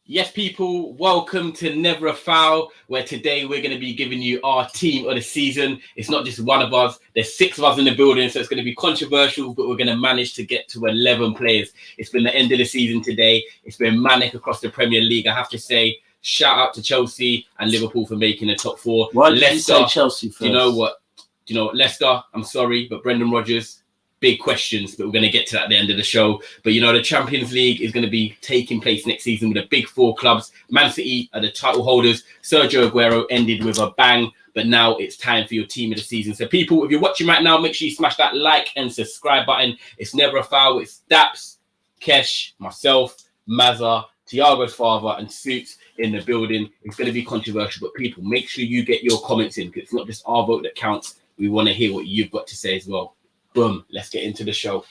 Yes, people, welcome to Never a Foul, where today we're going to be giving you our team of the season. It's not just one of us, there's 6 of us in the building, so it's going to be controversial, but we're going to manage to get to 11 players. It's been the end of the season today. It's been manic across the Premier League. I have to say, shout out to Chelsea and Liverpool for making the top 4. Why did you say Chelsea first? Do you know what, Leicester, I'm sorry, but Brendan Rodgers, big questions, but we're going to get to that at the end of the show. But the Champions League is going to be taking place next season with the big 4 clubs. Man City are the title holders. Sergio Aguero ended with a bang, but now it's time for your team of the season. So people, if you're watching right now, make sure you smash that like and subscribe button. It's Never a Foul. It's Daps, Kesh, myself, Mazza, Thiago's father, and Suits in the building. It's going to be controversial, but people, make sure you get your comments in, because it's not just our vote that counts. We want to hear what you've got to say as well. Boom, let's get into the show.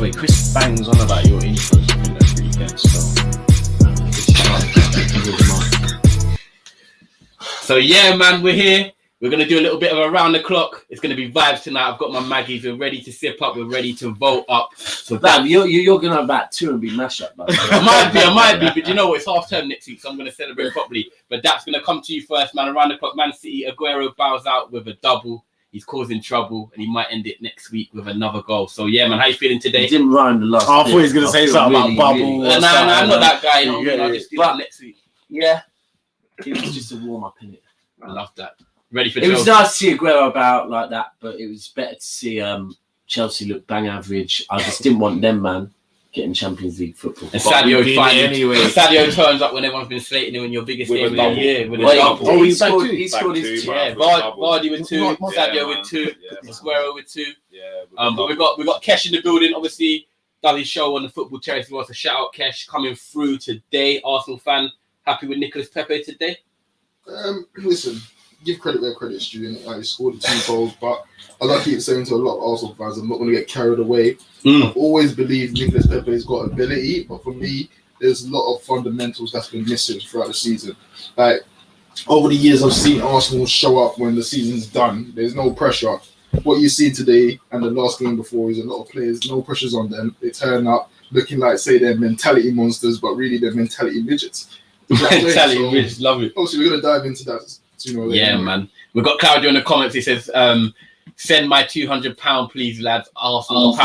Wait, Chris bangs on about your intros. I think that's pretty good. So yeah, man, we're here. We're going to do a little bit of around the clock. It's going to be vibes tonight. I've got my Maggies. We're ready to sip up. We're ready to vote up. So that you're going to have about 2 and be mashed up. I might be. But you know what? It's half term next week, so I'm going to celebrate properly. But that's going to come to you first, man. Around the clock, Man City. Aguero bows out with a double. He's causing trouble, and he might end it next week with another goal. So yeah, man, how you feeling today? He didn't rhyme the last. I thought he was going to say something about bubble. No, I'm not that guy. I'll just do that next week. Yeah, it was just a warm up, innit? I love that. Ready for it was nice to see Aguero about like that, but it was better to see Chelsea look bang average. I just didn't want them, man, getting Champions League football. And Sadio turns up when everyone's been slating him in your biggest game of the year with a double. Oh, he scored his 2. Yeah, Vardy with 2, Sadio with 2, Aguero with 2. But we got Kesh in the building. Obviously, does his show on the Football Terrace. He wants to shout out Kesh coming through today. Arsenal fan, happy with Nicolas Pepe today? Listen. Give credit where credit's due. He scored 2 goals, but as I keep saying to a lot of Arsenal fans, I'm not going to get carried away. I've always believed Nicolas Pepe's got ability, but for me, there's a lot of fundamentals that's been missing throughout the season. Like over the years, I've seen Arsenal show up when the season's done. There's no pressure. What you see today and the last game before is a lot of players, no pressures on them. They turn up looking like, say, they're mentality monsters, but really they're mentality midgets. Mentality midgets, love it. Obviously, we're going to dive into that. Yeah, man. We've got Claudio in the comments. He says, send my £200, please, lads. Arsenal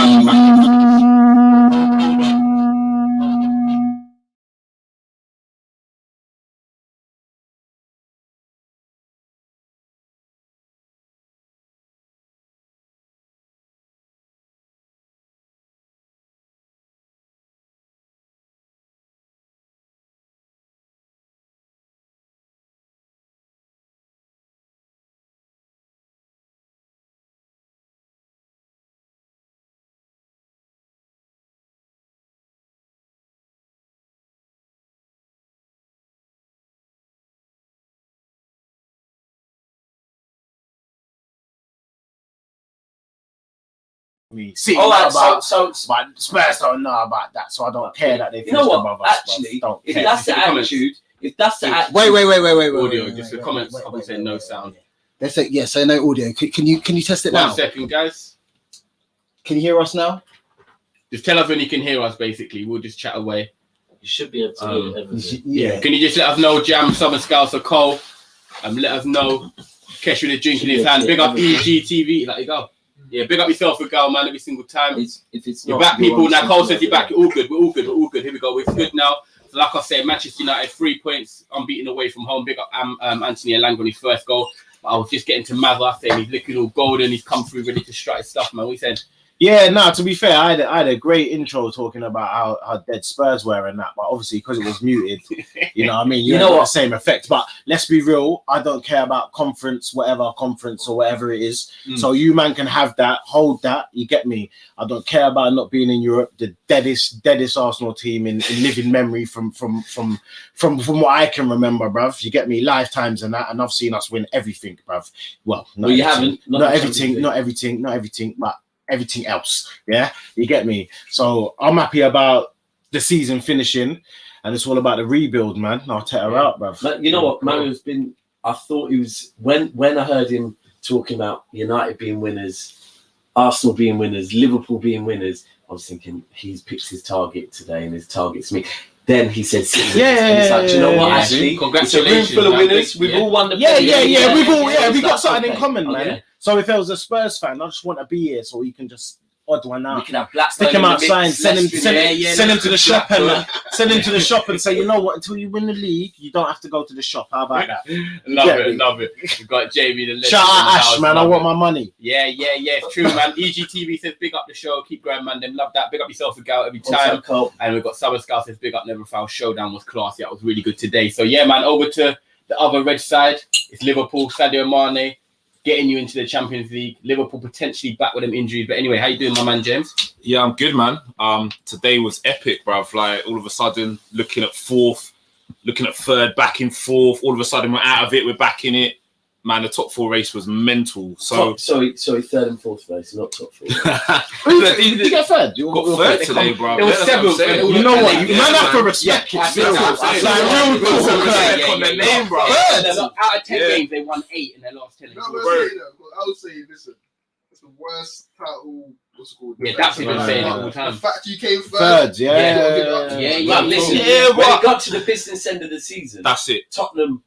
See, so Spurs don't know about that, so I don't care that they finished above us. Actually, if that's the attitude, wait. Audio, just the comments. I'm saying no sound. They say so no audio. Can you test it now? 1 second, guys. Can you hear us now? Just tell us when you can hear us. Basically, we'll just chat away. You should be able to hear everything. Yeah. Can you just let us know, Jam, Summer Scouts, or Cole? Let us know. Kesh with a drink in his hand. Big up EGTV. Let you go. Yeah, big up yourself, Gal, man, every single time. If it's you're back, people. Now, Cole says you're back. You're all good. We're all good. Here we go. We're good now. So, like I said, Manchester United, 3 points, unbeaten away from home. Big up Anthony Elanga on his first goal. But I was just getting to Mazza, saying he's looking all golden. He's come through ready to strut his stuff, man. We said. Yeah, no, to be fair, I had a great intro talking about how dead Spurs were and that, but obviously because it was muted, you know what I mean? You know what? The same effect. But let's be real, I don't care about conference or whatever it is. So you man can have that, hold that, you get me? I don't care about not being in Europe, the deadest Arsenal team in living memory from what I can remember, bruv. You get me? Lifetimes and that, and I've seen us win everything, bruv. Well, you haven't. Not everything, but everything else, yeah, you get me. So I'm happy about the season finishing, and it's all about the rebuild, man. I'll take her out, bruv. But you know what, Mario's been. I thought he was when I heard him talking about United being winners. Arsenal being winners, Liverpool being winners. I was thinking he's picked his target today, and his target's me. Then he said, and it's like, do you know what? Yeah. Actually, Congratulations, it's a room full of man. winners. We've all won the. Yeah. We've all It's we got like, something in okay, common, man. okay. So if there was a Spurs fan, I just want to be here so we can just odd one We out. can have Blackburn Stick him in the outside, mix, send him Leicester to the shop and say, you know what? Until you win the league, you don't have to go to the shop. How about that? Love it. We've got Jamie the legend. Shout out in the Ash, house, man. I love want it. my money. Yeah, it's true, man. EGTV says big up the show, keep growing, man. Them love that. Big up yourself, Gal, every time. And we've got Summer Scout says big up Never Foul. Showdown was classy. That was really good today. So yeah, man. Over to the other red side. It's Liverpool. Sadio Mane getting you into the Champions League. Liverpool potentially back with them injuries. But anyway, how you doing, my man, James? Yeah, I'm good, man. Today was epic, bruv. Like, all of a sudden, looking at fourth, looking at third, back in fourth. All of a sudden, we're out of it. We're back in it. Man, the top four race was mental. So sorry, third and fourth place, not top four. Did you get third? You got third today, bro. There was several. You know what? You man have to respect it. Out of 10 games, they won 8 in their last 10. I would say, listen, it's the worst title. What's it called? Yeah, that's what I'm saying all the The time. fact you came Third, third. Yeah. Listen, Yeah, when it got to the business end of the season, that's it. Tottenham.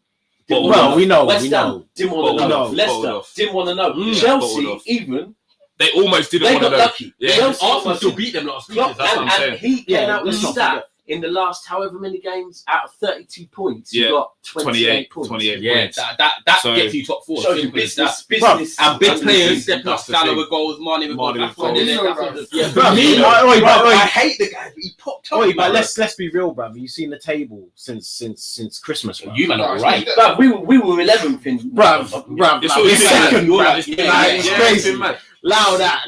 Well, we know. West Ham didn't want to know. Bottled Leicester didn't want to know. Bottled Chelsea off. even They almost didn't they want to got know. lucky. Yeah. Chelsea Arsenal almost still beat them last week. Klopp, That's what I'm and saying. he came out with let's not stat forget. in the last however many games out of 32 points. Yeah. You got 28 points. 28 Yeah, points. that So- gets you top 4. Shows you Simple as that. business. And big under the players season. step up. That's the Salah thing. with goals, Mane with goals. Mane That's with what it is. goals. That's what it is. Yeah, I but hate the guy, but he popped up. but let's be real, bruv. You've seen the table since Christmas, bruv. You man are right. But we were 11th in Bruv, It's like, all it's you second, You're bruv. right. It's Yeah, crazy. it's been mad. Loud that.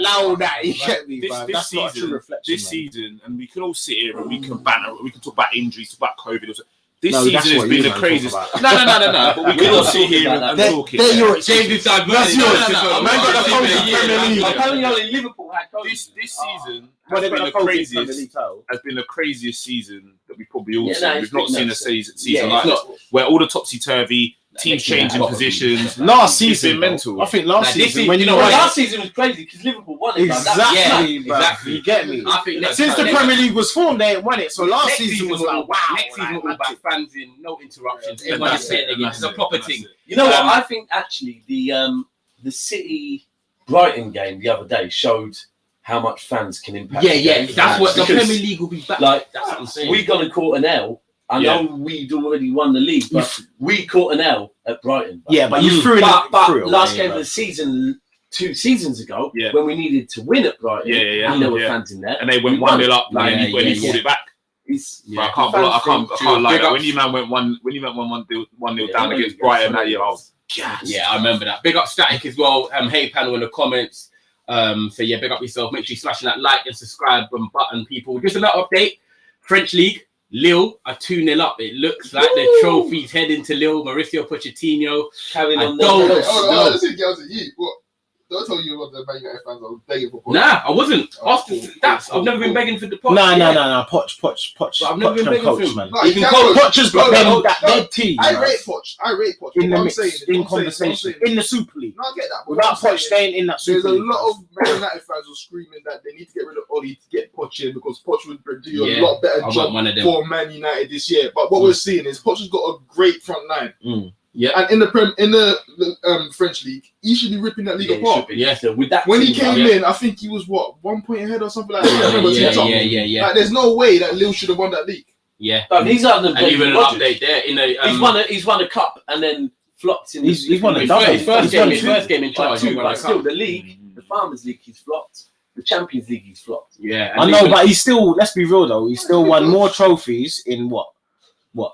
You get me, This bruv. That's not a true season, reflection. this man. season, and we can all sit here and we can banter, we can talk about injuries, talk about COVID. This No, that's season has what been you the man craziest. talk about. No. But we can all sit here and talk it. They're your James is diverted. That's yours. No. Man I'm got not a even coach a in year, Premier man. League. Apparently only Liverpool had COVID. This season Well, has they've been got the a coach in craziest. Premier League title. Has been the craziest season that we probably all Yeah, seen. no, We've it's not been seen a nuts. season Yeah, like it's this, where all the topsy turvy, teams Next year, changing probably. positions. Last It's season, been bro. mental. I think last Like, this season, is- when you you know know what? Last season was crazy because Liverpool won it. exactly, Yeah, bro. exactly. You get me? I think next Since the time- Premier League was formed, they ain't won it. So last Next season was will like, all- wow. Next season will all like, about fans in, no interruptions. And Everyone is that's saying it, and again. that's It's a it, proper and that's thing. it. You know what? I think actually the City Brighton game the other day showed how much fans can impact. Yeah. the game. That's what the Because, Premier League will be back. Like, That's what I'm saying. we gone and caught an L. I know we'd already won the league, but we caught an L at Brighton. Yeah, but you threw it. But threw it last away, game bro. of the season, 2 seasons ago, Yeah. when we needed to win at Brighton, Yeah. and there were Yeah. fans in there, And they went we 1-0 up, won. and Yeah, when he yeah, pulled yeah. it back. It's, Bro, I can't lie. Big Like, ups. when you man went 1-0 Yeah, down I against know. Brighton that year, I was gassed. Yeah, I remember that. Big up Static as well. Hey panel in the comments. So yeah, big up yourself. Make sure you smashing that like and subscribe button, people. Just another update. French League, Lille are 2-0 up. It looks like the trophy's heading to Lille. Mauricio Pochettino. carrying I on don't- the No. Let's see, girls, you. What? Don't tell you what the Man United fans are begging for. Nah, I wasn't. Oh, After cool, that, cool, I've never been cool. begging for the pot. No. But Poch. I've never been Poch begging can for coach, him. man. No, You you can can't coach. Poch has got No, that dead team. I man. rate Poch. In the What I'm mix, saying, in what I'm conversation, saying. in the Super League. No, I get that. but Without what I'm Poch saying staying in that There's Super a League. lot of Man United fans who are screaming that they need to get rid of Oli to get Poch in because Poch would do Yeah, a lot better I want job one of them. for Man United this year. But what we're seeing is Poch has got a great front line, Yeah. and in the French league, he should be ripping that league apart. Yeah. So with that When he team, came yeah. in, I think he was 1 point ahead or something like that. I remember Yeah. TikTok. Like, there's no way that Lille should have won that league. Yeah. but he's on the And even an Rodgers. update there in the He's won a cup and then flopped in. He's won a his double. first He's won game. His two. first game in But charge. he won a still, cup. the league, the Farmers League, he's flopped. The Champions League, he's flopped. Yeah. I know, but he's still. Let's be real though. He still won more trophies in what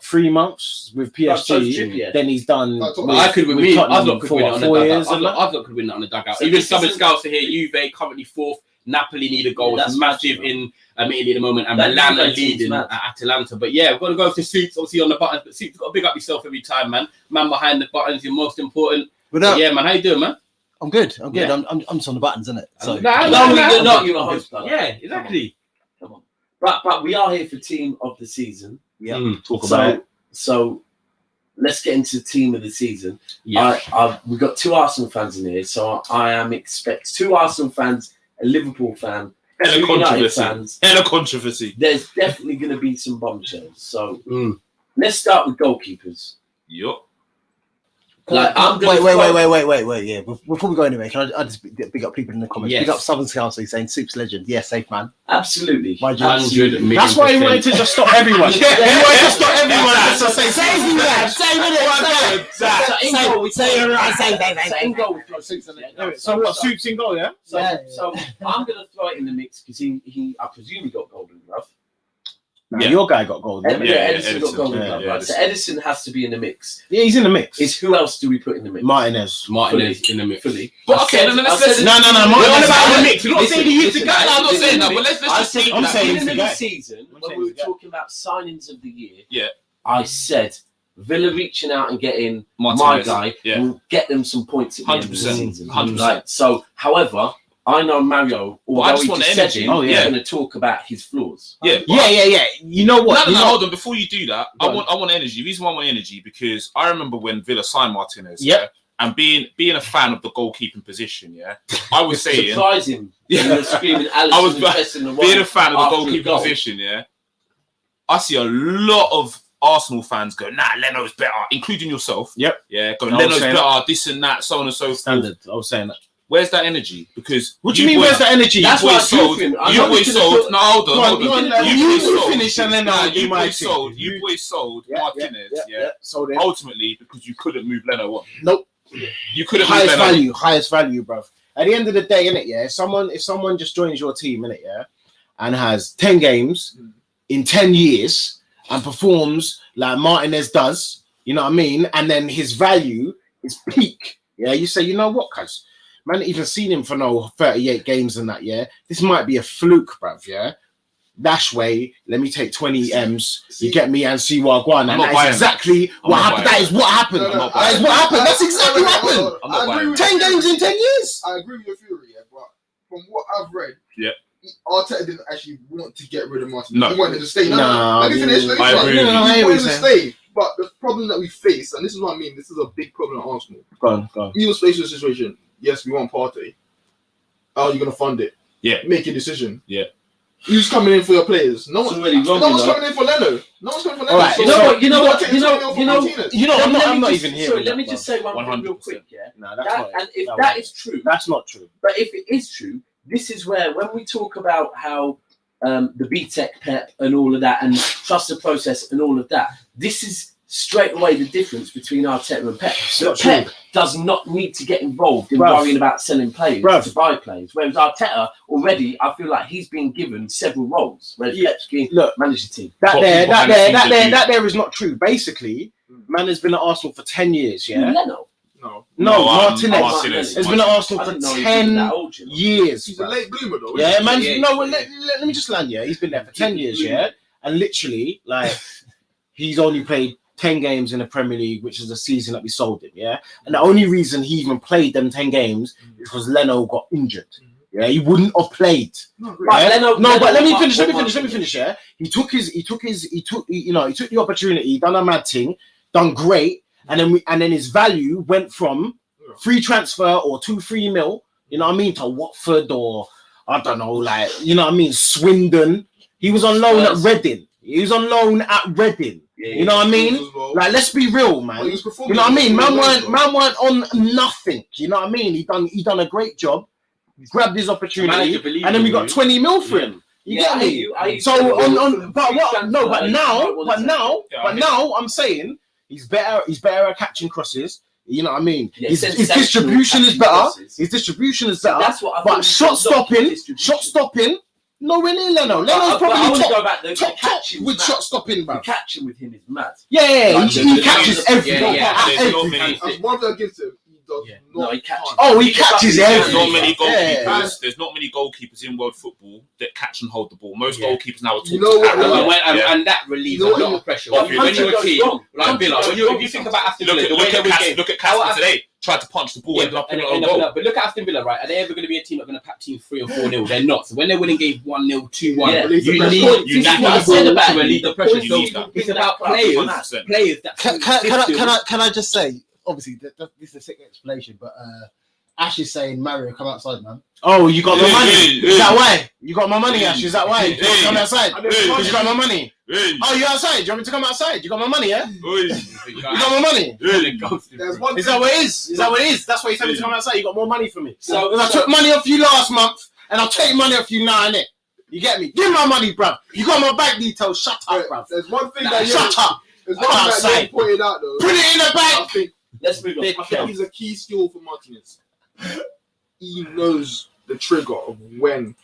3 months with So PSG Trippier. than he's done. That's with, what I could win. with Me, Tottenham I've could for win it on the 4 dugout. years. and that. I've could win it on the dugout. So Even this Southern isn't- Scouts are here. Juve currently 4th. Napoli need a goal. Yeah, It's that's massive massive, in Italy at the moment, and That Milan are Juve team's leading mad. at Atalanta. But yeah, we're gonna go to Suits, obviously on the buttons. But Suits, you've got to big up yourself every time, man. Man behind the buttons, you're most important. Without, Yeah, man. How you doing, man? I'm good. I'm good. Yeah. I'm just on the buttons, isn't it? So Nah, No, nah. you're not. You're a host, brother. Yeah, exactly. Come on. But we are here for Team of the Season. Talk about it. So let's get into Team of the Season. Yeah. We've got 2 Arsenal fans in here, so I am expect 2 Arsenal fans a Liverpool fan, Hella two United controversy. fans, Hella controversy. there's definitely going to be some bombshells. So let's start with goalkeepers. Yup. Like, I'm gonna Wait. Yeah, before we go anywhere, can I just big up people in the comments? Yes. Big up Southern Council saying Soup's legend. Yeah, safe man. Absolutely. 100 million. That's why he wanted to just stop everyone. He wanted to stop everyone just to say Save me, man. Save me. So in goal, we Say it right. So in goal, we throw Soups in there. So what? Soup's in goal, yeah? So I'm going to throw it in the mix because he I presume he got golden glove. Nah, Yeah. your guy got gold. Edison, Yeah, Edison. got golden Yeah, glove, yeah, right? So Edison has to be in the mix. he's in the mix. Is who else do we put in the mix? Martinez. Martinez in the mix. Fully. But I okay, said- then I let's said- No. We're on Martinez. about the mix. We're not saying he's the Listen, guy. No, I'm not listen, saying that, but let's I just said take I'm at saying the he's beginning the of guy. the season, I'm when saying we were he's the guy. talking about signings of the year, Yeah. I said Villa reaching out and getting Martinez. my guy Yeah. will get them some points at the end of the 100%. season. 100%. Like, so, however, I know Mario, Well, I although just he want just the said energy. it, Oh, he's yeah. going to talk about his flaws. Yeah. Yeah. You know what? No, You know- hold on. Before you do that, Go I want energy. The reason why I want energy because I remember when Villa signed Martinez. Yep. Yeah, and being a fan of the goalkeeping position. Yeah, I was saying Surprise him. Yeah. He was screaming Alisson I was and pressing the being wall a fan of the after a goalkeeping goal. position. Yeah, I see a lot of Arsenal fans go, "Nah, Leno's better," including yourself. Yep. Yeah, go I was Leno's saying better, this and that, so on and so forth. Standard. I was saying that. Where's that energy? Because What do you mean? boys- Where's the energy? That's You why boys I'm sold. talking. I You know boys we could've sold. put- No, hold on, Go on, hold go on. on, You you boys sold. finish and then Nah, I'll do you my boys thing. sold. You boys sold Martinez. Yeah. So then, Ultimately, because you couldn't move Leno on. nope. You couldn't move Leno. Highest value, bro. At the end of the day, innit, yeah. If someone just joins your team, innit, yeah, and has 10 games in 10 years and performs like Martinez does, you know what I mean, and then his value is peak. Yeah, you say, you know what, cuz man, even seen him for no 38 games and that. Yeah, this might be a fluke, bruv. Yeah. Dash way, let me take 20 M's. You get me and see Wagwan. And I'm not that buying is exactly I'm what not happened. buying That is what happened. No, no, That is what happened. That's exactly what happened. I'm not I agree buying with 10 you. games in 10 years. I agree with your theory, yeah, but from what I've read, Yeah. Arteta didn't actually want to get rid of Martin. No. He wanted to stay. No, Let me finish. Let me I finish. agree with you. He I wanted to agree. stay. But the problem that we face, and this is what I mean, this is a big problem at Arsenal. Go on. He was facing a situation. Yes, we want Partey. How are you going to fund it? Yeah. Make a decision. Yeah. Who's coming in for your players? No It's one. already wrong, No one's you know. coming in for Leno. No one's coming for Leno. All right, So- you know what, you know what, Martinez you know- coming in for you know- Martinez. You know, I'm Let not me even here. Sorry, let me just say one thing 100%. real quick, yeah. No, that's not. And if that that won't. is true, That's not true. but if it is true, this is where when we talk about how the BTEC Pep and all of that and trust the process and all of that, this is straight away the difference between Arteta and Pep. not Pep true. does not need to get involved in Bruv. worrying about selling players Bruv. to buy players, whereas Arteta already, I feel like he's been given several roles, whereas Yeah. Pep's been Look, managed the team. that Top there, people that behind the there, scenes that that there, do- that there is not true. Basically, man has been at Arsenal for 10 years. Yeah. Leno. No. No, Martinez. Martinez. Has been at Arsenal I for didn't know he was 10 that old, you know. years. He's a bruv. late bloomer, though. Yeah, man. Yeah, No, yeah. let me just land. Yeah, he's been there for 10 years. Yeah, and literally, like, he's only played 10 games in the Premier League, which is the season that we sold him. Yeah, and the only reason he even played them 10 games is because Leno got injured. Yeah, he wouldn't have played. No, But Yeah? Leno- No, but let me Leno- finish. Let me one finish. Let me thing. finish. Yeah, he took the opportunity, done a mad thing, done great, and then his value went from free transfer or 2-3 mil, you know what I mean, to Watford or I don't know, like, you know what I mean, Swindon. He was on loan at Spurs. Reading. He was on loan at Reading. You know what I mean? Like, let's be real, man. You know what I mean? Man weren't on nothing. You know what I mean? He done a great job, grabbed his opportunity, Manager believed and then we in got you. 20 mil for him. You get me? So now I'm saying he's better at catching crosses. You know what I mean? Yeah, His sensational distribution is catching better. crosses. His distribution is better. That's what I But thought shot was a lot of distribution. stopping, nowhere near Leno. Leno's But I probably want to top go back. The top catching with mad. shot stopping, The man. catching with him is mad. Yeah, Like, he the- catches the- everything. yeah, There's not many. As one thing against him, he does Yeah. No, not. he catches. Oh, he catches There's everything. not many Yeah. goalkeepers. There's not many goalkeepers in world football that catch and hold the ball. Most Yeah. goalkeepers now are taught You know to what, catch. Leno- And that relieves You know a lot what- of pressure. But When you're a Hunter team goes wrong. like Villa, Hunter if goes you think about Aston Look Villa, at the way they win games, look at how Casper Aston- today. Tried to punch the ball, ended up in and a goal. but look at Aston Villa, right? Are they ever going to be a team that's going to pack teams 3 or 4-0? They're not. So when they're winning games 1-0, 2-1, Yeah. you This is need what I you said need about to him. relieve the pressure. The So points you it's bring about that crowd players, is mad. 100%. players that Can I just say, obviously, this is a sick explanation, but Ash is saying, Mario, come outside, man. Oh, you got my money. Hey, Is that why? You got my money, Ash. Is that why? Hey. Come outside. Hey. Because you got my money. Hey, Oh, you outside? You want me to come outside? You got my money, yeah? oi, You got my money. There's one Is that what it is? Is that what it is? That's why you told me to come outside. You got more money for me. So- I took money off you last month, and I'll take money off you now, innit? You get me? Give me my money, bruv. You got my bank details. Shut up, bruv. There's one thing Nah, that shut up. There's one thing that Outside. you pointed out though. Put it in the I bank. think Let's move on. I think he's a key skill for Martinez. He knows the trigger of when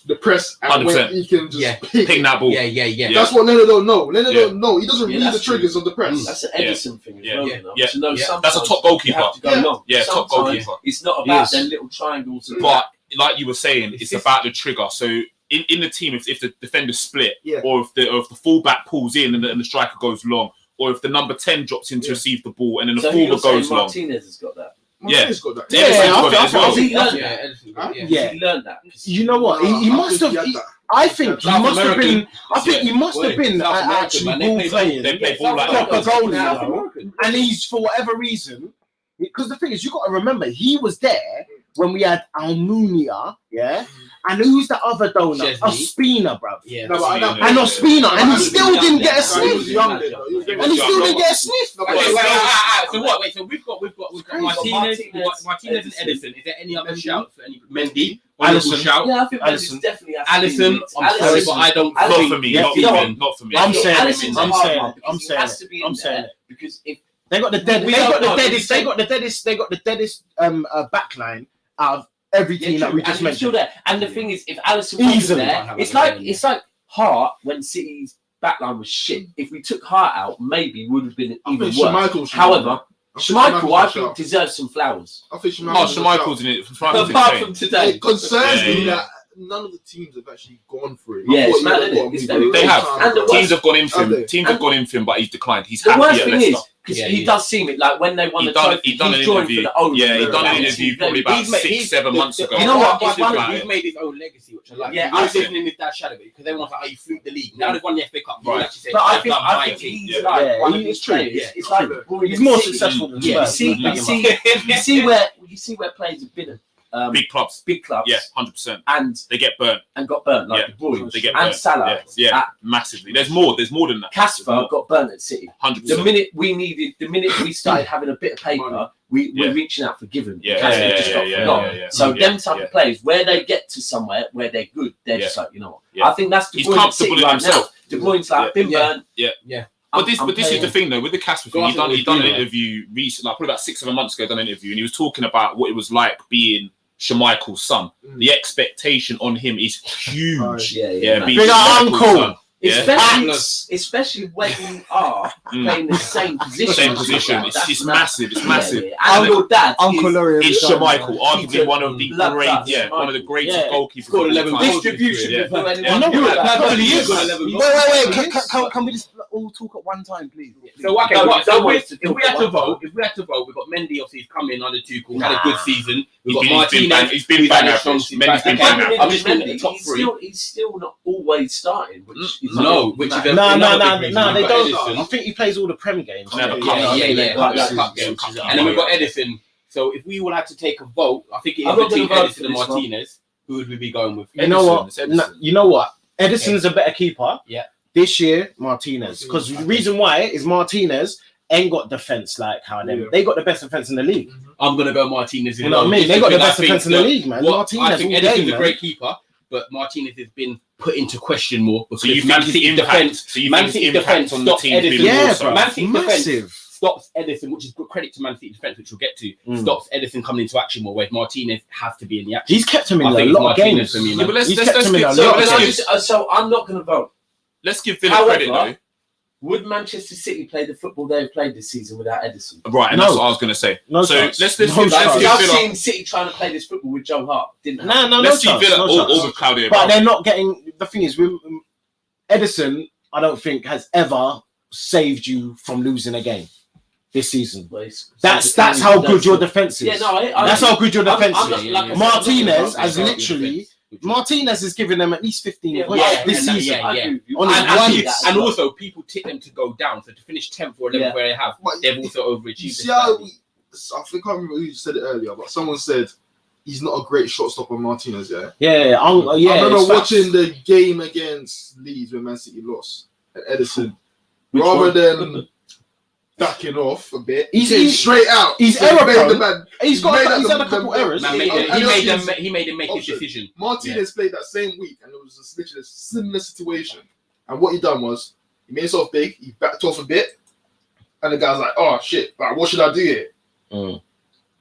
the press and 100%. when he can just Yeah. pick. ping that ball. Yeah. That's what Leonard don't know. Leonard Yeah. don't know. He doesn't Yeah, read the that's true. triggers of the press. That's an Edison thing as Yeah. well. Yeah. You know? Yeah. To know Yeah. sometimes That's a top you goalkeeper. have to go Yeah. long. Yeah, top Sometimes goalkeeper. It's not He about is. them little triangles. And But like you were saying, it's It's- about the trigger. So in the team, if the defender split, Yeah. or if the fullback pulls in and the striker goes long, or if the number 10 drops in to Yeah. receive the ball and then the so you're forward saying goes long. Martinez has got that. Martinez got that. Yeah, Yeah, Edison's I got it thought- as well. Has he learned Yeah, that? Edison, Huh? yeah. Yeah. Has he learned that? You know what? Nah, He I must think have. he had that. I think he South must have American. been. I think he must have been South American, actually man. ball They playing. play ball like proper that. goalie, South you know? American. And he's, for whatever reason, because the thing is, you got to remember, he was there when we had Almunia, yeah? And who's the other donor? Chesney. Ospina, bruv. Yeah, No, but that's- And Ospina, and he still didn't get a He was sniff. young then, though. He was And he still didn't get a sniff. No, Wait, but- so what? Wait, so we've got Martinez, Martinez and Edison. Is there any other shouts for any Mendy? Honourable Alisson. shout. Yeah, I think Alisson. Mendes definitely has Allison, to I'm sorry, Alisson. but I don't Alisson. Not think for me. Yeah, Not you know even. Not for me. I'm saying it. Alisson's a I'm hard saying one it. because I'm he saying has it. to be I'm in saying there it. because if They got the dead. We They don't got the know, deadest. we They got the deadest. They got the deadest backline out of every team that we and just he's still mentioned. there. And the thing is, if Alisson wasn't Easily. there, it's like Hart when City's backline was shit. If we took Hart out, maybe would have been I even think worse. Schmeichel should- However, Schmeichel, I should think, shout. deserves some flowers. I think Oh, Schmeichel's Schmeichel's in it. Schmeichel's Apart insane. from today, It concerns Yeah, me yeah. that none of the teams have actually gone for it. Yeah, I thought it's he mad, would've isn't it? got It's me very for a They long have. time And the ago. Teams have gone in for Have him. they? Teams have gone in for him, but he's declined. He's the happy worst at thing Leicester. is because Yeah, he yeah. does seem it like when they won He the done trophy, he done an he's joined interview. for the owners. Yeah, he done an And interview he's probably very- about 6-7 months ago. You know what? He's About made his own legacy, which I like. Yeah, Yeah, I was I living in his dad's shadow because everyone's like, "Oh, you fluked the league." Now they've won the FA Cup. You Right. actually say, But I "I've think done my he's thing." Yeah. like Yeah, one of he- these it's true. players. Yeah, It's like Rory He's more City. successful than Yeah, Spurs. you see where players have been at Big clubs. big clubs Yeah, 100%. and They get burnt. got burnt like Yeah, De Bruyne They get and burnt. Salah. Yeah, At- massively. There's more than that. Casper got burnt at City. 100%. The minute we started having a bit of paper, we're Yeah. reaching out for given. Yeah, Casper yeah, just yeah, got yeah, forgotten. yeah, yeah. So Yeah, them type yeah. of players, where they get to somewhere where they're good, they're Yeah. just like, you know what? Yeah. I think that's De He's Bruyne at comfortable City in right himself. now. De Bruyne's like been Yeah. burnt. Yeah. But this is playing. the thing though with the Casper thing. Go He done after he done an Bruno. interview recently, like probably about 6-7 months ago. Done an interview, and he was talking about what it was like being Schmeichel's son. Mm. The expectation on him is huge. Yeah, being Big Schmeichel's uncle. son. Yeah. Especially when you are Mm. playing the same position. Same position. That's It's mad. massive. It's massive. Yeah. And your dad Uncle is Laurie. It's Schmeichel, arguably Peter one of the Blood great, Clots, one of the greatest Yeah. goalkeepers. Scored of all 11 time. goals. distribution. Yeah. before anyone Yeah. You know knew what? that. Probably is. Can we just all talk at one time, please? So okay, No, what, don't so want if us to we talk had to about vote, we've got Mendy obviously he's come in under Tuchel, had a Nah. good season. We've got He's been Martinez, bang- he's been who's bang had a average. strong season. Mendy's been Again, bang average. I'm just looking at the top He's three. He's still not always starting. Which is No, which is a- No, another big reason. they We've got don't. Edison. I think he plays all the Premier games. No, the Yeah, cup. yeah. Cup games. games. And then we've got Edison. So if we all had to take a vote, I think it I'm is not between gonna vote Edison for and this one. Martinez. Who would we be going with? You know what? It's Edison. No, you know what? Edison's a better keeper. Yeah. This year, Martinez. Because the reason why is Martinez ain't got defense like how them. Yeah. They got the best defense in the league. I'm gonna go Martinez. You know what I mean? They got the best defense in the league, man. Martinez I think all Edison's day, a man. great keeper, but Martinez has been put into question more because So you Man think his City's impact? defense. So you Man think his City's impact defense on the stops team has been Edison. more Yeah, so? bro. Man City's defense Massive. stops Edison, which is good credit to Man City's defense, which we'll get to. Mm. Stops Edison coming into action more, where Martinez has to be in the action. He's kept him in I a think it's lot of Martinez games. for me, Yeah, man. but let's He's let's kept let's him in give a so lot. let's So I'm not going to vote. give Villa However, credit though. Would Manchester City play the football they've played this season without Edison? Right, and No. that's what I was gonna say. No So chance. let's No give chance. I've Villa. seen City trying to play this football with Joe Hart. Didn't happen. No Let's see chance, Villa no all chance. with Claudio. But Bravo. they're not getting. The thing is, Edison, I don't think has ever saved you from losing a game this season. That's how good your defense is. Yeah, no, I That's how good your defense I'm not- is. like I said, Martinez I'm not has gonna vote. literally. Martinez is giving them at least 15 Yeah, points yeah, this and that- season. yeah. I agree with you. On his And one I see hit. that as And well. also, people tip them to go down. So to finish 10th or 11th Yeah. where they have, But they've also overachieved. you see this how slightly. I can't remember who said it earlier, but someone said he's not a great shot stopper, Martinez. Yeah. I remember it's facts. watching the game against Leeds when Man City lost at Edison. Rather than backing off a bit, He's came straight out. he's So he error made prone. the man. He's made had the- a couple errors. Man, And he made him make his option. decision. Martinez played that same week, and it was just literally a similar situation. And what he done was he made himself big. He backed off a bit, and the guy's like, "Oh shit! Like, what should I do here?" Went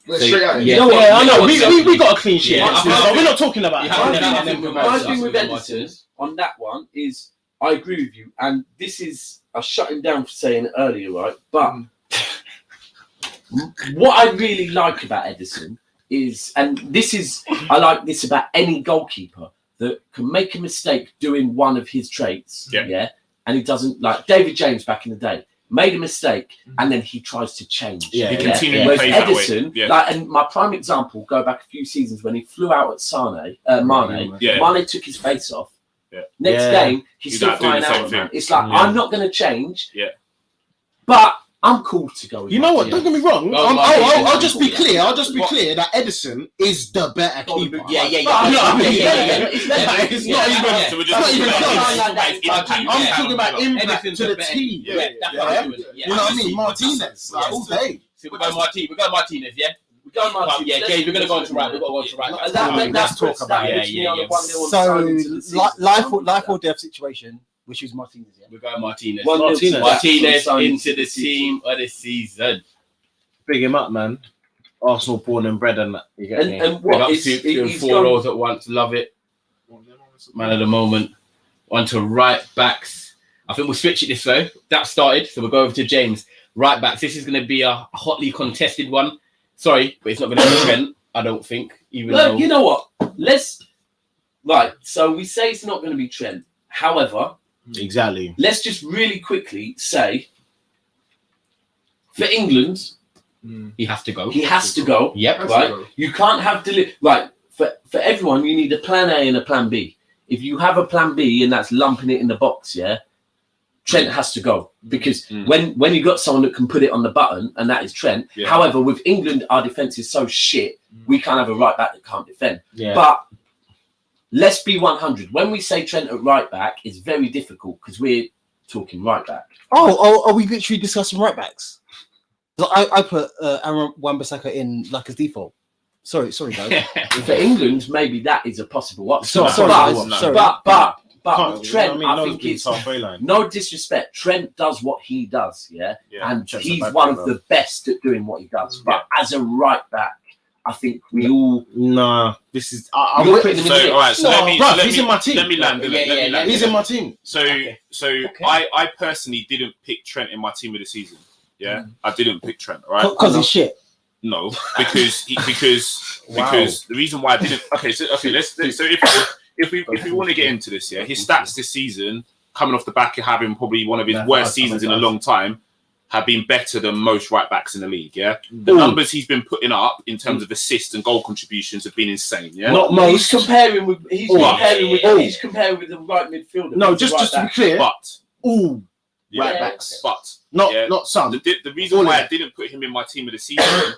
So, straight at him. yeah. You know what? I know. Yeah. We got a clean sheet. Yeah. But we're not talking about Yeah. that. Yeah. My Yeah. thing with Yeah. Edison on that one is I agree with you, and this is I shut him down for saying it earlier, right? But what I really like about Edison is, and this is I like this about any goalkeeper that can make a mistake doing one of his traits, Yeah. and he doesn't, like David James back in the day. Made a mistake and then he tries to change. Yeah, He yeah. continually Whereas plays that way. Edison, Yeah. like, and my prime example, go back a few seasons when he flew out at Mane. Yeah. Mane took his face off. Yeah. Next Yeah. game, he's He's still out doing flying the out. same At thing. man. It's like Yeah. I'm not going to change. Yeah. But I'm cool to go. With You know what? Martinez. Don't get me wrong. No, I'll just be yeah. clear. I'll just be clear that Edison is the better keeper. Yeah. You know what I mean? It's better. It's not even. Yeah. So we're It's not even close. I'm talking about impact Edison's to the better. team. Yeah, that's what I'm doing. Yeah. You know what I mean? Martinez, like, all day. So we go Martinez. We go Martinez. Yeah. We go Martinez. Yeah, James. We're gonna go on to right. We've got to go on to right. And that Let's talk about it. puts me on a Yeah. 1-0 So signing to the season. life or death situation, which is Martinez. Yeah. We go Martinez. 1-0 to that Martinez signing into to the season. team of the season. Big him up, man. Arsenal born and bred and that. You get me? And Big what up is to doing he's 4 gone- roles at once. Love it. Man of the moment. On to right backs. I think we'll switch it this way. That started, so we'll go over to James. Right backs. This is going to be a hotly contested one. Sorry, but it's not going to be Trent, I don't think. Even Look, though you know what? Right. So we say it's not going to be Trent. However, Exactly. let's just really quickly say for England, he has to go. he has to go. Yep. Right. You can't have right. For everyone, you need a plan A and a plan B. If you have a plan B and that's lumping it in the box, yeah, Trent has to go because when you got someone that can put it on the button and that is Trent. Yeah. However, with England, our defense is so shit. We can't have a right back that can't defend. Yeah. But let's be 100. When we say Trent at right back, it's very difficult because we're talking right back. Oh, are we literally discussing right backs? I put Aaron Wan-Bissaka in like as default. Sorry, guys. For England, maybe that is a possible option. Sorry, but Can't- with Trent, you know what I I mean? think Nosebleed it's halfway line. no disrespect. Trent does what he does, yeah, and Trent's a he's bad one player, of the best at doing what he does. But as a right back, I think we all. Nah, this is. I'm You're with- putting him in So, the all right, so let me, bruv, let he's me- in my team. Let me land. Yeah, Let me yeah, land. He's in my team. So, I personally didn't pick Trent in my team of the season. Yeah, I didn't pick Trent. Right? Because he's shit. No, because the reason why I didn't. Okay, so if we want to get into this, yeah, his stats this season, coming off the back of having probably one of his worst seasons in a long time, have been better than most right backs in the league. Yeah, the numbers he's been putting up in terms of assists and goal contributions have been insane. Yeah, Not He's most. comparing with. He's Oh. comparing with the right midfielder. No, with the just right to be back. clear, but all yeah, right backs. but Not Yeah. some. the reason why I didn't put him in my team of the season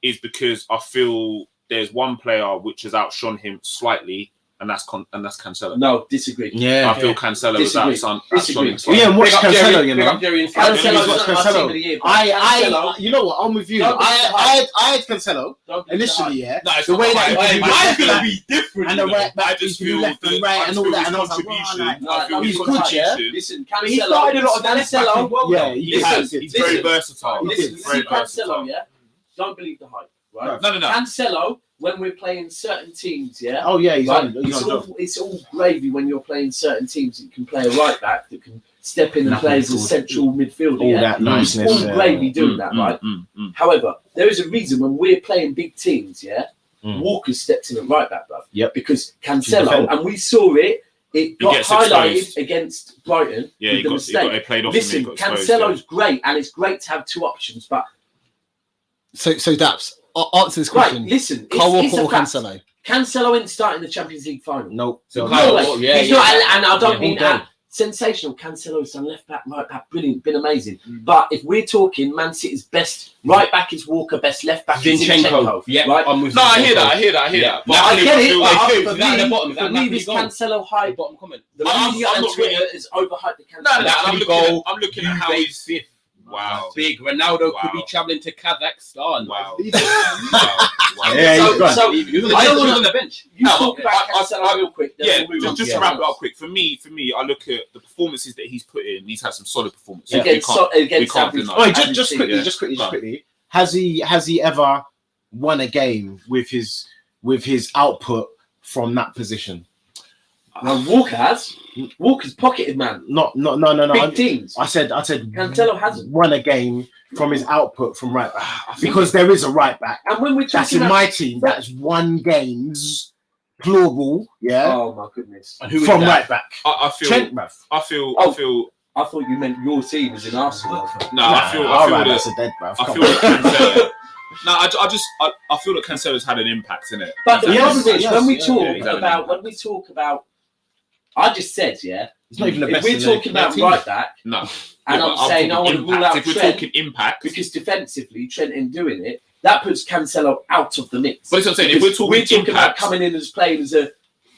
is because I feel there's one player which has outshone him slightly, and that's Cancelo. No, disagree. Yeah. I feel Cancelo has Disagree. outshone Disagree. him slightly. Yeah, and watch Big up Cancelo, Jerry, you big know. up Jerry and Cancelo's Cancelo's not my Cancelo. team of the year, but I, you know what? I'm with you. Don't be I had Cancelo Don't be initially, yeah. No, it's The not way right. that he Mine's did gonna that. be different. And the you know, right but I back, just he can do feel left and that- right I and just all feel that, his and I was like, contribution. wow, like, I feel he's his good, yeah. contribution. Listen, But he Cancelo. started a lot of that Cancelo. well, yeah, He he has. did. He's very versatile. Listen, He's see very Cancelo, versatile. yeah. Don't believe the hype, right? No. Cancelo, when we're playing certain teams, yeah. Oh yeah, he's Like, on. He's on. it's all gravy when you're playing certain teams. You can play a right back that can step in and Nothing play as a called- central midfielder. All yeah? that niceness. It's all gravy doing that, right? However, there is a reason when we're playing big teams, yeah. Walker steps in at right back, bruv. Yep. Because defend. Cancelo, and we saw it. It got gets highlighted exposed. against Brighton. Yeah, with he the got mistake. it played off. Listen, him, he got exposed, Cancelo's great, and it's great to have two options. But So Daps, answer this right, question. listen, Kyle it's Walker a or fact. Cancelo? Cancelo ain't starting the Champions League final. Nope. So No Kyle, way. yeah, He's yeah. not, and I don't Yeah, mean all day. that. sensational. Cancelo's done left back, right back, brilliant, been amazing. But if we're talking Man City's best right back is Walker, best left back is Zinchenko. Yeah, right. I'm with No, I Zinchenko. hear that. But I get it. Like, But is that at the bottom? Is for that me, Napoli this goal? Cancelo hype, The bottom comment. the I'm media not and Twitter really- is overhyped the Cancelo. No, Napoli I'm looking at how Juve he's fifth. wow. Big Ronaldo could be Wow. traveling to Kazakhstan. Wow. Yeah, So- he's gone. so- He was I don't on wanna- the bench. You No, talk but about I- Cancelo real quick. then Yeah, we'll move on just to to the wrap it others. up quick. For me, I look at the performances that he's put in. He's had some solid performances. Yeah. We can't- Against can't average- deny. Wait, average just team. quickly, yeah. just Go on. quickly. Has he ever won a game with his output from that position? Now Walker has. Walker's pocketed, man. No. Big teams. I said Cancelo hasn't. won a game from his output from right back because there is a right back. And when we're That's talking in about, my team. That's won games, plural, yeah, oh my goodness, And who is from that? right back. I feel. Trent, bruv. I feel. I thought you meant your team was in Arsenal. No, I feel. I feel that's that. a dead, bruv. I Come feel on. that Cancelo. No, I feel that Cancelo's had an impact in it. But the Yes, problem is yes, when we yeah, talk yeah, exactly. about, I just said, yeah. He's not even the If best. we're in talking their about team. right back, No, and Yeah, I'm but saying I talking want to rule impact. out If we're Trent talking impact, because defensively Trent ain't doing it, that puts Cancelo out of the mix. but that's what I'm saying. If Because we're talking about impact, coming in as playing as a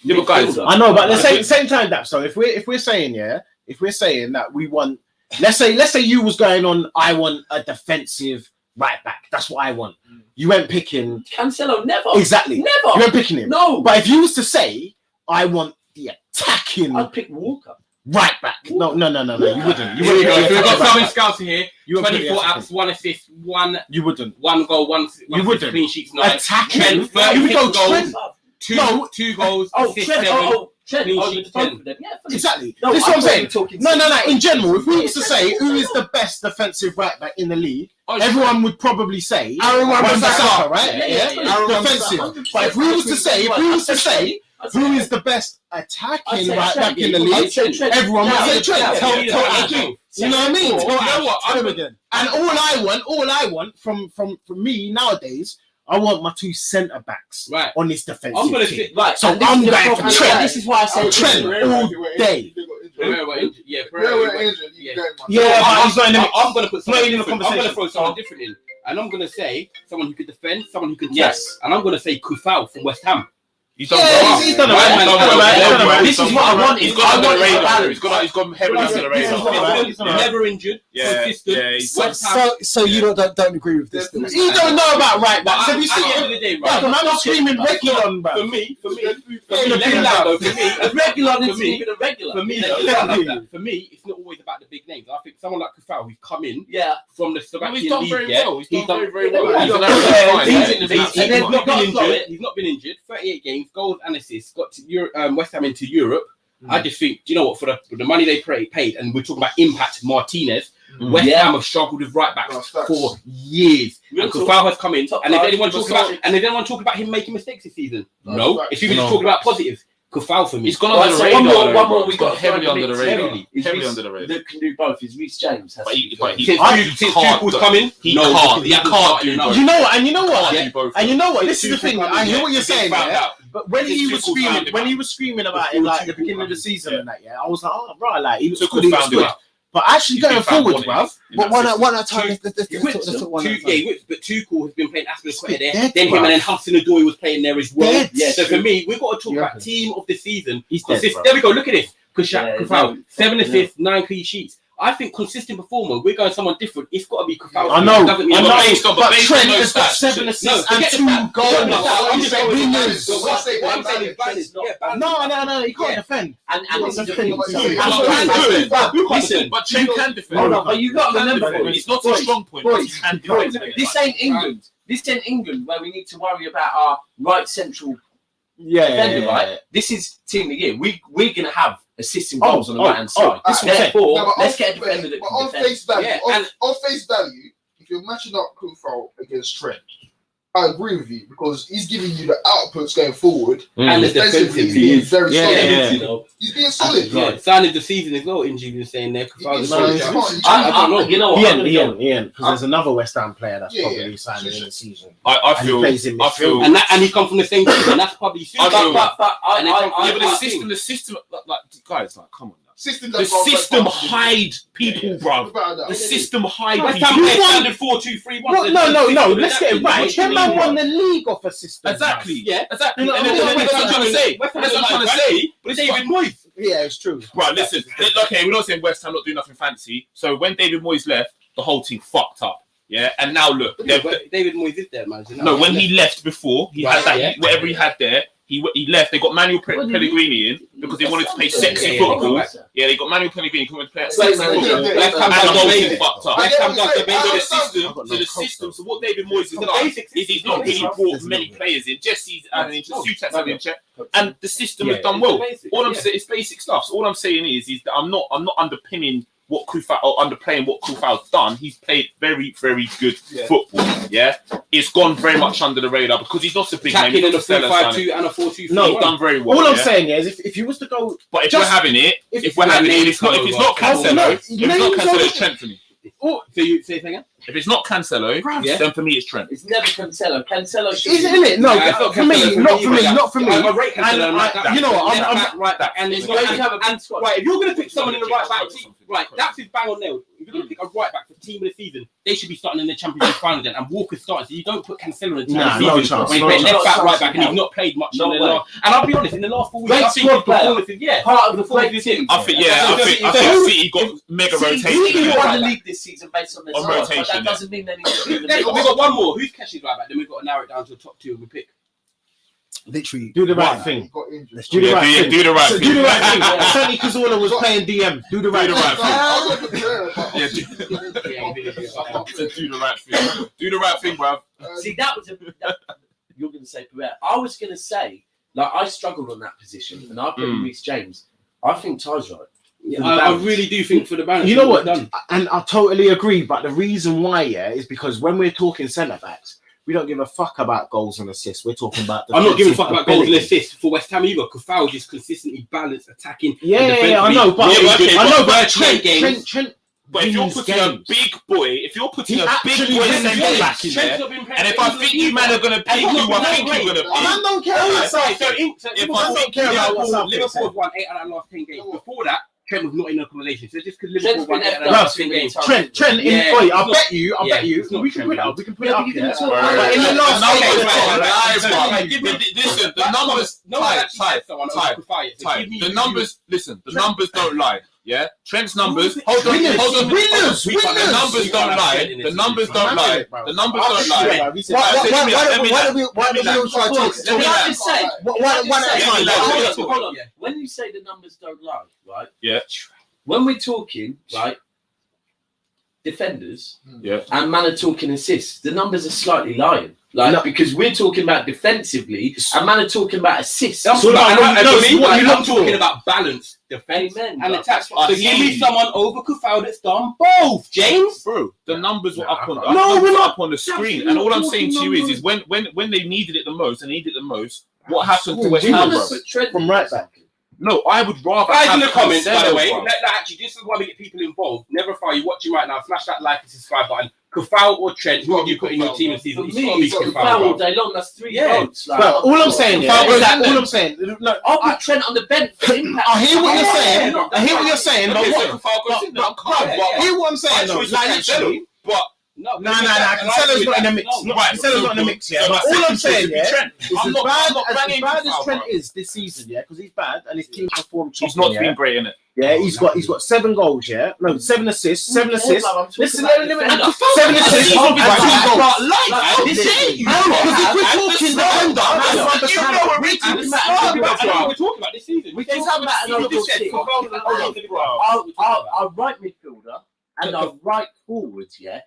Yeah, but guys, midfielder. I know, but at the same time, that so if we're saying that we want, let's say you was going on, I want a defensive right back. That's what I want. You went picking Cancelo never, exactly. You never. went picking him. No, But if you was to say, I want the attacking I'd pick Walker. right back. No. You wouldn't. You Here we wouldn't. go. put So we've the got attacking Simon right back. Scouts here. You wouldn't put the 24 attacking. apps, 1 assist, You wouldn't. 1 goal, 1 wouldn't. clean sheets, 9. Attacking. Trent, Here we go. 36 goals, Trent. No. 2 goals, Oh, assist, Trent. 7. Trent. clean Oh, sheets, both 10. of them. Yeah, fully. Exactly. No, this is I what I'm thought you saying. were talking No. six. In general, if we was to say who is the best defensive right back in the league, everyone would probably say Aaron Wan-Bissaka, right? Yeah, Yeah. Aaron Defensive. Wan-Bissaka. But if we was to say who is the best attacking right back in the league, everyone would say Trent. Tell AJ. You know what I mean? You know what? Tell him again. And all I want from me nowadays, I want my 2 centre backs Right. on this defensive I'm going to team. sit. Right, So and this I'm is the going for problem. Trent. This is why I say Trent all day. Yeah, Pereira injured. Yeah. Yeah, but he's not in the I'm going to put someone not in the different. I'm going to conversation. throw someone different in. And I'm going to say someone who could defend, someone who could Yes. yes. And I'm going to say Kufau from West Ham. he's done Yeah, well. he's done Right, alright. man, He's done right, alright. He's done right. alright. This is what I want. He's got I under the want radar. balance. He's gone heavily under the He's radar. alright. He's alright. Never injured, Yeah, consistent. yeah, he's- West Ham. So you don't agree with this? There's- You don't know about right But backs. Have you at the seen end it? of the day, Yeah, right? but I'm screaming regular, For bro. me, Yeah, let me the land though. For me, A regular For isn't me- even a regular. For me, though, I love that. For me, it's not always about the big names. I think someone like Kufau, who's come in Yeah. from the No, Slovakian he's done league, very yeah, well. He's done very Yeah, well. he's He's an done average very well. fine, He's yeah. in the He's And then not we've been got injured. it. He's not been injured. 38 games, goals and assists. Got to West Ham into Europe. I just think, do you know what? For the money they paid, and we're talking about impact, Martinez. West Yeah. Ham have struggled with right backs No, facts. for years. Real And talk. Kufau has come in. Top And if five, anyone top talk about six. him making mistakes this season, No, no. facts. If you were just No. talking about positives, Kufau for me. He's gone Right, under the so radar. one more though, we he's got gone heavily thrown under in the the mix. radar. Heavily. Heavily under the radar. That can do both. Is Reece James. But he Since can't. Tuchel's come in, He no, can't. because He hasn't can't started do enough. both. You know what? And you know what? Can't do both. And you know what? This is the Tuchel thing. come I in, hear yeah, what you're because saying, found yeah. out. But when he Tuchel was found screaming, him when out. he was screaming about Before it, like at the Tuchel beginning of found the him, season yeah. and that, yeah, I was like, oh, right, like he looks Tuchel good, he looks found him good. out. But actually He's going been found forward, wanting bruv, in But that one system. at a time. Let's talk one at a time. But Tuchel has been playing Aspilicueta there. Dead, Then him bruv. and then Hudson-Odoi was playing there as well. Dead. Yeah, so for me, we've got to talk You about reckon? team of the season. He's dead, Consist- bruv. there we go. Look at this. Yeah, Kufau, 7 yeah. assists, 9 clean sheets. I think consistent performer. We're going someone different. It's got to be Kufau. I know, Doesn't mean I I'm know, not- based on- but based on Trent those has got stats. 7 No, assists and forget the 2 stats. goals. No, I'm just going with Winners. the What I'm saying, What I'm saying is Trent's balance. not- Yeah, balance. No, he can't Yeah. defend. And He this is the can't thing. defend. So- He That's can't what I'm defend. saying. Who can't Listen, defend? But Trent can defend. hold on, but you got to remember, Defend. boys, It's not a boys, strong point. boys, but he can boys, defend. this ain't England. This ain't England where we need to worry about our right central defender, right? This is team of the year. We're gonna have assists and goals on the right hand side. this is what I'm saying. Therefore, No, but let's on- get a defender that but can on defend. face value, Yeah, on face value, if you're matching up Kufau against Trent, I agree with you because he's giving you the outputs going forward. And the Defensively, defensive, he's he being is. very Yeah, solid. yeah. You know, He's being solid. Yeah, sign of the season as well. Injury been saying there. Kufau's He's a solid. solid He's guy. not- I don't know. You know what? He I'm ain't, gonna because there's another West Ham player that's Yeah, probably yeah. signing in the season. I And he feel. plays in I feel. midfield. And he come from the same team, and that's probably I feel- But And then I yeah, Yeah, but the I system, like guys, like come on now. System The system hide people, bruv. The system hide West people. Ham play standard 4-2-3-1. No. Let's get it right. What do you Them man mean, won the league off a system. Exactly. Yeah. Exactly. You know, And then that's what I'm trying to say. West Ham That's what I'm trying to say. But it's David Moyes. Yeah, it's true. Right, listen. Okay, we're not saying West Ham not doing nothing fancy. So when David Moyes left, the whole team fucked up. Yeah, and now look. David Moyes is there, man. No, when he left before, he had that whatever he had there. He left. They got Manuel Pellegrini in because they wanted to play sexy football. Yeah, they got Manuel Pellegrini coming to play sexy football. West Ham And the whole does team the fucked up. West Ham does the basics. So the system. So what David Moyes has done is he's not really brought many players in. Jesse's added in, Sutak's added in, and the system has done well. All I'm saying is basic stuff. So all I'm saying is that I'm not underpinning what Kufau or underplaying what Kufau's done. He's played very, very good football. Yeah, it's gone very much under the radar because he's not a big name. Attacking in a 4-5-2 and a 4-2-3. No, He's done very well. All I'm saying is, if you was to go, But if just- we're having it, if if we're having it, if it's not Cancelo, if it's not Cancelo, it's Trent for me. So you say anything? If it's not Cancelo, then for me it's Trent. It's never Cancelo. Cancelo should isn't it? No, Yeah, it's not for me, Cancelo not for me. I rate Cancelo And like that. you know what? I'm right back. And it's Why not do you have a big squad? right. If you're going to pick someone in the right back team, right, that's his bang on nail. If you're going to pick a right back for team of the season, they should be starting in the Champions League final then. And Walker starting. So you don't put Cancelo in the team of the no season chance. when No he's playing left back, chance. right back, and he's not played much No in the way. last. And I'll be honest, in the last 4 weeks, Great I think his squad player. performances, Part of the performances great team. I think City got mega City rotation. won the league this season based on their On squad, rotation, but that yeah. doesn't mean they need to be in the Yeah, league. we've got one more. Who's Keshi's right back? Then we've got to narrow it down to the top two and we pick. Literally, Do the right thing. Got injured. Let's Do the right thing. Do the right thing. Do the right thing. Santi Cazorla was playing DM. Do the right the thing. right thing. I was looking there, but Yeah, do the right thing. Do the right thing, bruv. See, that was you're going to say Pereira. I was going to say, like, I struggled on that position, and I put Reece James. I think Ty's right. I really do think for the balance. You know what? Done. And I totally agree. But the reason why, is because when we're talking centre backs, we don't give a fuck about goals and assists. We're talking about. I'm not giving a fuck about goals and ability. assists for West Ham either. Kufau just consistently balanced attacking. Yeah, and I know, but defensively. I know, but 38 games. Trent. But if you're wins putting a games. big boy, if you're putting He a big actually boy wins centre games. back in there, Trent's not been playing and if for I England think you either. man are gonna pick And who he's not I think great. you're gonna Man pick, don't care about Southgate. if I don't think care about what Liverpool Southgate have won 8 out of the last 10 games. Before that, Trent was not in a accommodation. So just because Trent's Liverpool won been 8 out of the last 10 F-done games. Trent, Yeah, I it's bet you, it's not we can Trent, put it man. up, we can put it Yeah, up but you here. can talk But about in the it. last listen, the numbers, No one actually said someone over Kufau yet, so give me the you. numbers, listen, the numbers don't lie. Yeah, Trent's numbers. Hold on, Winners, hold on. winners, The numbers You don't can't have lie. Trent in The this numbers season. don't lie. The numbers don't lie. Why do we all try to talk? Can I just say? One at a time. Hold on. When you say the numbers don't lie, right? Yeah. When we're talking, right, defenders, Yeah. and man are talking assists, the numbers are slightly lying. Like, No. because we're talking about defensively, and man are talking about assists. That's So what like, I'm no, for me, what like, you I'm look talking for. about balance, defense, Amen, and bro. attack. So I give me see. someone over Kufau that's done both, James. Bro, the numbers were up on No, we're not. up on the screen, and all I'm saying to you is when they needed it the most, and needed it the most, what happened to West Who Ham, was bro? it? From right back. No, I would rather. Guys in have the comments, by the Cancelo, way, bro. actually, this is why we get people involved. Never fire you watching right now. Smash that like and subscribe button. Kufau or Trent, who would you put in your team this For season? It's me, got to be it's Kufau, Kufau all bro. day long. That's 3 Yeah. votes. Like, But all I'm saying, Kufau is goes that in there. all I'm saying. Look, I'll put Trent on the bench for impact. I hear what you're saying. Yeah. I hear what you're saying. But Okay, so what? Kufau goes in there, I'm calm, I but hear what I'm saying. my though. choice Like is literally. Cancelo, but Nah. Cancelo's not in the mix. Cancelo's not in the mix. Yeah. So But my all I'm second saying, choice would be yeah, Trent. is I'm as not banging bad Kufau, as Trent bro. is this season, yeah, because he's bad and his team performed. He's not been great in it. Yeah, he's got 7 goals. Yeah, no, 7 assists. 7 assists. Listen, about let me. defender. 7 assists. Season and 2 goals. Like, This this is is- no, because if we're talking defender, You know what we're we talking do. about We're talking about this season. We can talk about another You said team. Kufau. I'll right midfielder and I'll right forwards, yeah.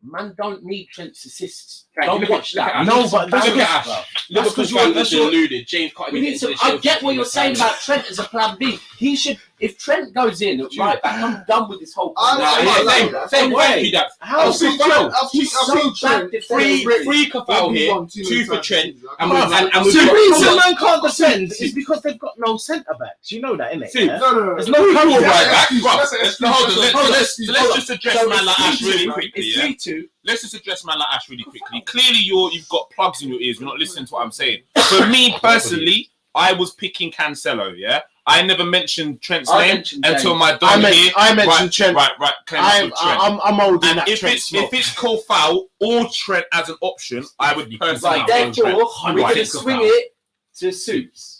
Man don't need Trent's assists. Right, Don't look watch at- that. look No, Need but some that's Look balance, at bro. Ash. Liverpool fans have been alluded. James can't We even need get into some. the I get Chelsea what team you're this saying time. about Trent as a plan B. He should, if Trent goes in at right back, I'm done with this whole. I'm plan. not Yeah, like same- that. Same No way. way. How I've is seen Kufau? Trent. I've He's so seen bad Trent. defensively. Free Kufau here, 2 for Trent, and we've The got- reason man can't defend is because they've got no centre backs. You know that, innit? See, Yeah? No. There's no cover Right right back, excuse, bro. that's an Let's excuse, hold on. that's an Let's excuse. just address So man like Ash it's really 3-2, quickly. It's Yeah. 3-2. Let's just address man like Ash really quickly. Clearly, you've got plugs in your ears. You're not listening to what I'm saying. For me personally, I was picking Cancelo. Yeah, I never mentioned Trent's I name mentioned until James. my dad here. I mentioned Trent. Right. I'm old in And that if Trent it's smoke. Cole Fowl or Trent as an option, I would personally. Right, go Trent. therefore, we're Right. going to swing it to Suits.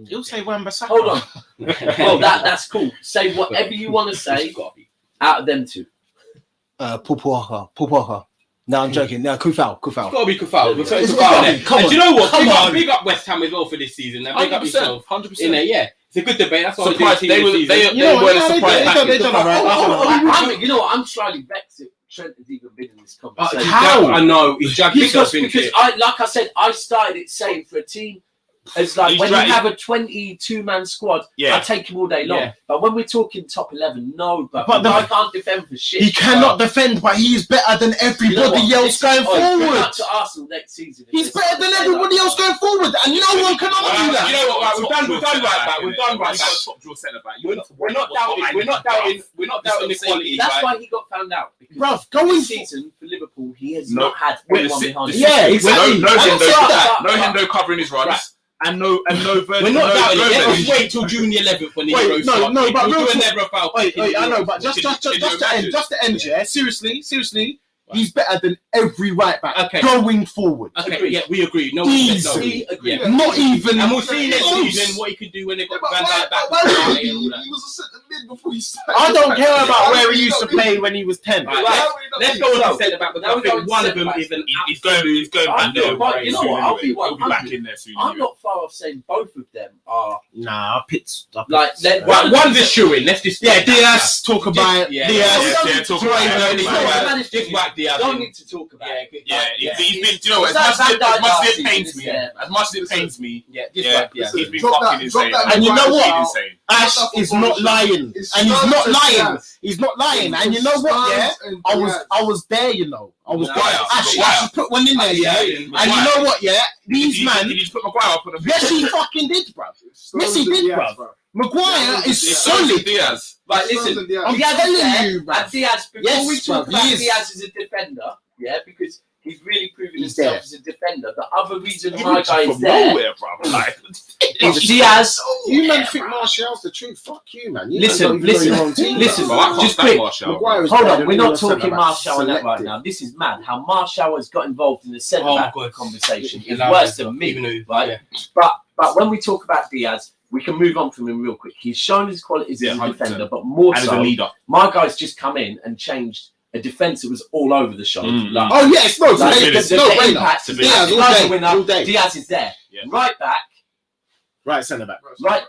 He'll say Wan-Bissaka. Hold on. Well, that's cool. Say whatever you want to say out of them two. Pupaka. No, I'm joking. No, Kufal. It's got to be Kufal. We're saying It's Kufal got to there. be. Come And on. do you know what? Come on. Big up West Ham as well for this season. And big up yourself 100%. in there. Yeah, it's a good debate. That's what Surprised I'm doing. they You know what? were Yeah, the surprise they package. done all right. You know what? I'm slightly vexed that Trent has even been in this conversation. How? I know. He's dragged himself into Because it. like I said, I started it saying for a team, it's like He's when right. you have a 22-man squad, Yeah. I take him all day long. Yeah. But when we're talking top 11, no, but But the- I can't defend for shit. He cannot defend, but he is better than everybody else going Good forward. luck to Arsenal next season. He's better than everybody else going forward, and no one can argue You that. know what? Right, we've done right back. We've done right back. Top draw centre back. We're not doubting the quality. That's right? why he got found out. Because Bruv, going this season for Liverpool, he has No. not had anyone behind him. Yeah, exactly. No I don't see that. Hendo covering his runs. Right. And no We're not doubting it. Let's wait till June the 11th when the Wait, Euros no, start. no, but We'll real do a talk- never foul. Wait, I know, but just to end, yeah. Seriously, he's better than every right back Okay. going forward. Okay, yeah, we agree. No one said no. Easy. Yeah. Not even. And we'll see next close. season what he can do when they got But Van Dijk back. why and all he that. was a centre mid before he started. I don't care about where he used to play when he was 10. Right, let's go on to centre back because Now I we're going think one to of them centre is an He's going back there. But you know what? I'll be He'll be back 100. in there soon. I'm not far off saying both of them are Nah, Pitts. like. Right, one's a shoe-in. Let's just Yeah, Diaz. Talk about it. Yeah. Diaz. Talk about it. Just whack Diaz. Don't need to talk about it. Yeah, he's been. Do you know what? Was that Van Dijk last As season, much as it pains me, isn't it? as much as it pains me, Yeah, just yeah, whack Diaz. he's been Drop fucking that- insane. drop that And you know what? He's insane. Ash is not lying, It's and he's Stones not and lying. Diaz. He's not lying, and you know what? Yeah, I was there. You know, I was Maguire. there. Ash Maguire. put one in there. Yeah, and you know what? Yeah, these man. Did you just put Maguire up on the Yes, he fucking did, bro. Yes, he did, bruv. Maguire is solid. Diaz. Like, listen, I'm Diaz is telling there, you, bruv. and Diaz, before Yes, we talk bruv, about he is. Diaz as a defender, yeah, because he's really proven He's himself there. as a defender. The other reason He my was guy from is there nowhere, bro. Like, is Diaz. You man think Martial's the truth? Fuck you, man. You Listen, don't even know listen, your own team, listen, bro. bro, I can't just stand quick. Martial. Maguire is Hold better on, than we're all not the centre talking backs. Martial and that right Selected. now. This is mad. How Martial has got involved in the centre back conversation is Allowed worse to- than me, even though- right? yeah. But when we talk about Diaz, we can move on from him real quick. He's shown his qualities Yeah, as a 100%. defender, but more And as a so, leader. my guy's just come in and changed a defence that was all over the show. Mm. Like, Oh yes, no, like, it's the no brainer. impact, Diaz Diaz, all day, winner, all day. Diaz is there. Yeah. Right back, Right centre back. right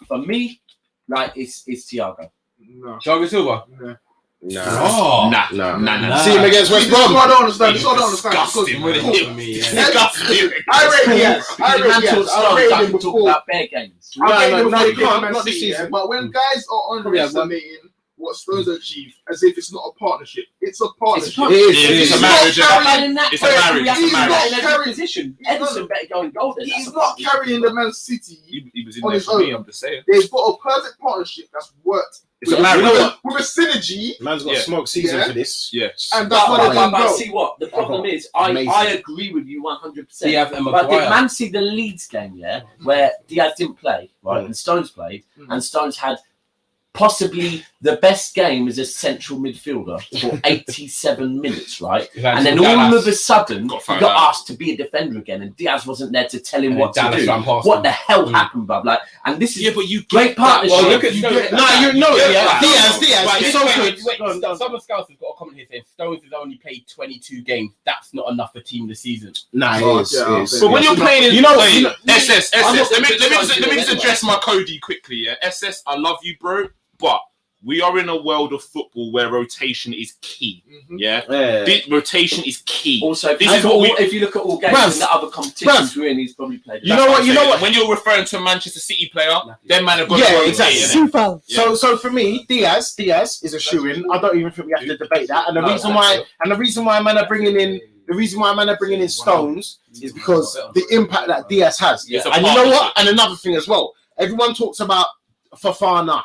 for me, like it's Thiago. No. Thiago Silva. No. No. Oh, Nah. See him against West This is what Brom. I don't understand. This is what I don't understand. Disgusting with Because- it. for me, It's yeah. disgusting. I rate Diaz. I Man rate talks Diaz. I Stones, rated I him can talk before. about bare games. No, I rated no, him no, before you he came to can't. Man Not this City, season. yeah. But when guys are underestimating what Stones achieved as if it's not a partnership, it's a partnership. It is. It's It a is. marriage. It's a marriage. We have to He's put that not in every carrying- position. he's not- Edison better go and goal then. He's That's not a- carrying the Man City. He was in On there his for me, own. I'm just saying. They've got a perfect partnership that's worked. It's a with- marriage. You know what? With a synergy, Man's got Yeah. a smoke season Yeah. for this. Yeah. and that's why they can But go. see what the problem is. I Amazing. agree with you 100%. Diaz and But did Maguire. Man see the Leeds game, yeah, where Diaz didn't play, right, Mm. and Stones played, Mm. and Stones had possibly the best game as a central midfielder for 87 minutes, right? And then all of a sudden, Got he found got out. asked to be a defender again, and Diaz wasn't there to tell him And what to Dallas do. ran past What him. the hell Mm. happened, bruv? Like, and this is Yeah, but you great partnership. Well, look at You Stones. get- Nah, you know it. Yeah. Diaz. Right, It's wait, so wait, good. wait, Go on, go on. Someone Scouts has got a comment here saying Stones has only played 22 games. That's not enough for team of the season. Nah, Oh, it is. yeah, It is. okay. But when you're playing in, You know what? wait, You know- SS. I'm not Let me gonna just anyway. address my Cody quickly. Yeah, SS. I love you, bro, but we are in a world of football where rotation is key. Mhm. Yeah, Yeah. rotation is key. Also, This is what if you look at all games Bruv, in the other competitions we're in, he's probably played. You know what? I'm saying. When you're referring to a Manchester City player, them man have got Yeah, to rotate, exactly. innit? So for me, Diaz is a shoe-in. I don't even think we have to debate that. And the No, reason why man are bringing in Stones is because the impact that Diaz has. It's a And you know what? partnership. And another thing as well. Everyone talks about Fofana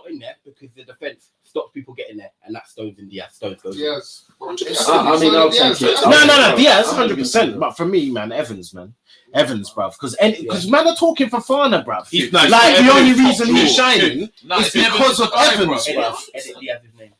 not in there because the defense stops people getting there, and that's Stones and Diaz. Stones goes. Yes. I mean, I'll take it. No, Diaz, 100%. But for me, man, Evans, bruv. Because man are talking for Fana, bruv. He's nice. Like the only reason Top he's drawer. shining No, is it's Evans because of the guy, Evans, bro. bruv. Edit Diaz's name.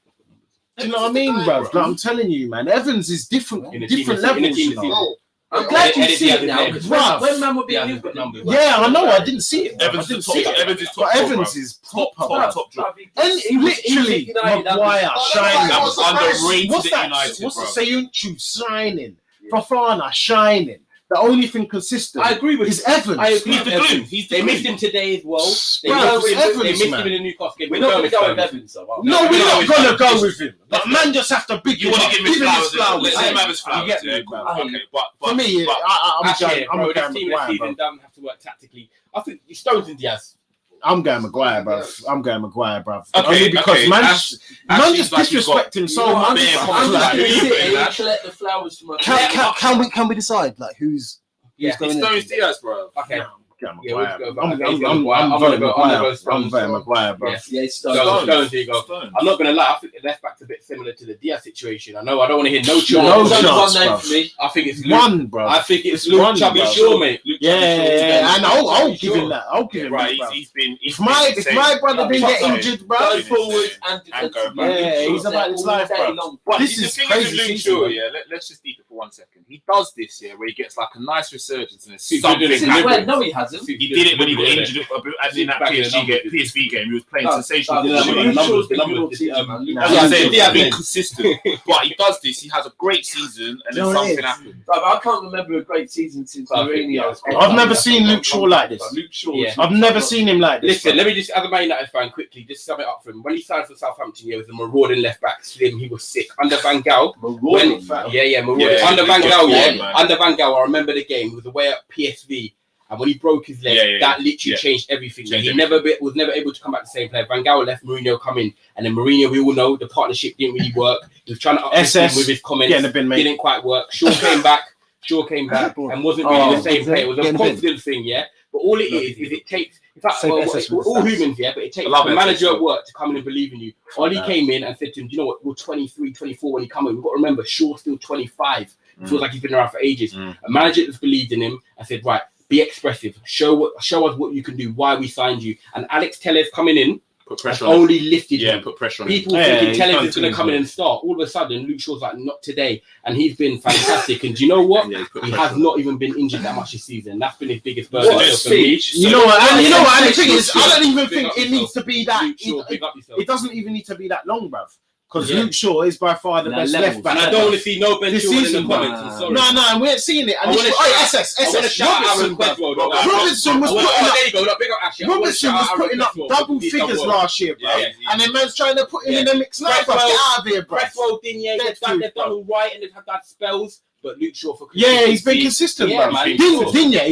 Do you know what I mean, bruv? Like, I'm telling you, man. Evans is different, In the team, different in the levels. team, You know? No. I'm glad you Eddie see Diaz it now. is Because bruv. when man would be Yeah, new, he's got numbers. Yeah, I know. I didn't see it. Evans I didn't is top. see it. Evans is top. But draw, Evans bruv. is top, proper. top draw. And literally, Maguire shining. That was underrated What's at that? United, What's the bro. Sayuncu shining? Fofana shining. The only thing consistent I agree with is Evans. I agree He's with the glue. Evans. He's the They glue. missed him today as well. They Bruv, missed it's him Evans, in man. the Newcastle game. We're not going to go with Gomez Evans, so No, No, we're no, not it's gonna not. go with him. But man, just have to big You him want up. to give him Give him his flowers? Let's flowers. let him have his You flowers. get Yeah, me, cool. bruv. Okay, but For me, but I'm Actually, going bro, this Maguire, team this season bro. doesn't have to work tactically. I think Stones and Diaz. I'm going Maguire, bruv. I'm going Maguire, bruv. Okay, Only because okay. man, Ash- man Ash just seems like he's disrespect him so you know, much. bare bruv. confidence. I'm Like, just who going you to putting, sit lad? and collect the flowers to my Can we decide like who's Yeah, going in? Stones Diaz, bro. Okay. Going Yeah, Maguire. we'll go I'm back. Okay, voting Maguire. I'm gonna Maguire. go I'm Stones. voting Maguire, bruv. Yeah. Yeah, it's Stones, done. Stones, there you go. Stones. I'm not gonna lie. I think the left back's a bit similar to the Diaz situation. I know. I don't want to hear no No children. There's only chance, one name bruv. for me. I think it's Luke. One, bruv. I think it's It's Luke one, Chubby bruv. Shaw, mate. Yeah, and I'll Chubby give Shaw. him that. I'll give him Right, that, bruv. he's been. If my brother didn't get injured, Go bruv, forward and And go defensive. back. Yeah, he's about his life, bro. But This the is thing crazy with Luke season, Shaw, man. yeah. Let's just deep it for 1 second. He does this, yeah, where he gets like a nice resurgence and Since something when? Since happens. when? No, he hasn't. He did it when he got injured, and in that Back in the PSV game, he was playing No, sensational. no, Yeah, Luke but the Shaw's numbers, been the numbers, good all season, man. Luke Nah, As I Shaw's said, been they have good. been consistent, but he does this. He has a great season, and then No, it something is. happens. Bruv, I can't remember a great season since I think, Mourinho. yeah, I've never seen Luke Shaw like this. Luke Shaw. Yeah. I've never seen him like this. Listen, bruv. let me just, as a Man United fan, quickly just sum it up for him. When he signed for Southampton, he was a marauding left back. Slim, he was sick. Under Van Gaal, Marauding, fam. marauding. Yeah, Under Van he's Gaal, good yeah. form, man. Under Van Gaal, I remember the game. He was away at PSV, and when he broke his leg, that literally changed everything. Changed He everything. was never able to come back the same player. Van Gaal left, Mourinho come in, and then Mourinho, we all know the partnership didn't really work. He was trying to uplift him SS, with his comments, Get in the bin, mate. didn't quite work. Shaw came back. And wasn't really the same player. It was a confidence thing, yeah. But all it is it takes. In fact, Same well, SS with all the stats. humans, yeah. But it takes I love a SS, manager yeah. at work to come in and believe in you. Ollie came in and said to him, "Do you know what? We're 23, 24 when he come in. We've got to remember, Shaw's still 25. Feels like he's been around for ages. Mm. A manager that's believed in him and said, right, be expressive. Show us what you can do. Why we signed you." And Alex Tellez coming in Put has pressure on him. only lifted Yeah, him. put pressure on him. People Yeah, thinking he's Tellez done is going too to come in much. and start. All of a sudden, Luke Shaw's like, not today. And he's been fantastic. And do you know what? Yeah, he's put He pressure has on not even been injured that much this season. That's been his biggest burden. What a So for me, speech. You know what? And you know what? And the thing Big is, I don't even up think it yourself. needs to be that. Luke Shaw, big up yourself. It doesn't even need to be that long, bruv. Because Yeah. Luke Shaw is by far the Nah, best levels. left back. And I don't want to see no Ben This Chilwell in the season, comments. nah. I'm sorry. No, and we ain't seeing it. And I wanna this- shout- oh, SS, I want to SS, shout out Aaron Robertson, bruv. Cresswell. though. Robertson was I wanna- putting up- there you go. Look, big up Ashley. I wanna Robertson shout was out Aaron putting up Cresswell double because he's done figures well. last year, bro. Yeah, yeah. And then man's trying to put him in the mix now, bro. Cresswell- Get out of here, bro. Cresswell, Digne, Dead they've food, done bro. all right and they've had bad spells, but Luke Shaw for Yeah, he's been consistency. consistent, Yeah, bro. man.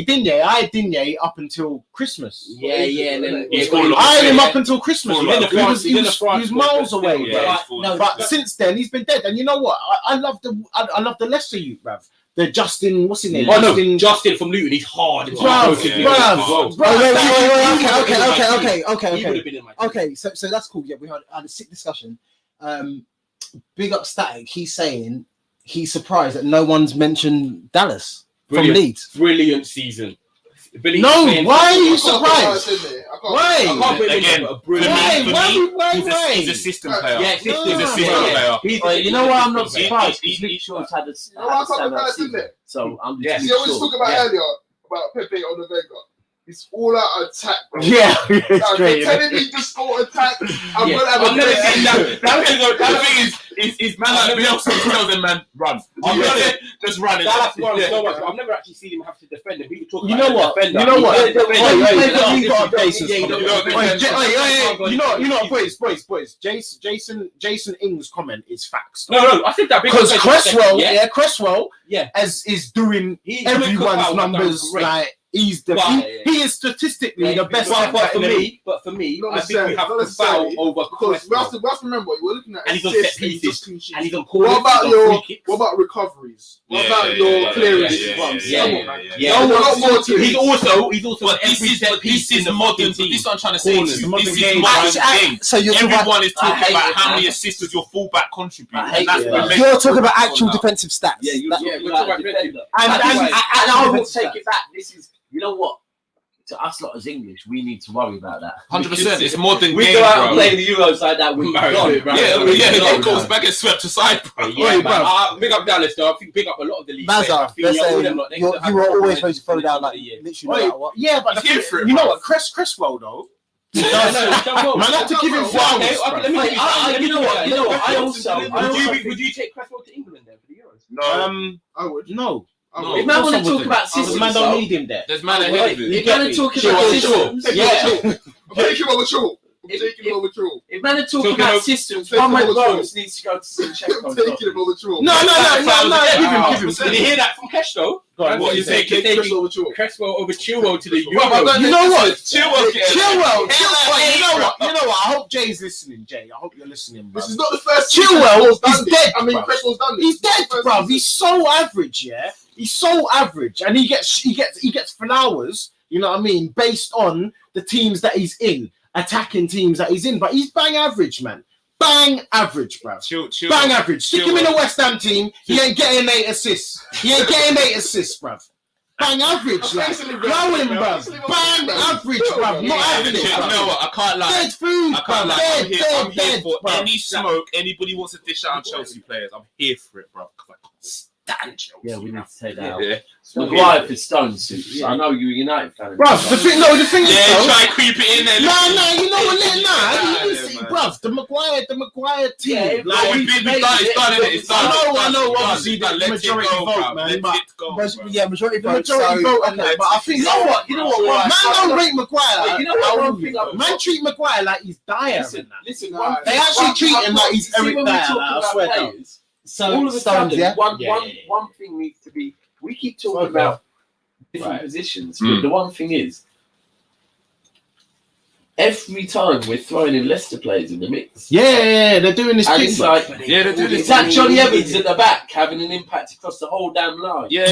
Digne. I had Digne up until Christmas. Yeah, and then He's yeah, fallen off. I had him Yeah. up until Christmas. He's bro. in the He was- France- he he's in was the France he was miles squad, away, but bro. Yeah, he's fallen off. But since then, he's been dead. And you know what? I love the Leicester youth, bruv. The Justin, what's his name? Oh no, Justin from Luton, he's hard. He's Bruv, hard. yeah, He's yeah. hard as well. bruv, Oh, wait, He would okay. have been in my team. Okay, so that's cool. Yeah, we had a sick discussion. Big up Static. He's saying he's surprised that no one's mentioned Dallas from Brilliant. Leeds. Brilliant season. Billy No, playing- why are you I can't put surprised? Dallas in there. I can't- Why? I can't put him Again, in, but a brilliant. Why? For Why? me, Why? he's a system player. Yeah, No. he's He's a system player. You know what? I'm not He- surprised. he- Luke Shaw's had a No, I can't put Dallas in there. So I'm Yeah. just See, I was Luke talking Shaw. about Yeah. earlier about Pepe on the Vega. It's all out attack, bro. Yeah, Like, it's great. they're telling me to score attack. I'm Yeah. gonna have I've a never great seen season. The thing is man like Bielsa tells them, man, run. I'm not- Just run. Dallas won so much. I've never actually seen him have to defend him. People talk You about know what? defender. You know what? He doesn't Wait, defend. wait, He wait, doesn't you got defend. bases Yeah, he from don't it. defend. Boys. Jason Ing's comment is facts. No, I think that big Because Cresswell, yeah, Cresswell, Yeah. is doing He's doing everyone's Cookout, numbers. great. Like he's the But- he is statistically the best. But left for back in the me, Not I think we necessarily, have not to foul necessarily. over Because we have Cresswell. to remember, we're looking at And he's on assists set and he's pieces. just clean sheets. And he's on What corners. about he's on your? free kicks. What about recoveries? What Yeah, about yeah, your yeah, clearances? yeah, Come yeah, on, yeah, man. yeah, Yeah. There's a lot more to it. He's also But this is modern. This is what I'm trying to say. Corners, to you. modern This is game. modern game. So you're talking about, Everyone is I talking hate about it, how man. many assists does your fullback contribute. I hate And that's it, the man. metric you're talking about we're actual on now. defensive stats. Yeah, you're That- Yeah, talking we're about talking a about defender. And And I will defensive take it back. You know what? to us lot as English, we need to worry about that. 100%. It's modern We game, go out bro. and play the Euros like that. We're gone. It goes back and swept aside, bro. Yeah, but big up Dallas though. I think big up a lot of the league. Mazza, let's say you were always supposed to throw down like year. literally no matter what. Yeah, but He's here for it, you know bro. what, Cresswell though. Man, Man, have to give him flowers. Let me You know what? I also would you take Cresswell to England then for the Euros? No, I would. No. I No. would. if man want to talk about systems, Man don't need him there. There's man ahead of if it. man are talking about systems, I'm taking him over Shaw. I'm taking him over Shaw. if man are talking Talking about about- systems, taking one way over Rose needs to go to Zinchenko. I'm taking him over Shaw. No, give him. Did you hear that from Kesh though? What you say? Taking Chris over Shaw. Cresswell over Chilwell to the Bro, Euros. you know what? Chilwell. You know what? I hope Jay's listening, Jay. I hope you're listening, bro. This is not the first. Chilwell is done this. dead, I mean, bruv. Cresswell's done this. He's dead, First bro. season. He's so average, yeah. He's so average, and he gets flowers. You know what I mean? Based on the teams that he's in, attacking teams that he's in, but he's bang average, man. Bang average, bro. Chill. Bang average. Stick him in a West Ham team. He ain't getting 8 assists. Bruv. Bang average, like. Blow him, bruv. Bang average, bruv. Not having it, You bruv. know what? I can't lie. Dead food, I can't bruv. lie. I'm here Dead, for bruv. any smoke. Anybody wants to dish out on Chelsea players, I'm here for it, bro. Because I can't stand Chelsea. Yeah, we need to take that out. Yeah. Maguire for Stone suits. I know you're a United fan. Bruv, the thing is, Yeah, though, try and creep it in there. No, you know what? Yeah, Bruv, the Maguire team. Yeah, Like, we've been done. It's done, innit? It's done. I know. It's done. Obviously, It's done. the Let it majority go, vote, bruv. man. Let But it go, Most, bruv. yeah, majority the vote. majority So, vote on that. But I think You know what? Man don't rate Maguire. Wait, you know what? One thing I- Man treat Maguire like he's Dyer. Listen. Nah, They actually treat him like he's See, Eric when we Dyer. talk Like, I about swear down. players, so all of a Stones, sudden, yeah. one thing needs to be. We keep talking Okay. about different Right. positions, Mm. but the one thing is, every time we're throwing in Leicester players in the mix. Yeah, they're doing this And thing. it's like, Yeah, they're doing is this. that Johnny Evans at the back having an impact across the whole damn line? Yeah.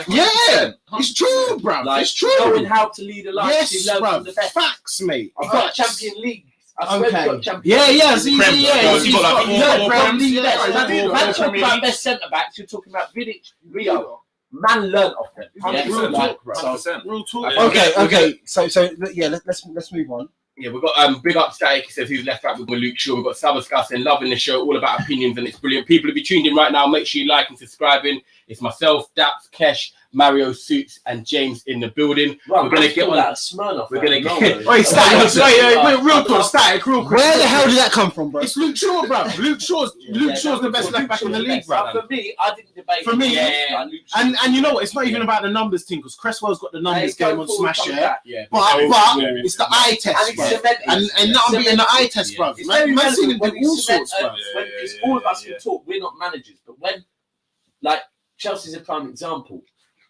Yeah, it's true, bruv. Like, It's true. knowing how to lead a line. Yes, he learns from the bruv. best. Facts, mate. He's got a Facts. Champion League. I swear Okay. he's got Champion Yeah, League. yeah, he's Prem, he's he's got like got four Prem Prem, League, Yeah, yeah, man, yeah. man talking Premier about League. best centre backs. You're talking about Vidic, Rio. Man, learn off them. Yeah, 100%. like, 100%. Real talk. Yeah. Okay. So yeah, let's move on. Yeah, we've got big up Static. He says who's left back with Luke Shaw. We've got Sabascus and loving the show, all about opinions, and it's brilliant. People will be tuned in right now. Make sure you like and subscribing. It's myself, Daps, Kesh, Mario Suits, and James in the building. Right, We're gonna get on. that Smirnoff. We're gonna out. get- No, Wait, Static. Wait, real quick, Static, real quick. Where the hell did that come from, bro? It's Luke Shaw, bruv. Luke Shaw's the best left back in the league, bruv. For me, I didn't debate. For me, yeah. And you know what? It's not even about the numbers thing because Cresswell's got the numbers game on Smash, yeah. Yeah, But it's the eye And test, it's bruv. cemented. And not being the eye test, bruv. It's Man, very man seen him relevant do when all you cement, sorts, bruv. when it's all of us can talk. We're not managers, but when, like, Chelsea's a prime example.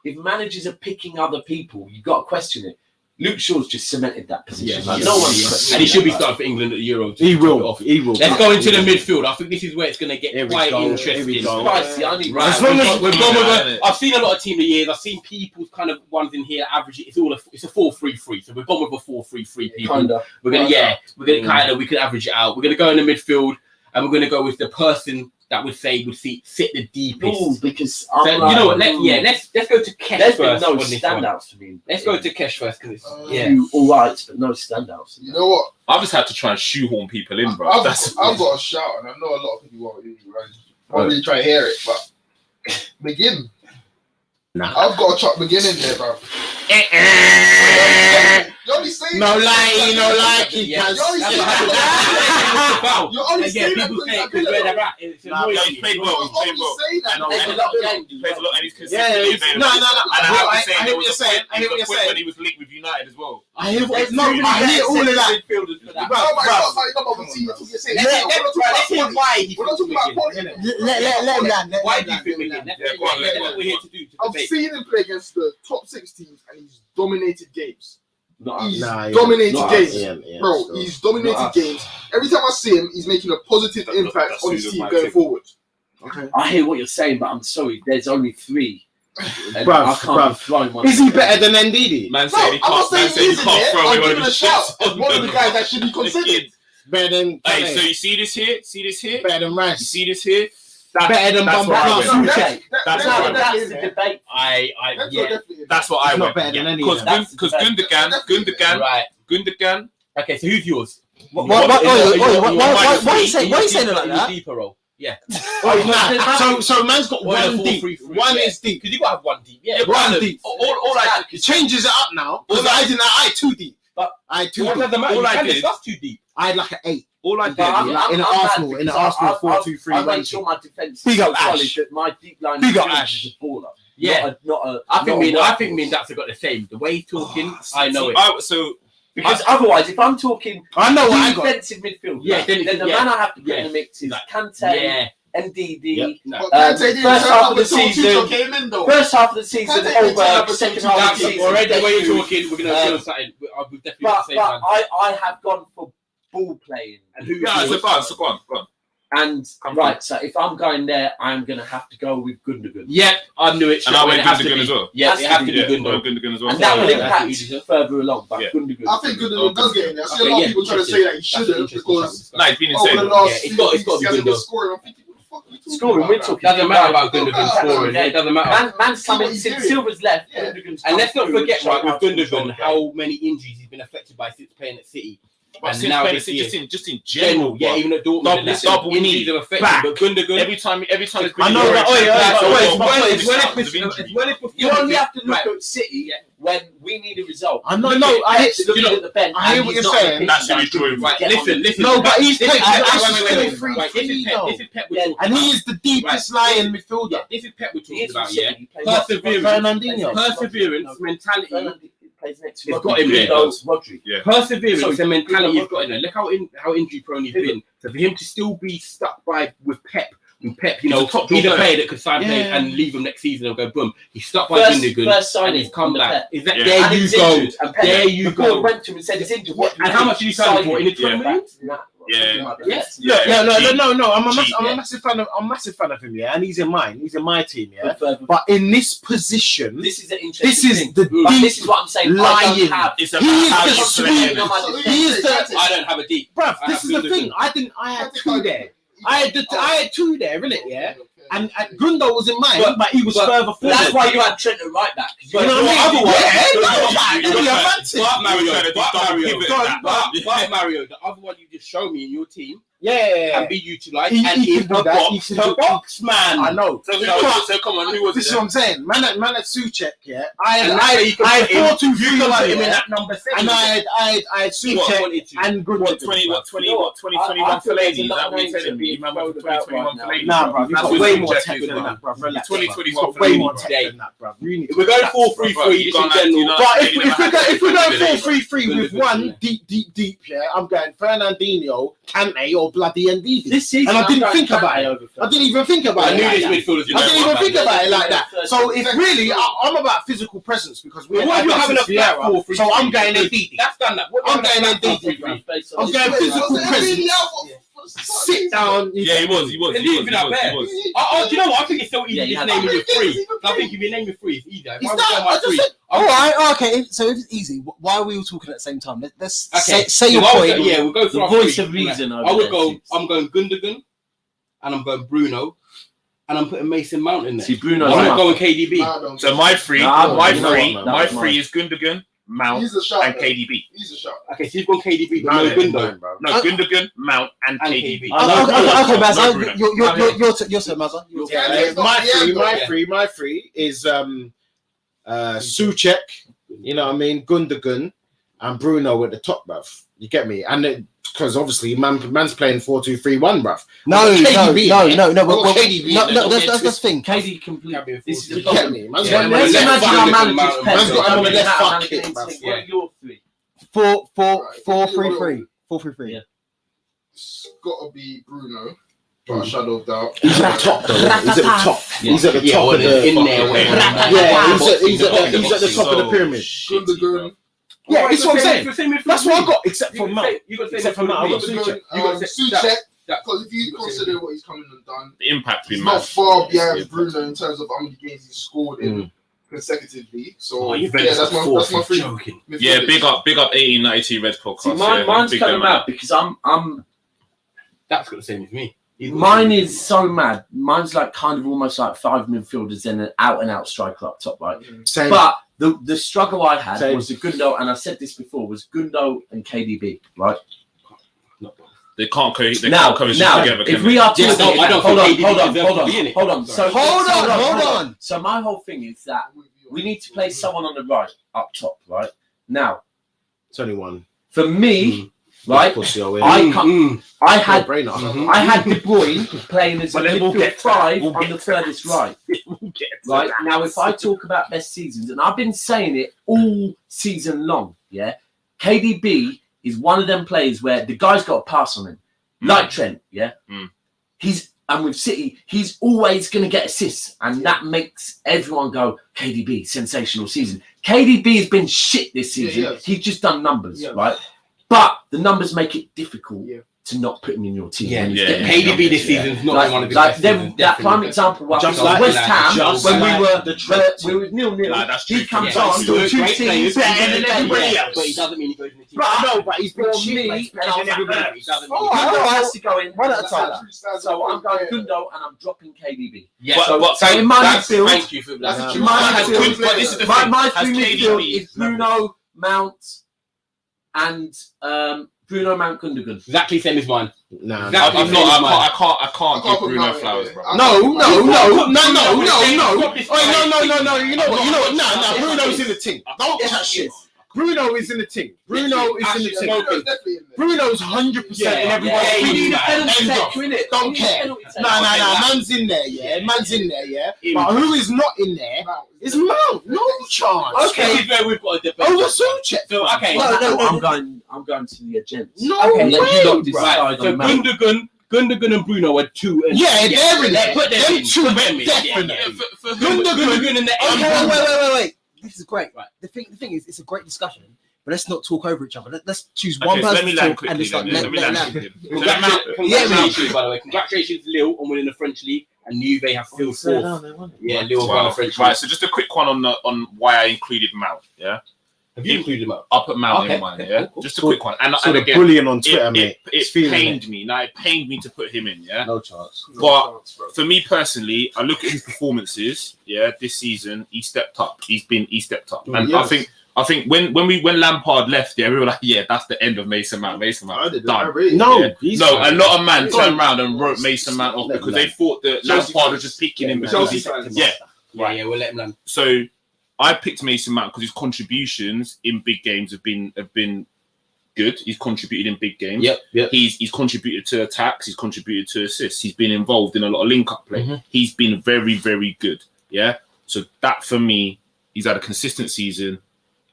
If managers are picking other people, you've got to question it. Luke Shaw's just cemented that position. Like, no one's questioning and he should be that. starting for England at the Euros. He will. He will. Let's go into the midfield. I think this is where it's going to get Here we quite go. interesting. Here we go. Spicy, I need Right, As long as- we've gone with Yeah. I've seen a lot of team of the years. I've seen people's kind of ones in here average. It's a 4-3-3. So we've gone with a 4-3-3. People. Kinda. We're gonna kind of we could average it out. We're gonna go in the midfield, and we're gonna go with the person that would say would sit the deepest. Ooh, because So, I'm like, you know what? Let's go to Kesh there's been first. no on this one. standouts for me. Let's go to Kesh first because it's Yeah, all right, but no standouts. You know what? I've just had to try and shoehorn people in, bro. I've That's got a shout, and I know a lot of people won't really try to hear it, but McGinn. Nah. I've got to chuck McGinn in there, bro. You're only saying No lie, no lie. Yeah. You're only saying You're only saying that people because say I because feel where it. they're at. It's Nah, annoying. he's played well. He's played well. Say that. And There's a lot of games. He plays a lot and he's Yeah, consistently it's- available. no. And I have I to say, hear there what was you're a saying. point- I hear there what was a you're point saying. when he was linked with United as well. I hear There's I hear too all many of that. midfielders for that. Bro, Oh my bro. God, like, no, but see, that's what you're saying. Let's hear why he We're not talking about quality. Let him land. Why do you think we're getting? Yeah, go on, That's let what we're here to do. To I've debate. seen him play against the top 6 teams, and he's dominated games. He's Nah, yeah. dominated Not games. Yeah, Bro, so- he's dominated Not us. games. Every time I see him, he's making a positive That's impact not- on his that's team my going take. forward. I hear what you're saying, but I'm sorry. There's only 3. And Bruv, I can't be throwing one. Is he better than Ndidi? Man No, said he I'm not can't. Man saying said he he isn't can't there. throw I'm away one of giving a the shout shots. as one of the guys that should be The considered. kid. Better than Hey, so you see this here? See this here? better than You Rice. see this here? better than that's Bumper what I Club. went. Suchek. That's No, what that's the debate. That's what I He's not went. better than any of Because them. Right. Gundogan. Okay, so who's yours? Why are you saying it like that? Deeper role. Yeah. So man's got Or in a one deep. 4-3-3, One yeah. is deep. Because you gotta have one deep. Yeah. One deep. All I It changes it up now. Because I didn't. I had too deep. But I had too What deep. doesn't matter? all You I can did- discuss too deep. I had like an 8. all I did. But in Arsenal, in the Arsenal 4-2-3 I made ranking. sure my defense Big is so up solid Ash. that my deep line Big up midfield Ash. is a baller. Yeah. Not a I think me workhorse. and Daxa got the same. The way he's talking, I know it. So Because otherwise, if I'm talking I know what I got. defensive midfield, Yeah, then the yeah, man I have to put yeah. in the mix is Like, Kante, Yeah. NDD. No. First half of the season, came in though. first half of the season, Kante didn't turn up Holberg. at Second 2-2 half of the Daxa, season, already the way you're Deku. talking, we're gonna kill something. We'll definitely But at the same time. I have gone for ball playing. And who's yeah, so yours? go on. And Come right, so if I'm going there, I'm going to have to go with Gundogan. Yep, I knew it. And I went It has to Gundogan be. as well. Yeah, Has it to has be. to be Yeah, Gundogan. Gundogan as well. And that will Yeah, impact that's further along. But Yeah. Gundogan. I think Gundogan does get in there. I see a lot Okay, of people trying to say that he shouldn't because Nah, he's been over the insane. last Yeah, it's few got- it's weeks got to be he hasn't been Gundogan. scoring. I'm thinking, what the fuck are we talking Scoring, about? we're talking. Doesn't matter about Gundogan Gundogan scoring. It doesn't matter. Man's See what coming he's since doing. Silver's left. Yeah. Gundogan's And let's not come through forget, and right, with shown how to Gundogan, control how many injuries he's been affected by since playing at City. But And since now playing, this year. just in general, Yeah, bro. even at Dortmund, Double- and that, double injuries knee, have affected back. him. But Gundogan, Every time it's I know been that. You only have to look Right. at City when we need a result. I know. No, I Pep's looking at the bench. I hear and what he's you're not saying. on the That's pitch. who he's doing. Right, Get on listen. No, but he's This taking. is I Pep. should Wait, say wait, wait. 3-3 Right, this is Pep. though. This is Pep we're Yeah, talking And about. he is the deepest lying midfielder. Yeah, this is Pep we're He talking is from about. City. Yeah, He plays Perseverance. Fernandinho. Perseverance, mentality. Fernandinho plays next to It's Rodri. got him there. Rodri. Rodri. Yeah. Perseverance So, and mentality you he's got in there. Look how injury prone he's been. So for him to still be stuck with Pep, and Pep, He's a top he's a player. player that could sign players Yeah. and leave him next season and go boom. He's stuck by Gundogan First and signing he's come under back. Pep. Is that Yeah. there And you he's go? injured, and Pep- There you the board go. went to him and said he's injured. What do you And how think? much did you sign for? In the Yeah. 20 millions? Yeah. Yes. Yeah. No. I'm a Yeah. massive fan of. I'm a massive fan of him. Yeah, and he's in mine. He's in my team. Yeah, But but in this position, this is an interesting this is thing. the But deep this is what I'm saying. I lying. don't have. It's He about is how the you play sweet- it. He is the. I don't have a deep. Bruv, I this have is the Gundogan. thing. I had two there. I had two there, innit? Yeah, and Gundo was in mine, but he was further forward. That's why you had Trent at right back. You know what I mean? Otherwise- Yeah, But Mario, the other one you just showed me in your team yeah. can be utilised He and can is do the that. He box can to do- box man. I know. So come on, who was This it? is what I'm saying. Man at Suchek, yeah. I And had that's where you can I put him- had 4-2-3 You can put him in yeah. that number 7. And I had What Suchek wanted to. and Gundogan. What 2021 for ladies? Is that what you're telling me? You remember 2021 for ladies? Nah, bro, you've That's got what way Suchek more is, tech than bro. that, bro. Relax, 2020 bro. is You've got way more for tech ladies. than that, bro. You need If we're going 4-3-3 just in general. But if we're going 4-3-3 with one deep, yeah, I'm going Fernandinho, Kante, or bloody Ndidi. This season, And I didn't I'm think going about Kante it. over I didn't even think about I it. knew like this that. midfield was I didn't even think about it like that. Yeah. So if really, I'm about physical presence because we're What if you're having a flat Vieira, 4-3-3? so I'm going Ndidi. That's done that. What I'm if you're going having a Ndidi, flat bro. 4-3-3? I'm going physical presence. Sit down. Yeah, he was. It didn't even out there. Oh, do you know what? I think it's so easy Yeah, you just had naming that. your free. I think if you name your free, it's easier. If It's I was that. going by I just three, said. All right, okay. So if it's easy, why are we all talking at the same time? Let's Okay. say your So I would point. go- Yeah, we'll go through The our voice three. of reason. I would go. I'm going Gundogan, and I'm going Bruno, and I'm putting Mason Mount in there. See, I'm Bruno's not not going KDB. So my three, Nah, my you know three, what, man, my that's three mine. is Gundogan, Mount, He's a shot. and KDB. He's a shot. Okay, so you've gone KDB, but no Gundo. No, Gundogan, Mount, and And KDB. KDB. Okay, No, Mazza, Bruno. your turn, Mazza. Your turn. Yeah, My three is Suchek. You know what I mean? Gundogan and Bruno at the top, bruv. You get me? And because obviously man's playing 4-2-3-1, bruv. No. KDB, yeah. Well, KDB, no, yeah. that's the thing. KD complete. This is the You get problem. me? Man's Yeah, got man, Let's left imagine back, our Gundogan, manager's Mount, Pep. Man's got him on the left How back manager kick, bruv. thinks, what are your three? 4-3-3. 4-3-3. Yeah. It's got to be Bruno. But a shadow of doubt. He's at the top, though. He's at the top. He's at the Yeah, top well, of the. in there, where- Yeah, he's at the top of the pyramid. Gundogan. Yeah, that's what I'm saying. That's That's what I got, except for Mount. You got to say Except for Mount, I got Suchek. Suchek. You got to say Suchek. that- Because if you consider what he's coming and done, The impact's been he's not massive. far behind Bruno in terms of how many games he's scored in Mm. consecutively. So Oh, yeah, you've been that's my three. joking. Yeah, midfielders. big up 1892 Reds podcast. See, yeah, mine's big coming them out. out because I'm That's got the same as me. Mine is so mad. Mine's like kind of almost like 5 midfielders and an out striker up top, right? Same. But the struggle I had Same. was the Gundo, and I said this before, was Gundo and KDB, right? They can't coexist Now, together. if we are Yes, talking, no, I don't hold think on, KDB deserves to be in it. hold on. So Hold on. So my whole thing is that we need to play someone on the right up top, right? Now, It's only one. for me, right, Pussy away. I had brainer. I had De Bruyne playing as a But then we'll midfield get to that. 5 We'll on get the to furthest right. Get to Right that. now, if I talk about best seasons, and I've been saying it all season long, yeah, KDB is one of them players where the guy's got a pass on him, like Trent, yeah. And with City, he's always going to get assists, and that makes everyone go, KDB, sensational season. KDB has been shit this season. Yeah, yes. He's just done numbers, Yeah. right? But the numbers make it difficult Yeah. to not put him in your team. Yeah, when he's yeah, getting yeah. these KDB this numbers, yeah. season's not Like, one of his like best them, seasons, that prime definitely. example was Just like like West that, Ham just when like we were the Trent we were 0-0. Nah, that's He true. comes Yeah, on, he's still two great teams players, better than everybody yeah, else. but he doesn't mean he goes in the team. But No, but he's been for cheap. me, Like, and I was like, Everybody, he doesn't mean Gundo has to go in One at a That's time. actually stands So up. I'm going Gundo and I'm dropping KDB. Yeah, But- so, but so in my that's- midfield- thank you for that. That's a true- My that's a midfield- good player. This is the My thing. my Has three KDB midfield is Bruno Mount and Bruno Mount Gundogan. Exactly same as mine. Nah, That- I'm not. I can't give put Bruno Mount in flowers, there. bro. No. You know what? Bruno's Bruno's in the team. Don't Yes, chat shit. yes. Bruno is in the team. Bruno is in the Actually, team. Bruno's definitely in there. Bruno's 100% in everyone's Yeah, team. we need a penalty End take, of. innit? Don't We need a care. penalty take. Nah. Man's in there, yeah. Man's in there, yeah. But who is not in there is Mount. No chance. Okay, this is where we've got a debate. Over Suchek. So, okay. I'm going to the agents. No Okay, way. let you lot Right, decide so on Mount. Gundogan and Bruno are two. And Yeah, they're in there. Put them Them in. two, Put them in. definitely. Yeah. For who? Gundogan in the Okay, end. wait. This is great. Right. The thing is, it's a great discussion, but let's not talk over each other. Let's choose Okay, one so let person me to land talk quickly. and just like Let me land quickly. Congratulations, by the way. Congratulations, Lille, on winning the French league, and Juve have still fourth. Yeah, Lille won the French Right, league. so just a quick one on why I included Mount. Yeah, Have you included them up? I'll put Mount Okay, in mine. okay, Yeah, cool. just a quick one. And So the again, bullying on Twitter, mate. it It's feeling pained me. Now it pained me to put him in. Yeah, No chance. But for me personally, I look at his performances. Yeah, this season he stepped up. He stepped up, and Yes. I think when Lampard left, yeah, we were like, yeah, that's the end of Mason Mount. Mason I Mount did done. No, Yeah. he's No, a lot of man Go on. turned around and wrote Mason Mount off because they thought that Chelsea Lampard was just picking him because Chelsea he's fans. yeah. Yeah, we'll let him land. So I picked Mason Mount because his contributions in big games have been good. He's contributed in big games. Yep. He's contributed to attacks. He's contributed to assists. He's been involved in a lot of link-up play. Mm-hmm. He's been very, very good. Yeah. So that for me, he's had a consistent season.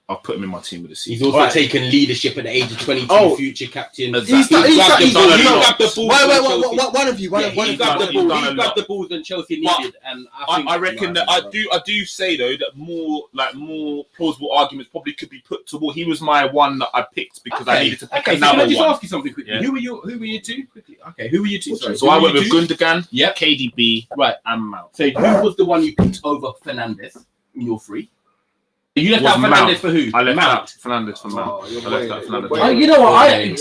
I'll put him in my team of the He's season. also Right. taken leadership at the age of 22, Oh. future captain. Exactly. He's done- He grabbed the ball. done a He lot. grabbed the ball. Wait, from one Chelsea. of you, one Yeah, of he you. grabbed the he's ball. done He a grabbed lot. the balls than Chelsea But needed, and I think I reckon that I do say though that more plausible arguments probably could be put toward. He was my one that I picked because I needed to pick Okay, so can I another just one. ask you something quickly? Yeah. Who were your two? Quickly. Okay, who were your two? Sorry. So Who I were went your with two? Gundogan, Yep. KDB, Right. and Mount. So who was the one you picked over Fernandes in your three? You left Was out Fernandes Mount. for who? I left Mount. out Fernandes for Mount. Oh, you're I left way- out Fernandes. you're for way- Mount. You know what? I'm not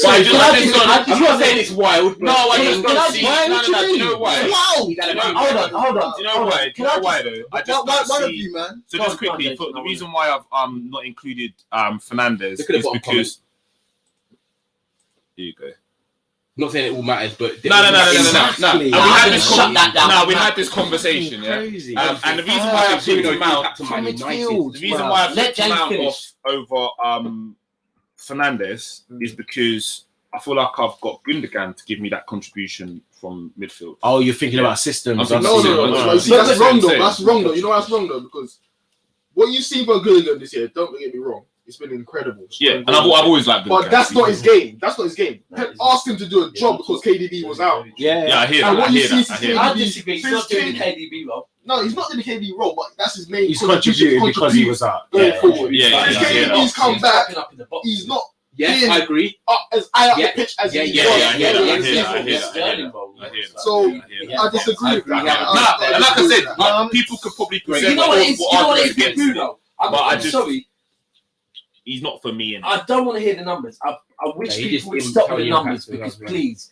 saying it's it's wild, but No, I Can just I- don't can see. I- No, do you know why? Wow. He's had a No, good- hold on. Do you know why? Do you know why though? I just One don't of see. you, man. So Go just on, quickly, Jason, for the I reason why I've not included Fernandes Look at the is bottom because here you go. Not saying it all matters, but No. Exactly. And we had this Shut that down. No, we had this conversation, yeah. Crazy. And the reason why I picked him out, From the reason why I Let picked him James out finish. over Fernandes is because I feel like I've got Gundogan to give me that contribution from midfield. Oh, you're thinking about systems. I'm thinking No. No. See, that's That's wrong though. insane. That's wrong though. You know why that's wrong though? Because what you've seen from Gundogan this year, don't get me wrong, it's been incredible. It's Yeah, been and I've incredible. always liked Gundogan. But that's not his game. That's not his game. No, Pep it's- asked him to do a job because KDB was out. Yeah, I hear And that. I what you hear see that. is I hear KDB that. I disagree. He's not doing the KDB role. No, he's not in the KDB role, but that's his main. He's contributed because he was out. going Yeah. forward. Yeah, If yeah, yeah. KDB's come back, Up in the box. he's not yeah, I agree. up as high up Yeah, the pitch as yeah, he yeah, was. I hear that. I hear that. I hear He's that. I hear Sterling that. role. I hear that. So I hear that. I disagree with agree. that. No, and like I said, people could probably present You know what it is? what You know what it arguments is with against him. Bruno? But I I'm just- sorry. He's not for me. I don't want to hear the numbers. I wish Yeah, he people just would didn't stop tell with the the numbers impact of because, us, please,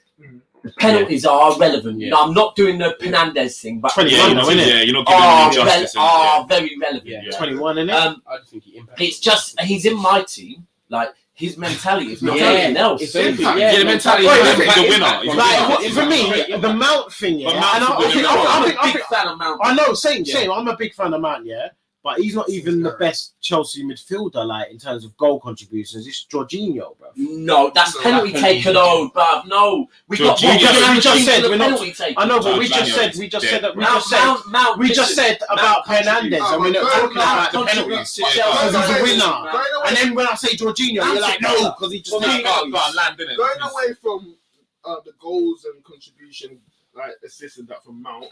The penalties are relevant. Yeah. No, I'm not doing the Fernandez thing, but 21, Yeah, though, innit? yeah, you're not giving him justice. are very relevant. Yeah. Yeah. 21, innit? I just think he impacted. It's just he's in my team. Like his mentality is not Yeah. anything else. It's anything. Yeah, the mentality. Wait, He's wait, the wait, winner. He's the Like, winner. what, for me, the Mount thing, yeah. But Mount's And a good winner. I'm I a big think, fan of Mount. I know, same. Yeah. I'm a big fan of Mount, yeah. But he's not even the best Chelsea midfielder, like in terms of goal contributions. It's Jorginho, bro. No, that's No, penalty that taker, though, bruv. No, we got Jorginho- we just said we're not- penalty taker. I know, but we Jorginho just said is we just dead, said that we bro. just said Mount, we just said about Mount Fernandez, and we're not talking about the penalties. Yeah. Because he's a winner. Mount. And then when I say Jorginho, you're like, no, because he just Well, takes no, penalties. land, innit? Going away from the goals and contribution, like assists and that from Mount,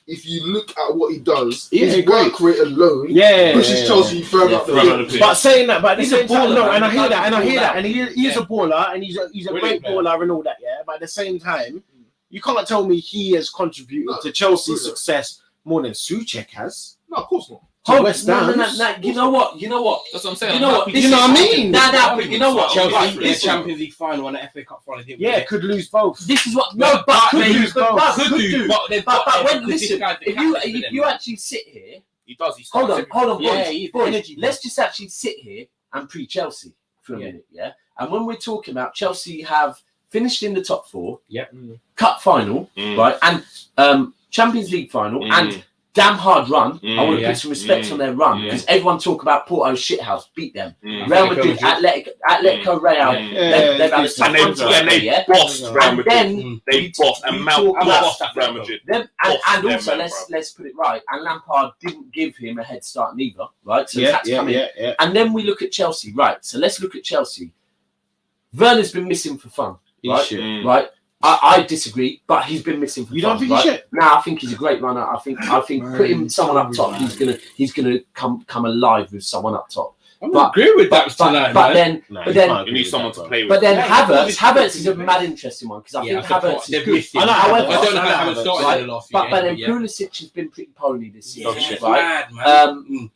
if you look at what he does, Yeah, his great. work rate alone Yeah, pushes yeah. Chelsea further Yeah, up the further field. up the field. But saying that, but at the He's a same time, baller, no, man. and I hear He that, and I does hear all that, that. and he is a baller, and he's a Brilliant great player. baller and all that, yeah. But at the same time, you can't tell me he has contributed No, to Chelsea's brilliant. success more than Souček has. No, of course not. To West Ham. No. You know what? That's what I'm saying. You know what? You know what I mean? But you know what? Chelsea Right, in the listen. Champions League final and the FA Cup final. Yeah, could lose both. This is what. No, No, but could maybe- lose both. but Could do, but they've But got when because this listen, guy's the if you captain for if them, you man. actually sit here, He does. He hold starts on, Yeah, boys, he's boys, energy, let's just actually sit here and pre-Chelsea for a Yeah. minute, yeah. And when we're talking about Chelsea have finished in the top four, Yep. cup final, Mm. right, and Champions League final, Mm. and damn hard run. I want to Yeah. put some respect Mm. on their run Yeah. because everyone talk about Porto's shithouse, beat them. Mm. Real Atletico Madrid, Madrid. Atletico Real, Yeah. they've had a tough And they, run together, yeah. bossed Real And Madrid. then They bossed and Mount talk about- bossed Real Madrid. Them, Boss and them, also man, let's put it right. And Lampard didn't give him a head start neither, right? So Yeah, that's yeah, coming. yeah. And then we look at Chelsea, right? So let's look at Chelsea. Werner's been missing for fun, right? Mm. Right? I disagree, but he's been missing for You fun. don't think right? he should? No, I think he's a great runner. I think put him someone up top. He's gonna come alive with someone up top. I'm But- not agree with that tonight, But man. then you You need someone to play with. but then Yeah, Havertz is a mad interesting one because I Yeah, think I Havertz is they've good. missed him. I know I However, don't know how Havertz, it started right? in the last few But then games. Pulisic has been pretty pony this Yeah, season, it's right? mad, man.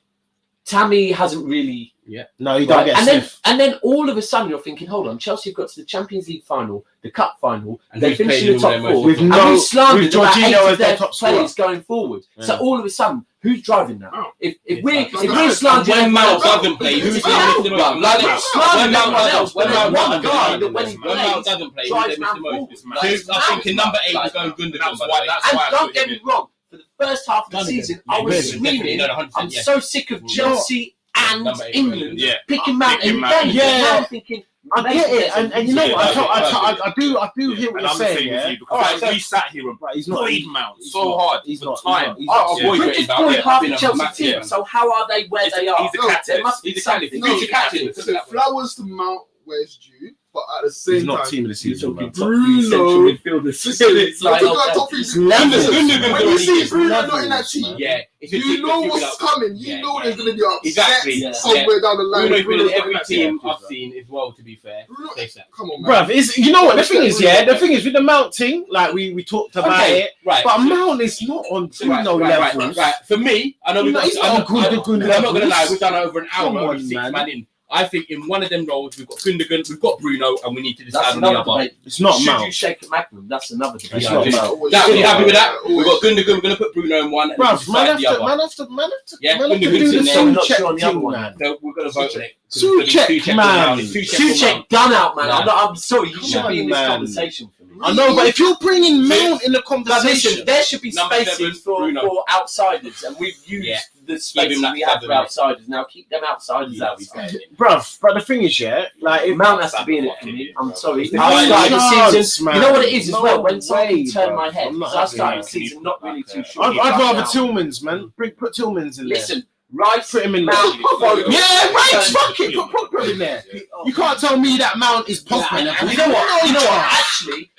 Tammy hasn't really. No, he don't Right? get And sniff. then all of a sudden you're thinking, hold on, Chelsea have got to the Champions League final, the Cup final, And they who's finished playing in the all top their four, With and no- we slandered with about Jorginho 8 as of their their top scorer. players going forward. So Yeah. all of a sudden, who's driving that? Mount. If It's we're like- slandering when Mount Mount. doesn't play, who's It's going to Mount, miss the bro. most? Like, When it's slandering Mount everyone else. When Mount there's one doesn't guy play, that when he when Mount plays, doesn't play, who's drives going to miss man the most? forward. It's Like, mad. it's I think in Mount. number 8 Like, is going Gundogan. That's by the why. way. That's And why I don't put get him me in. wrong, for the first half of the Gundogan. season, Yeah, I was definitely, screaming, no, 100%, I'm yeah. so sick of Chelsea and Number 8, England Yeah. picking Mount Picking in Mount. games. Yeah. Now I'm thinking, I get it, and you know Yeah, what? perfect. I do hear what And you're I'm the saying. same with Yeah, you because Alright, like, we sat here and but he's not. played Mount he's so not- hard He's for not. time. He's Oh, not. boy, We're yeah, just he's calling been half a the Chelsea massive- team. yeah. So how are they where they are? He's the captain. There must He's be the captain. something. No, future captain. Listen, flowers to Mount where it's due, but at the same He's not time, team of the season, man. Bruno. midfielders. Listen, like, we're talking okay. about top three. It's levels. Listen, when you see It's Bruno levels, not in that team, man. Yeah, it's you ridiculous. know People what's are- coming. You Yeah, know yeah. there's going to be upset Exactly, yeah. somewhere down the line. Bruno's been in Bruno's not every that team team. I've seen as well, to be fair. Bruno- Say so. Come on, man. Bruv, is you know what the thing is, yeah. The thing is with the Mount thing, like we talked about Okay, it, right. but Mount is not on Bruno levels. Right. For me, I know He's not- he's not on Gundogan I'm not going to lie, levels. we've done over an hour, Come only on, 6 man. man in. I think in one of them roles, we've got Gundogan, we've got Bruno, and we need to decide That's on the another other. debate. It's not Should you Mount. shake a Magnum? That's another debate. It's Yeah, not just- Mount. Always That, shake we it. happy with that? We've Always got shake it. Gundogan, we're going to put Bruno in one, and then Bruv, decide man the have other. to Yeah, do Gundogan's the in there. I'm not Souček sure on the other thing, one. man. So we're going to vote on it. Souček, man. Souček done out, man. I'm sorry. You Come should be in on, this man. conversation for me. I know, but if you're bringing Mount in the But listen, conversation, there should be Number spaces 7, for Bruno. outsiders, and we've used Yeah. the Give spaces him that we have 7, for outsiders. Now keep them outsiders Yeah, outside. bruv. But the thing is, yeah, like if Mount has to be in it for me. I'm sorry. It's I started the chance, season. man. You know what it is as No well. When somebody way, turned bruv. my head, I'm not because I having started the that. season not really too sure. I'd rather Now, Tillmans, man. Put Tillmans in there. listen, Rice, Put him in Mount, there. Foden. Yeah, right. Turn- Fuck it. Put him in there. You can't tell me that Mount is popping. And you know what? You know what? Actually,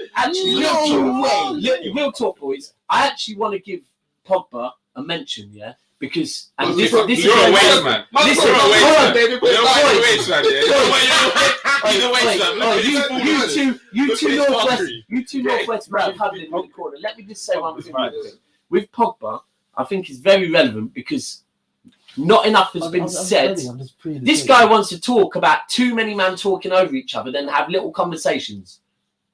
No way. real talk, boys. I actually want to give Pogba a mention, yeah, because and You're this You're is a where- waste man. Listen, You're a waste hold on, man. David, You're a Boys. waste man. Yeah. You're a waste man. Look at this you fucking- two Look at his Northwest, country. you two Northwest man huddling in the corner. Let me just say one thing Right. real quick. With Pogba, I think it's very relevant because not enough has been said. This guy wants to talk about too many men talking over each other, then have little conversations.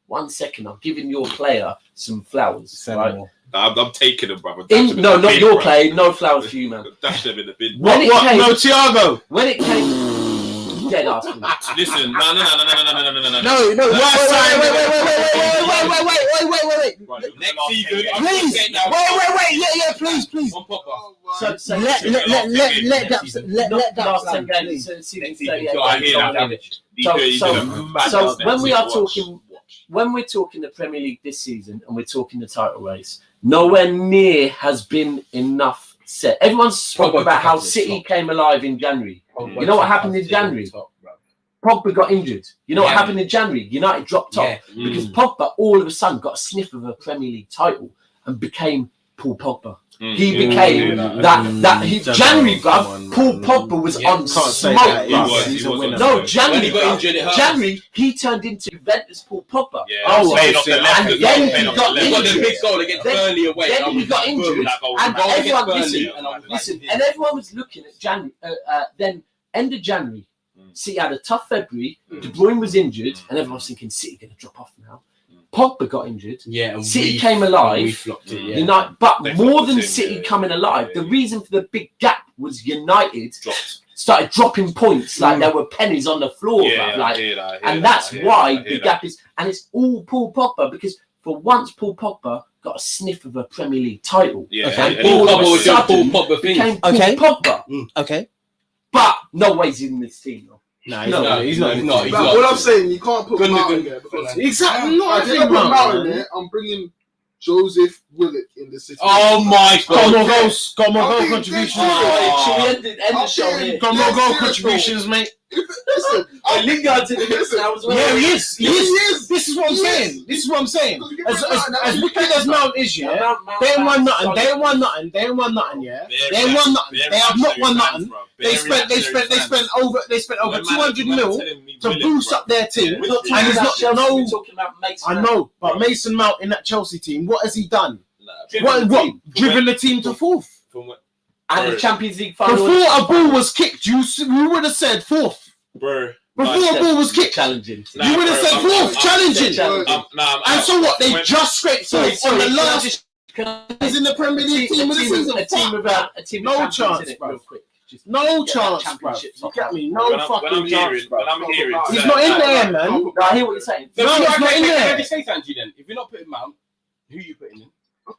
1 second. I'm giving your player some flowers. 7 right? more. I'm taking them, brother. No, not your player. No flowers for you, man. Dash them in the bin. When it came- No, Thiago. When it came, dead ass. for me. Listen, no. No, wait. Right, Next last season, game. I'm Please, saying now- wait. Please. One Pogba. Oh, So wow. so Let that last 10 stand, games. please. So season Next season, 38 I games, hear that. damage. So when we are talking, when we're talking the Premier League this season and we're talking the title race, nowhere near has been enough said. Everyone's spoken about how City came alive in January. You know what happened in January? Pogba got injured. You know what Yeah. happened in January? United dropped off because Pogba all of a sudden got a sniff of a Premier League title and became Paul Pogba. He became January, bruv. Paul Pogba was on Can't say smoke, that. bruv. He's a winner. No, When January, he got bruv. injured, it hurt. January, he turned into Juventus Paul Pogba. Playing off the left, and then he playing off the got left. He got the injured. big goal against Then- Burnley away. then I he was got like, boom, injured, that goal. and Goal against everyone Burnley, listen, and I was like, Listen, yeah. and everyone was looking at January. Then end of January, City had a tough February. De Bruyne was injured, and everyone was thinking City going to drop off now. Pogba got injured. Yeah, and City came alive. We flopped it. Yeah. United, but They more flopped than the team, City yeah, coming alive, yeah. the reason for the big gap was United Dropped. started dropping points like there were pennies on the floor, bruv, like, and that's why the gap is, and it's all Paul Pogba because for once Paul Pogba got a sniff of a Premier League title. Yeah, And and all Paul of a Pogba was doing Paul sudden Pogba things. became Paul Okay. Pogba, Okay. but no ways in this team. Though. Nah, No, he's not. he's not. But what I'm saying, you can't put Gundogan. Mount in there because Exactly. No, I I think think I put Mount Mount, in man. there. I'm bringing Joseph Willock in the city. Oh my Got god. more goals. Got more I'm goal being contributions. dead Should we end the I'm show being here? Got more dead goal serious, contributions, mate. Listen, Lingard's in the mix now as well. Yeah, he is. He is. This is what I'm He saying. is. This is what I'm saying. Because you get As wicked as Mount is, yeah, Mount- they ain't won Mount- nothing. They ain't won nothing. They ain't won nothing. Yeah, they ain't won nothing. They have not won nothing. They spent over 200 mil to boost up their team. We're not talking And he's about not Chelsea, no. we're talking about Mason I Mount. know, but Mason Mount in that Chelsea team, what has he done? Dribbling What? team. Dribbling the team to fourth. And the Champions League final. Before a ball was kicked, you would have said fourth. Bro. Before a ball was kicked, challenging. you would have said fourth, challenging. And so what? They just scraped fourth on the last. He's in the Premier League team of the season. A team without a team. No with champions chance, in it, bro. real quick. Just No get chance, that bro. championship You get me? No When I'm fucking chance, hearing, bro. when I'm hearing, He's not in there, man. No, I hear what you're saying. So No, if you it's not in can I there. just say something to you then? If you're not putting Mount, who are you putting in? I'm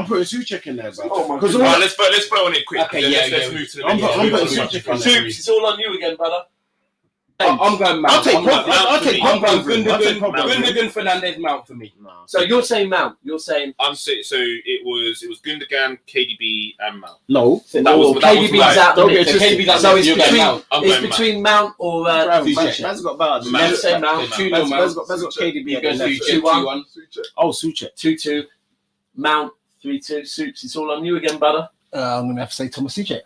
putting Suchek in there, bro. Oh my Because God. Right, let's put on it quick. Okay, Then yeah, let's yeah. move to the I'm next putting one. Suchek in there. Soups, it's all on you again, brother. I'm going Mount. I'll take I'm going Pogba. I'll take I'm going Pogba. I'll take Gundogan, Pogba. Gundogan, Fernandes, Mount for me. So you're saying Mount. You're saying I'm saying so it was Gundogan, KDB, and Mount. No. That was KDB's right. out the Don't mix. get twisted. KDB's out So the it's mix. You're going between Mount. I'm it's going Mount. between Mount or Man's Suchek. got bad. Mount. Let's say Mount. 2-0 Man's Mount. got KDB. You at go the left. 2-2, 2-1. Oh, Suchek. 2-2. Mount 3-2. Soups, it's all on you again, brother. I'm gonna have to say Thomas Suchek.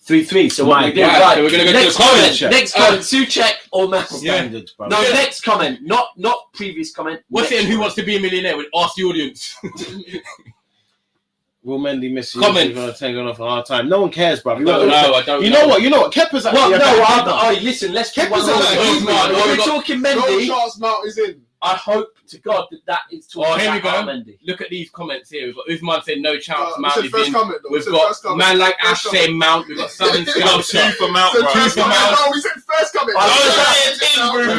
3-3. So what My we do? God. Right. So we're gonna go to next the comment. Suchek. Next comment. Suchek or Mount? Standard, bro. No, next comment. Not previous comment. What's it Next and Who comment. Wants to Be a Millionaire? With Ask the Audience. Will Mendy miss you? Comment. He's gonna take on off a hard time. No one cares, bro. I don't know. I don't You know. know what? You know what? Kepa's actually. Well, a no, better I keeper. listen. Let's Kepa's keep one a more. better We're keeper. We're talking No Mendy. chance Mount is in. I hope to God that is talking Oh, here we about go. Mendy. Look at these comments here. We've got Usman saying no chance. We Mount said is first in. comment, though. We We've said got first comment. man like First Ash comment. saying Mount. We've got Southern We got Scout. two for Mount, Said bro. first for comment. Mount. No, we said first comment. I Oh, was it's in, bro, man.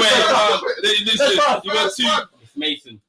Listen, you got two. It's Mason.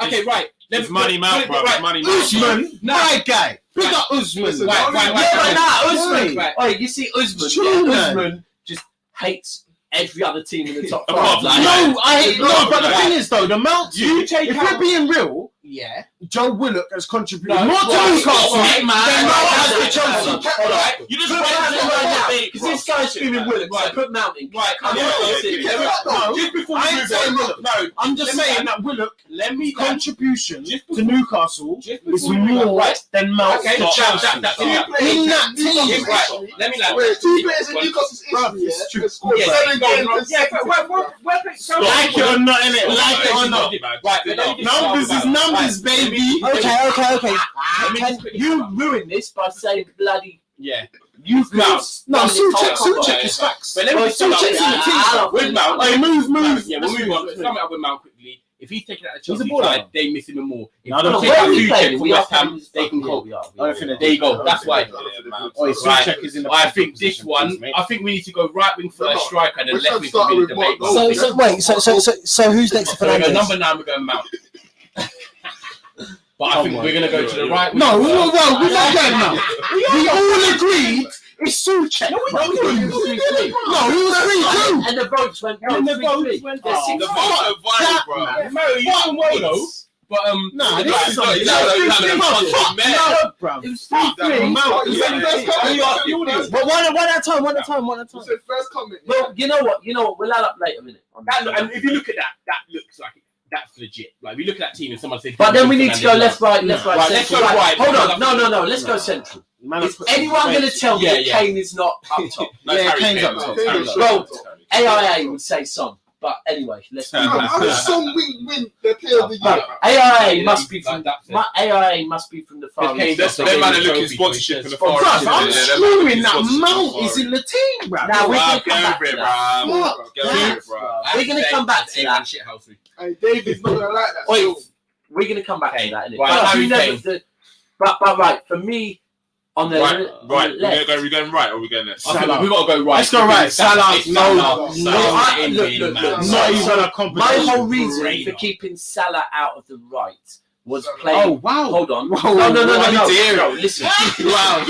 Okay, right. It's money Mount, bro. It's money Mount. Usman, my guy. Pick up Usman. Listen, Right, don't right, even- right. Yeah, nah, Usman. Right. Wait, you see Usman? True, Yeah, man. Usman just hates every other team in the top Apart five. from Like, No, I hate No, no, but the right. thing is though, the Mount. You take if out- we're being real, Yeah. Joe Willock has contributed No, more to right, Newcastle right, than man. Mount has Right, to Chelsea. right, right. Alright. You just Put Mount in right now, because this guy's screaming Willock. Right. So put Mount in. Right, Come yeah, on, yeah, let's see. yeah, No, Just before I we ain't move saying on. Willock. No, I'm just Let me saying land. that Willock let me land. contribution Just to before- Newcastle Just is before we more land. than Mount Okay, to that- Chelsea. that- In that team, Right, let me land. Wait, two players in Newcastle's Bruv, history, it's yeah? true. They've scored Yeah, 7 go, games bro. Yeah, consecutively. but we're like it or not, innit? Like it or not. Right, but let me just Numbers talk is about- numbers, Right, baby. Okay. let me just quickly You talk about- ruined this by saying bloody. Yeah. You've Mount. No, Suchek Suchek is facts. But let me Well, just talk Suchek's about in the team. with Mount. Hey, move. Yeah, we'll move on. Sum it up with Mount quickly. If he's taken out the He's a Chelsea baller. side, they miss him more. If No, I don't you think- take out Where are we Souček playing? from We are West Ham, playing- they can cope. we are. I don't think There you go. That's why. Oh, it's Right. Souček is in the I think this position, one. mate. I think we need to go right wing for a No, striker and then we left should wing start for with debate. Mark. So wait, so who's next to So we go Fernandes? number 9. We're going Mount. But I think we're gonna go to the right wing. No, first. we're not going now. We all agreed it's Souček. No, No, we didn't. No, we all agreed too. And the votes went. And the 3-3. votes went. There's Oh, six The votes. votes are viral, bro. Yeah, Mary, you done well though. But Nah, the this guy- is no, something. you know, It's you know, three you know, votes. man. No, bruv. It was 3-3. But one at a time. You said first comment. Well, you know what? We'll add up later a minute. And if you look at that looks like that's legit. Like we look at that team and someone says. But then we need to go left, right, Right, let's central. go right. Hold on. No. Let's go central. Man, Is anyone going to tell me Yeah, that yeah. Kane is not up top? Yeah, Kane's up top. Well, AIA would say Son. But anyway, let's go. How does Son win the player of the year? AIA must be from That's it. AIA must be from the far Kane east. does- Them man are looking sponsorship for the Bruv, far. I'm screwing that Mount is in the team, bruv. Now, we're gonna Get come back over to it, that. bro. Get over it, bro. We're gonna come back to that. Shithouse. Hey, David's not gonna like that. Wait, we're gonna come back to that. innit? Right, But Harry you never- Kane. but right, for me, on the Right. on We're the left. going right, or are we going left? I think Salah. we gotta go right. Let's go right. Salah, It's no, Salah. no, Salah in look, the look, man. look, Not even a My competition. whole reason Brainer. for keeping Salah out of the right was Oh, playing. Oh wow! Hold on. Whoa, No. I need to hear No, it. listen. Wow!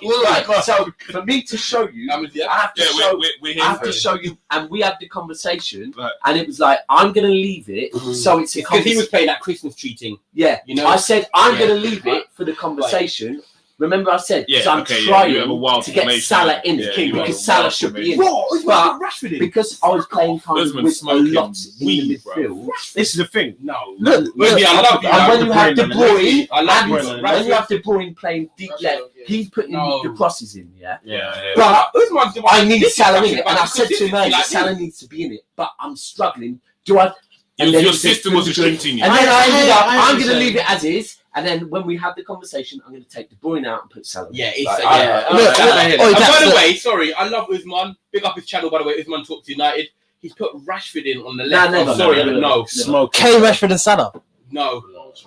Right, so for me to show you, I have to Yeah, show. we're I here have for to it. show you, and we had the conversation, Right. and it was like, I'm going to leave it, so it's a Because he conversation. was playing that Christmas tree thing. Yeah, You know? I said I'm Yeah. going to leave it for the conversation. Remember, I said Yeah, because I'm okay, yeah, trying you have a wild to get formation. Salah in Yeah, it you have a because Salah wild should be in. formation. What? But- Rashford in? Because I was playing kind of Usman with a smoking lot in weed, the bro. midfield. This is the thing. No. Look, Maybe I love you. and when you have De Bruyne, Bruyne, I love and you. when you have De Bruyne playing deep Rashford, left, yeah. he's putting No. the crosses in, yeah. Yeah. But Usman's the one- I need this is Salah in Rashford, it, and I because said this to is him, like Salah this. needs to be in it, but I'm struggling. Do I? And then Your he said, system was restricting you. And then I ended up, I I'm going to understand. leave it as is. And then when we have the conversation, I'm going to take De Bruyne out and put Salah in. Yeah, it's Like, yeah. Look, Salah. look, And oh, by that's the the- way, sorry, I love Usman. Big up his channel, by the way. Usman Talks United. He's put Rashford in on the left. never, I'm sorry, never, but never. no, Smoke. Kane, Rashford, and Salah. no.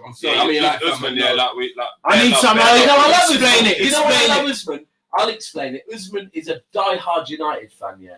I'm sorry. Yeah, I mean, like, Usman, no. yeah, like we like. I need some. You know, I love Explain it. You know what I Explain love Usman? I'll explain it. Usman is a die-hard United fan, yeah.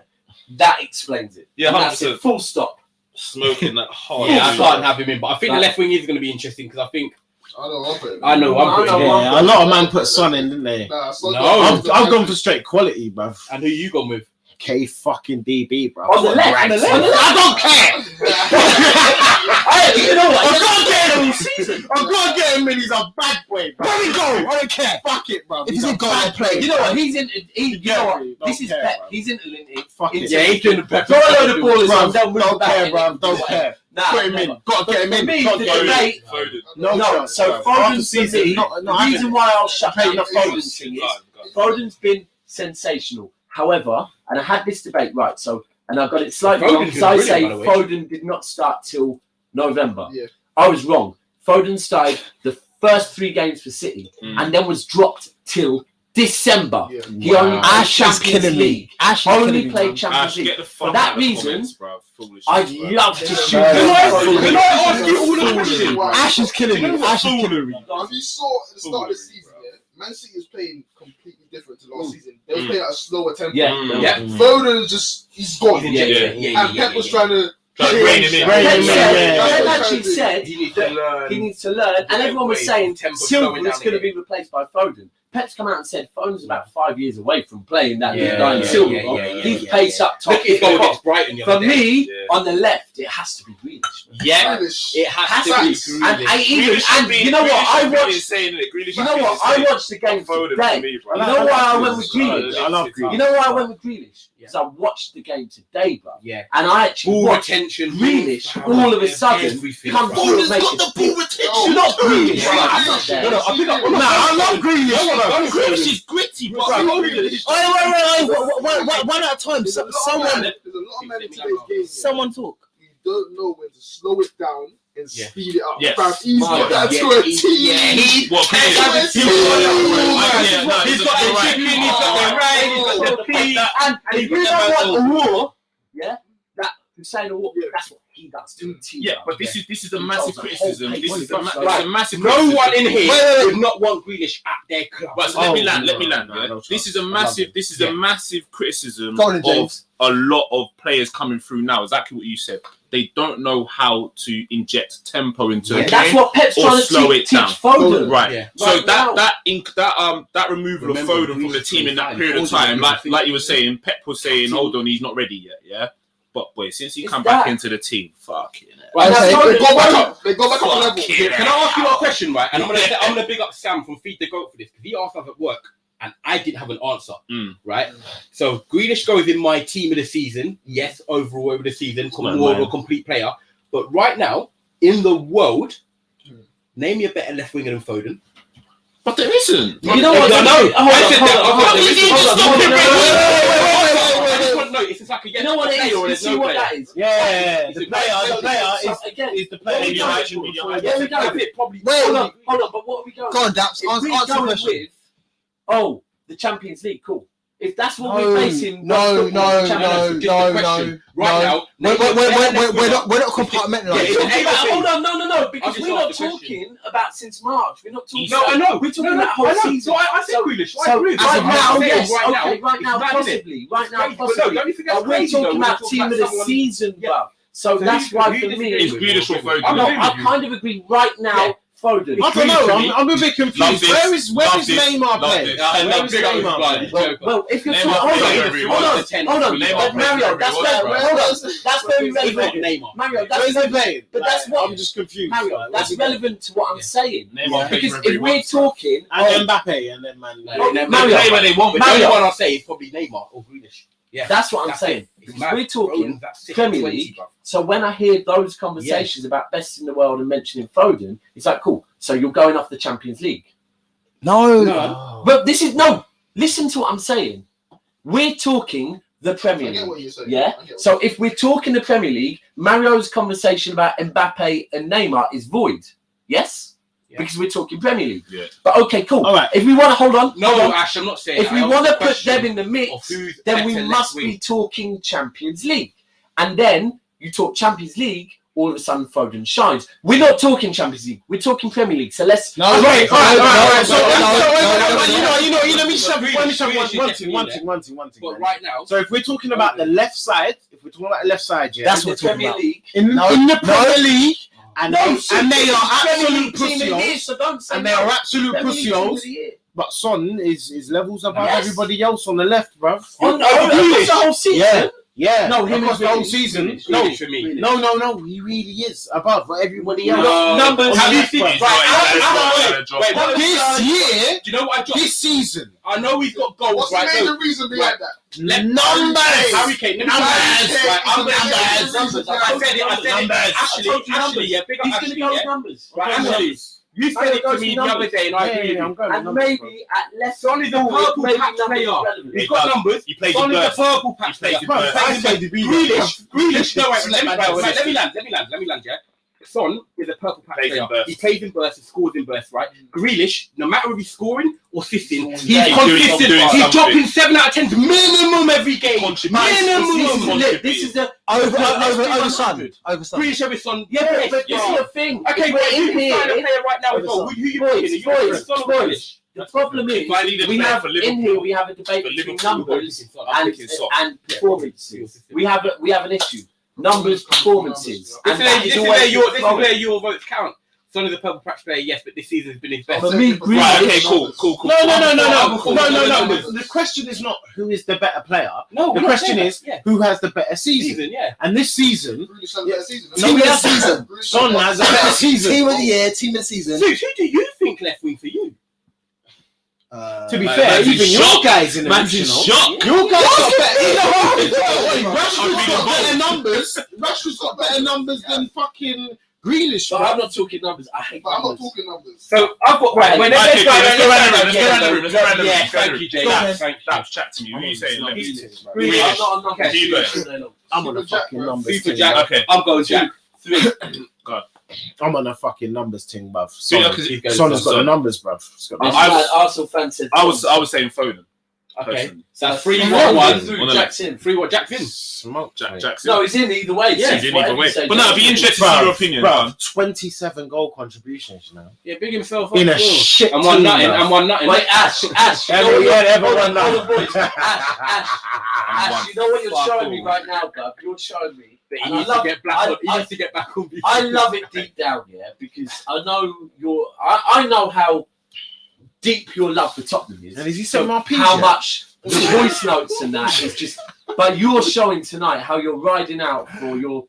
That explains it. Yeah, And that's 100%. it. Full stop. Smoking that hard. Yeah, I can't have him in, but I think the left wing is going to be interesting because I think I know. I'll put it. I know I'm putting him. Yeah, a lot of man put Son in, didn't they? Nah, Son- No. I've gone for straight quality, bruv. And who you gone with? K fucking DB, bruv. On the left. Rags. On the left. I don't care. Hey, you know what? I can't get him. all season. I'm gonna get him in. He's a bad boy, bruv. Let me go. I don't care. Fuck it, bruv. If he's in goal, I'll play. You know what? He's in. You know what? Don't This is care, Pep. bro. He's interlinked. Fuck it. Yeah, he's doing the prep. Throw a load of ballers on. Bruv, Don't move don't back care, in. bruv. Don't care. Nah, Put him never. in. Gotta get him in. For me, Gotta the get him in. debate. Foden. No, No, chance, so bruv. After Foden's for season, me. no, The reason why I'll shut down the Hey, Foden thing is Foden's been sensational. However, and I had this debate right, so and I got it slightly Foden's wrong. been So I say brilliant, by the way. Foden did not start till November. Yeah. I was wrong. Foden started the first 3 games for City and then was dropped till December. Yeah. He only played Ash is Champions killing League. me. Ash is Only killing me. played man. Champions Ash, League. get the fuck For that out of the reason, comments, bruv. Foolish I'd shit, bruv. love to shoot. Can I ask you all the questions? Ash is killing me. Ash is killing me. If you saw at the start of the season, yeah, Man City is playing completely different to last season. They were playing at a slower tempo. Yeah, Mm. yeah. Foden is just he's gone. Yeah. And Pep was trying to Trying to rein him in. Rein him in, yeah. Pep actually said He needs to learn. he needs to learn, and everyone was saying Tempo Silva slowing is down going to again. be replaced by Foden. Pep's come out and said Foden's about 5 years away from playing that Yeah, guy in yeah, Silva. yeah, bro. yeah, He's yeah, pace yeah. up top. Look at his goal against Brighton the For other day. me, Yeah. on the left, it has to be Grealish. Yeah, Grealish. it has Has to to be be. Grealish. And even, Grealish and being- you know what? Grealish I being watched. insane, isn't it? Grealish You know being what? I insane. watched the game Foden today. for me, bro. You know why I went with I Grealish? love Grealish. You know why I went with Grealish? Because I watched the game today, bro. Yeah. And I actually Ball watched retention. Grealish ball all of a power, sudden everything. come Ball through is and make got it. the ball retention. You're not Grealish. Yeah, I'm not there. No, no, I pick up. Nah, I love Grealish. Grealish is gritty, but Bro, Grealish. Wait. One at a time. There's a lot of Someone, men in today's game. Yeah. someone talk. You don't know when to slow it down and Yeah. speed it up. Yes. Bruv, he's got that Yeah, to a he- T. yeah, he- What, Grealish? He's got He's got He's got the chicken, he's got the rice, he's got the pea. And you know what? Aurora, yeah, that Hussein Aurora, Yeah. that's what he he does to the team. Yeah, but this is a massive criticism. This is a massive. No criticism. one in here Wait. would not want Grealish at their club. But so let me land. Yeah? This is a massive criticism Go on, of James. a lot of players coming through now. Exactly what you said. They don't know how to inject tempo into a game. That's what Pep's or trying to slow teach it down. Foden. Right. Yeah. So Right now. that removal of Remember, Foden from the Grealish team in that 25, period of also time, remember like you were saying, Pep was saying, hold on, he's not ready yet. Yeah. But boy, since he It's come back that. into the team, fucking hell. Right, That's now, Foden. They go back up. They go back up a level. Fucking can I ask you a question, right? And I'm gonna big up Sam from Feed the Goat for this because he asked us at work and I didn't have an answer. Right? So Grealish goes in my team of the season. Yes, overall over the season, more of a complete player. But right now, in the world, name me a better left winger than Foden. But there isn't. You know what? It's just like a You know what it is? You see what that is? Yeah, the player Again, is the player. Where we go? Probably. Hold on, but what are we going? Go on, Daps. If Answer we're the going question. with, the Champions League, cool. If that's what No, we're basing, no. Right now, We're not compartmentalising. Hold on, no, because just we're not asked the question. talking about since March. We're not talking. No, I know. We're talking about whole season. So I said Grealish. I So agree. right That's what now, I'm saying. yes, Right okay, now, right now, it's mad, innit? possibly, right now, But no, possibly. don't you think that's But we're crazy, though, talking when about we talk team about of the someone- season, Yeah. bruv. So that's why for me, It's Grealish or Foden. I'm no, not I kind of agree right now. Foden. I don't know. I'm a bit Love confused. this. Where is Love this. Neymar Love playing? this. Where is Neymar playing? Well, if you're Neymar talking, plays hold on, Neymar Mario, plays that's every where, one, hold on, that's very relevant. Neymar. Mario, Where that's is he playing? but that's what I'm just confused. Mario, Like, that's where's he playing? relevant to what I'm saying. Neymar plays Because for every if we're one. talking, And Mbappe, and then man. Mario, They play when they want, but the Mario. only one I'll say is probably Neymar or Grealish. Yeah, that's what I'm that's saying. it. It's Because mad. we're talking That's Premier 20, League. bro. So when I hear those conversations about best in the world and mentioning Foden, it's like, cool. So you're going off the Champions League. No. But this is no. Listen to what I'm saying. We're talking the Premier I get League. what you're saying. Yeah. I get what So if we're talking the Premier League, Mario's conversation about Mbappe and Neymar is void. Yes. Yeah. Because we're talking Premier League. Yeah. But okay, cool. All right. If we want to hold on, No, Ash, I'm not saying. if that. we I want to asked the put question them in the of mix, who's then we better must left wing. be talking Champions League. And then you talk Champions League, all of a sudden Foden shines. We're not talking Champions League. We're talking Premier League. So let's. No, wait, all right. So, no, let me shove one thing. But right now, So if we're talking about the left side, yeah, That's we're what talking Premier about League. in the Premier League, and No, they are absolute team of the year, pussios, so don't say and they no. are absolute Premier League team of pussios. the year. But Son is levels above Yes. everybody else on the left, bruv. On the whole season. Yeah. No, him across and the whole Grealish. season. Grealish for me. No. He really is above everybody else. No, numbers. Have you Left, seen bruv. it? Right, Wait, wait, This year, do you know what I dropped? this season, I know he's got goals, What's the right? major No, reason behind that? numbers. Harry Kane. Let me Numbers. Right, I'm gonna Numbers. I said it. Numbers. Actually, yeah, big up He's going to Ashley, go with yeah. numbers. Right, Ashley, you said it to me the other day, and I agree with you. I'm going. And maybe at left Son is a forward, purple maybe patch numbers player. are relevant. He's got numbers. He plays Son in is a burst. purple patch He plays player. in burst. I said the Grealish, no, wait, Let let me land, yeah. Son is a purple patch Plays in player. burst. He plays in burst, he scores in burst, right? Grealish, no matter if he's scoring or assisting, he's Yeah, he's consistent. doing He's something. dropping 7 out of 10 minimum every game. Contributing. This is the Over Let's Son. do Over Son. Grealish over Son. Yeah, but yeah. this is the thing. Okay, If but we're you in can sign a here. player right now as Over well. Son. Who you Boys, picking? You boys, Son or boys. Grealish? The problem is, If I need a we player have for in Liverpool, here we have a debate for between Liverpool, numbers I'm and picking Son. performances. We have an issue. Numbers, performances. This And that is always where your votes count. Son is a purple patch player, yes, but this season has been his best. For me, Right, Grealish. okay, cool. No. The question is not who is the better player. No, The question is yeah. who has the better season. Season, yeah. And this season, Grealish had a better season. no, Team of the yes, season. Son has a better season. Team of the year. Team of the season. So, who do you think left wing for you? To be Man, fair, man's in even your shock. guys in the Man's in mix, you know. shock. Your guys got better. Rashford's got better numbers. Rashford's got better numbers than fucking Grealish. But I'm not talking numbers. I hate But I'm not numbers. talking numbers. So I've got Right, wait, Okay, let's go around the room. Yeah, Let's go around the thank you, Jay. room. Thank you. That's chat to me. Who are you saying? left? Grealish. I'm not. Okay. You go. I'm on a fucking numbers Super thing. Jack. bruv. Okay. I'm going Jack. 3. I'm on a fucking numbers thing, bruv. Yeah, Son, 'cause Son's got the Son. numbers, bruv. He's got the This I man, was- Arsenal fan said. I was saying Foden. Okay, personally. so That's 3-1-1. Jackson. 3-1 Jackson. Smoke. Jackson. No, he's in either way. Yeah, He's in either way. Whatever you But no, I'd be say, interested to see your opinion. Bro, man. 27 goal contributions, you know. Yeah, big himself up. In a as well. shit And one team, nutting. man. And one nutting. Wait, Ash. Everyone Hold on, won boys. that. Ash, you know what you're showing me right now, Gov? You're showing me. But he And I needs love- to get back on. He needs to get back on. I love it deep down, yeah, because I know I know how deep your love for Tottenham is. And is he saying my piece? How much the voice notes and that is just. But you're showing tonight how you're riding out for your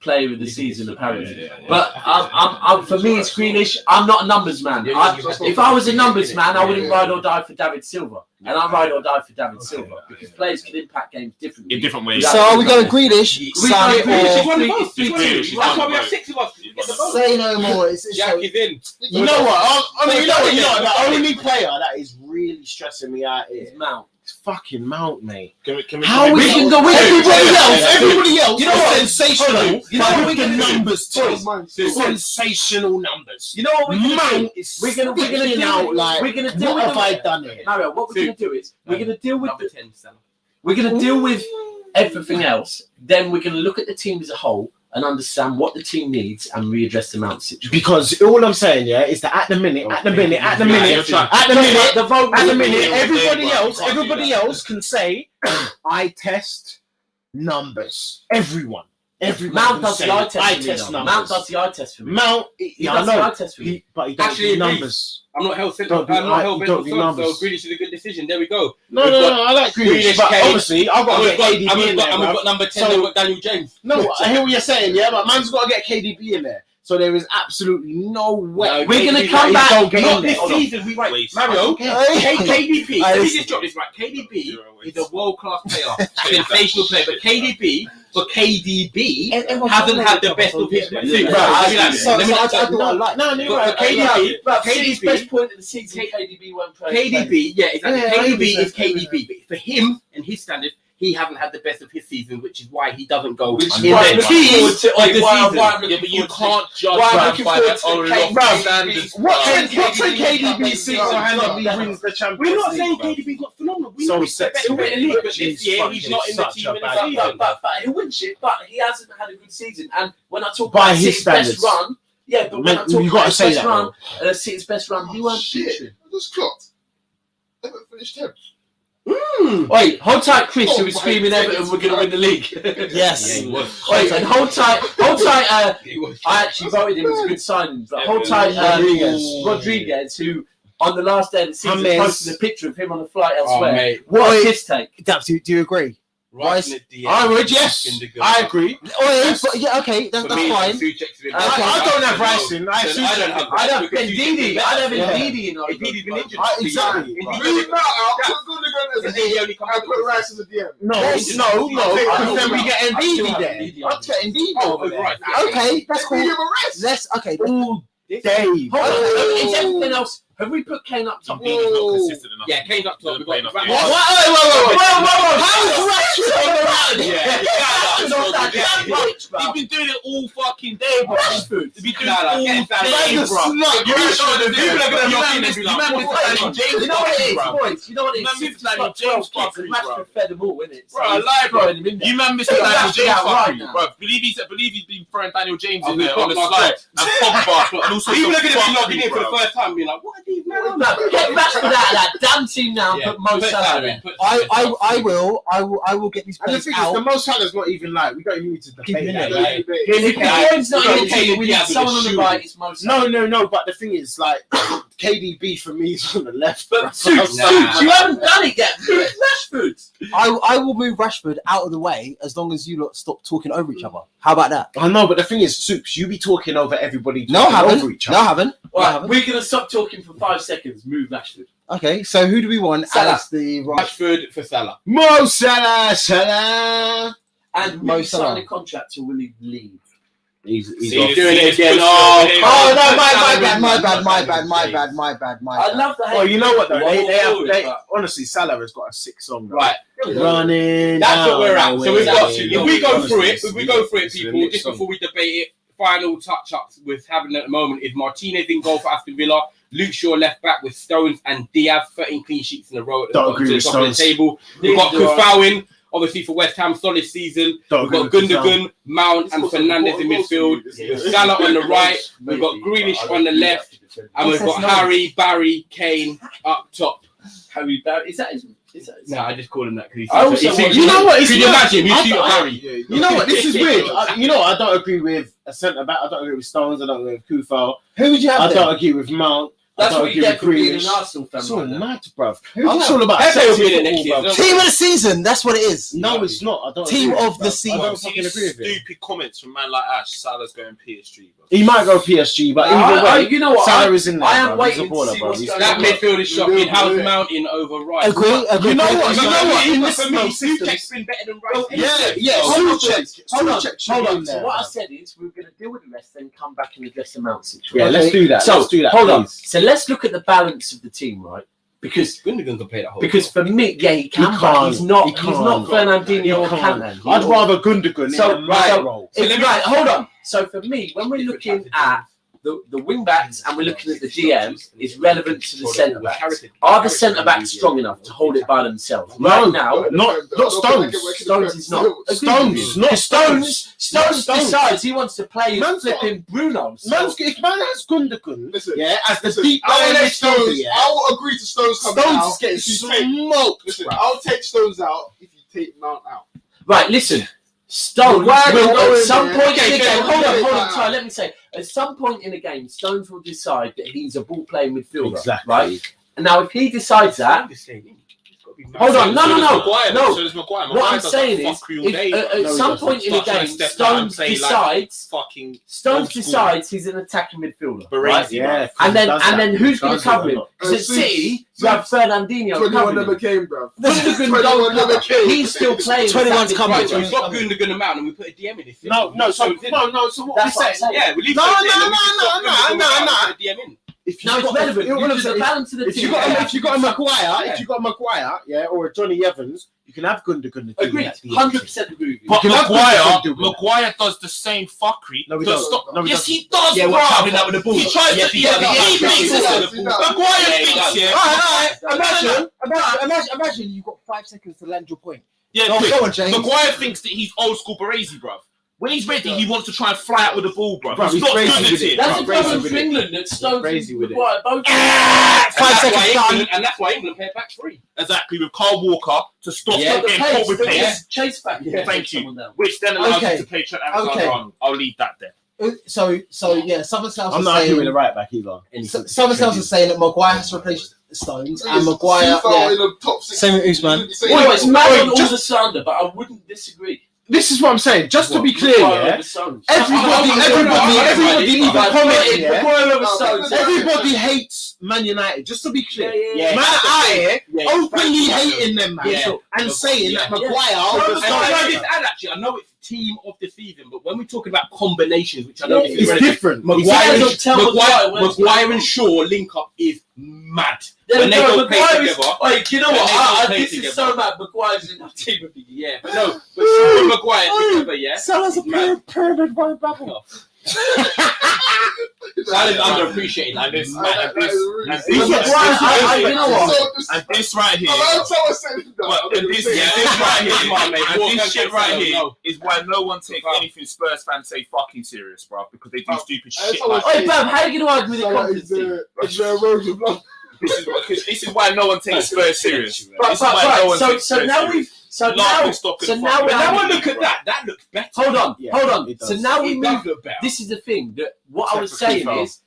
player of the season, apparently. But I'm for me, it's Greenish. I'm not a numbers man. If I was a numbers man, I wouldn't ride or die for David Silva, and I ride or die for David Silva because players can impact games differently. In different ways. So are we going Grealish, We Son, going Grealish. or That's why we have 6 of us. say no more? It's Jack is in. You know what? I mean, you know what? The only player that is really stressing me out It's here Mount. is fucking Mount, mate. Can we How we is can go with everybody else? You know what? Sensational. You know what we the can do? numbers too. Mine. Sensational numbers. You know what we're gonna do? Mount is We're gonna sticking out like. we're gonna deal What with have I done here? Mario, what we're gonna do is we're gonna deal with Number 10, Salah. we're gonna deal with everything else. Then we're gonna look at the team as a whole and understand what the team needs and readdress the Mount situation. Because all I'm saying, yeah, is that at the minute, everybody else can say, I test numbers. Everyone. Mount does the eye test. I for me, test though. numbers. Mount does the eye test for me. Mount, He yeah, I does the eye know. test for me. But he doesn't Actually, do agrees. numbers. I'm not hell sent. Don't I'm do- not hell don't bent do on so numbers. Grealish is a good decision. There we go. No, We've got I like Grealish, Grealish, but Kane. obviously I've got to get KDB in there, and we've bruv. got number 10. So- Then we've got Daniel James. No, I hear what you're saying, yeah, but man's got to get KDB in there. So there is absolutely no way. No, We're gonna KDB come back. Don't get Not in there. this Hold on. season. We right, Wait, Mario. Okay. KDB. I Let me listen. just drop this right. KDB is Wait. a world-class player, sensational player. But KDB, Everyone's hasn't talking had the about best of his Yeah. season. Right, Let me I like- see. let me So like- I do what I like. No, you're But right. KDB, But City's KDB, best point of the season, KDB won't play. KDB, yeah, exactly. Yeah, KDB is 100%. KDB, but for him and his standard, he hasn't had the best of his season, which is why he doesn't go Which is in why I'm the looking team forward to- of the why I'm season. looking Yeah, but you forward to- can't judge Why I'm man looking by forward that to own Kane- lofty Bruv, standards. What Kane- say KDB Kane- single-handedly Kane- wins the Champions We're not League, saying bruv? KDB's not phenomenal. We So know he's the best sexy. player in the league, but He's this year he's fucking not in the such team a in the bad season. But he wouldn't shit. But he hasn't had a good season. And when I talk By about his City's best standards. run, yeah, but when I Man, talk you about gotta his say best that, run, City's best run, he won't Shit. feature. I just clocked. Everton finished 10th. Wait, hold tight, Chris, Oh who was my screaming Everton were going to win the league. Yes. Yeah, he was. Wait, and hold tight. He was. I actually voted him as a good signing, but hold tight, Rodriguez, who on the last day of the season James. posted a picture of him on a flight Oh, elsewhere. mate. What is his take? Daps, do you agree? Right in the DM. I would, yes. I agree. Yeah, okay, that's For me, fine. Souček's been- I don't have Rising. I don't have I don't because Ndidi. I don't have Yeah. Ndidi in our Ndidi been injured. Exactly. Leave that out. Put Gundogan as a Ndidi only comes I put Rice as a DM. No, Yes. no, because then we get I still Ndidi have there. Ndidi. I'll take Ndidi over there. right. Okay, that's cool. Give him a rest. Let's okay. All day. Hold on, Oh. is everything else? Have we put Kane up top? Ndidi not consistent enough. Yeah, Kane's up top. We've got Enough Rashford. games. How is Rashford on the run? Yeah, Not that yeah. damn much, He's bro. been doing it all fucking day, bro. Rashford. He's been doing Nah, it all get that day, man, bro. You're People are gonna You look man in missed- and be you like, man what missed the the Daniel Daniel James You know what it is, bro? boys? You know what it is? Man, Since missed Daniel like 12 James spots and fuckery, bro. Rashford fed them all, innit? Bro, I lie, bro. throwing him in there. You man missed Take Daniel that James out right fuckery, now. bro. Believe he's been throwing Daniel James Oh, in we've there got on the Mark slide Lodge. and Pogba and also People are some going to be logging in fuckery, for the bro. first time, being like, "What are these men on?" No, get Rashford out of that damn team now. Yeah, Put Mo put Salah Salah there. in, put I Salah will get these And the players thing is, the out. most Salah's not even like, we don't even need to Keep debate him that. in Like, If Kane's not in the team, we need someone on the right. It's Mo Salah. no, but the thing is, like, KDB for me is on the left. But bro. Suits, you haven't done it yet. Move Rashford. I will move Rashford out of the way as long as you lot stop talking over each other. How about that? I know, but the thing is, Soups, you be talking over everybody. No, I talking haven't. Over each No, I other. haven't. No, I Right, haven't. we're gonna stop talking for 5 seconds. Move Rashford. Okay, so who do we want Salah. as the right? Rashford for Salah. Mo Salah. And Mo will he Salah. sign a contract or will he leave? He's See, off. he's doing it See, again. it's Oh, pushing Oh him. no, my Salah bad, my wins, bad, my Salah bad, my wins. bad, my bad, my I bad. love the Oh, you know what though? Forward, They but- honestly, Salah has got a 6 song. Though. right. Running. That's what we're at. So we've got. Exactly. If we go Honestly, through it, it's a people, mixed just song. before we debate it, final touch-ups with having at the moment is Martinez in goal for Aston Villa, Luke Shaw left back with Stones and Diaz, 13 clean sheets in a row at the Don't bottom agree to the with top of the Stones. table. We've got Kufau obviously for West Ham, solid season. Don't We've got agree with Gundogan, Mount, and Fernandes in midfield. Salah on the right. We've got Grealish on the left, and we've got Harry, Barry, Kane up top. Harry Barry. Is that his? No, I just call him that because I also want- You know what? It's Could you weird. imagine? I You shoot don't- Harry. You know what? This is weird. You know, I don't agree with a centre back. I don't agree with Stones. I don't agree with Kufal. Who would you have I there? don't agree with Mount. That's I don't what you agree get for being an Grealish. Arsenal fan. It's all right now. mad, bruv. Who's I'm that? all about Pepe will be sexy the next football, year. bruv. Team of the season. That's what it is. No, it's not. I don't. Team agree of with the it, bruv. season. I don't fucking agree with it. Stupid comments from man like Ash. Salah's going PSG. Bro. He might go PSG, but either way, you know what? Salah is in there. I am bruv. He's a waiting to baller, see bruv. what's He's- going That on. midfield is shocking. How's Mountain over Rice? Agree. You know what? In But this for me, system, Souček's been better than Rice. yeah. Hold on. Souček should Hold be on. in So there, what I bruv. said is we're going to deal with the rest, then come back and address the Mount situation. Yeah, let's do that. So Let's do that. hold on. please. So let's look at the balance of the team, right? Because Gundogan can play that whole. for me, yeah, he can, He but can't. he's not. He He's can't. not Fernandinho or He Canton. can't. I'd rather Gundogan So, in a right right, role. Right, hold on. So for me, when we're looking at the wing backs and we're looking at the DM, is relevant to the centre backs. Are the centre backs strong enough to hold it by themselves? No, Right now, not Stones. Stones is not. Stones, not Stones Stones. decides he wants to play Man's got- flipping Bruno. So If man has Gundogan, Listen, yeah, as the listen, deep I will lying let midfielder, Stones. yeah, I will agree to Stones coming Stones out. is getting if you take- smoked. Listen, bruv. I'll take Stones out if you take Mount out. right, listen. Stones Why will go at in some there? point in Okay, the game. okay, Hold okay, on. okay. Sorry, let me say. At some point in the game, Stones will decide that he's a ball playing midfielder. Exactly. Right. And now, if he decides that, hold on. No. So does Maguire. What I'm saying is, if, at some point in the game, Stones decides. Fucking Stones old school. decides he's an attacking midfielder. Baresi, Right? Yeah, And then, does that. who's going to Does cover it him? or not? Because at Since- City, you have Fernandinho 21 covering never him. came, bro. Gundogan 21 don't never cover. came. He's still playing. 21's coming. Right, so we've got Gundogan and Mount, and we put a DM in this. No. So what That's we're what I'm saying? saying. Yeah, we leave No, it no, in, then we no, just got no, Gundogan no, without no. putting a DM in. If No, it's relevant. You know what I'm You do the saying? balance of the If team. you got a Maguire, Yeah. if you got a Maguire, yeah, or a Johnny Evans, you can have Gundogan. Agreed. 100% agree with you. But You can have Gundogan. Maguire does the same fuckery. No, he Does doesn't. stop- No, he yes, doesn't. he does, Yeah, bro. we're traveling out with the ball. He tries Yes, to. he Yeah, does. he Yeah, thinks. he Listen, does. Maguire Yeah, he thinks. does. Yeah. Imagine you've got 5 seconds to land your point. Yeah. Go quick. on, James. Maguire thinks that he's old school Baresi, bruv. When he's ready, he wants to try and fly out with the ball, bruv. Bruv, He's he's not crazy good with at it. it. That's Bruv, a crazy problem with for it. England that Stones Crazy and with it. Maguire both. Ah, 5 seconds done. And that's why England played back three. Exactly, with Carl Walker to stop Yeah. getting caught with pace, Chase back. Thank you. Someone down. which then allows Okay. you to play Trent Okay. Alexander-Arnold. I'll leave that there. So yeah, Southern South I'm is not arguing saying the right back either. Southern South is saying that Maguire has to replace Stones and Maguire. Seafowl Yeah. in the top six. Same with Usman. You say- Well, it's mad on all just- the slander, but I wouldn't disagree. This is what I'm saying. Just to be clear, Maguire yeah. over Stones. Everybody even But commented, yeah. Maguire over No, Stones. Everybody hates Man United. Just to be clear, Yeah. Man, I Yeah. openly hating them, man, Yeah. and saying that Yeah. Maguire And over can I Stones. just add, actually, I know it's team of the season, but when we're talking about combinations, which I know this is It's relative, different. Maguire and Shaw link up is mad. When they go play together. Wait, you know when what? they go play This together. is so mad. Maguire's in that team with me. Yeah, but no, but Shaw and Maguire together, yeah. Salah's a it's mad. pyramid by bubble. That is underappreciated. And this, Mad. and this, and this, You know what? and this right here. That's how I said it. though. Well, I'm gonna and this, say yeah, it. this right here, Come on, mate. and Walk this and shit take right Salah, here no. is why no one takes anything Spurs fans say fucking serious, bro, because they do Oh, stupid that's shit how I like say Hey, Bam, how are you going to argue with the Salah confidence team? is the erosion of blood. this is why no one takes Spurs serious. Right, This is why no right, one so takes Spurs now serious. we've so Laughing now stock and so now fucking we're But now I Bro. look at that. That looks better. hold on, Yeah, hold on. it does. So now we It does move. look better. This is the thing that what I was Except for saying Kufal. is,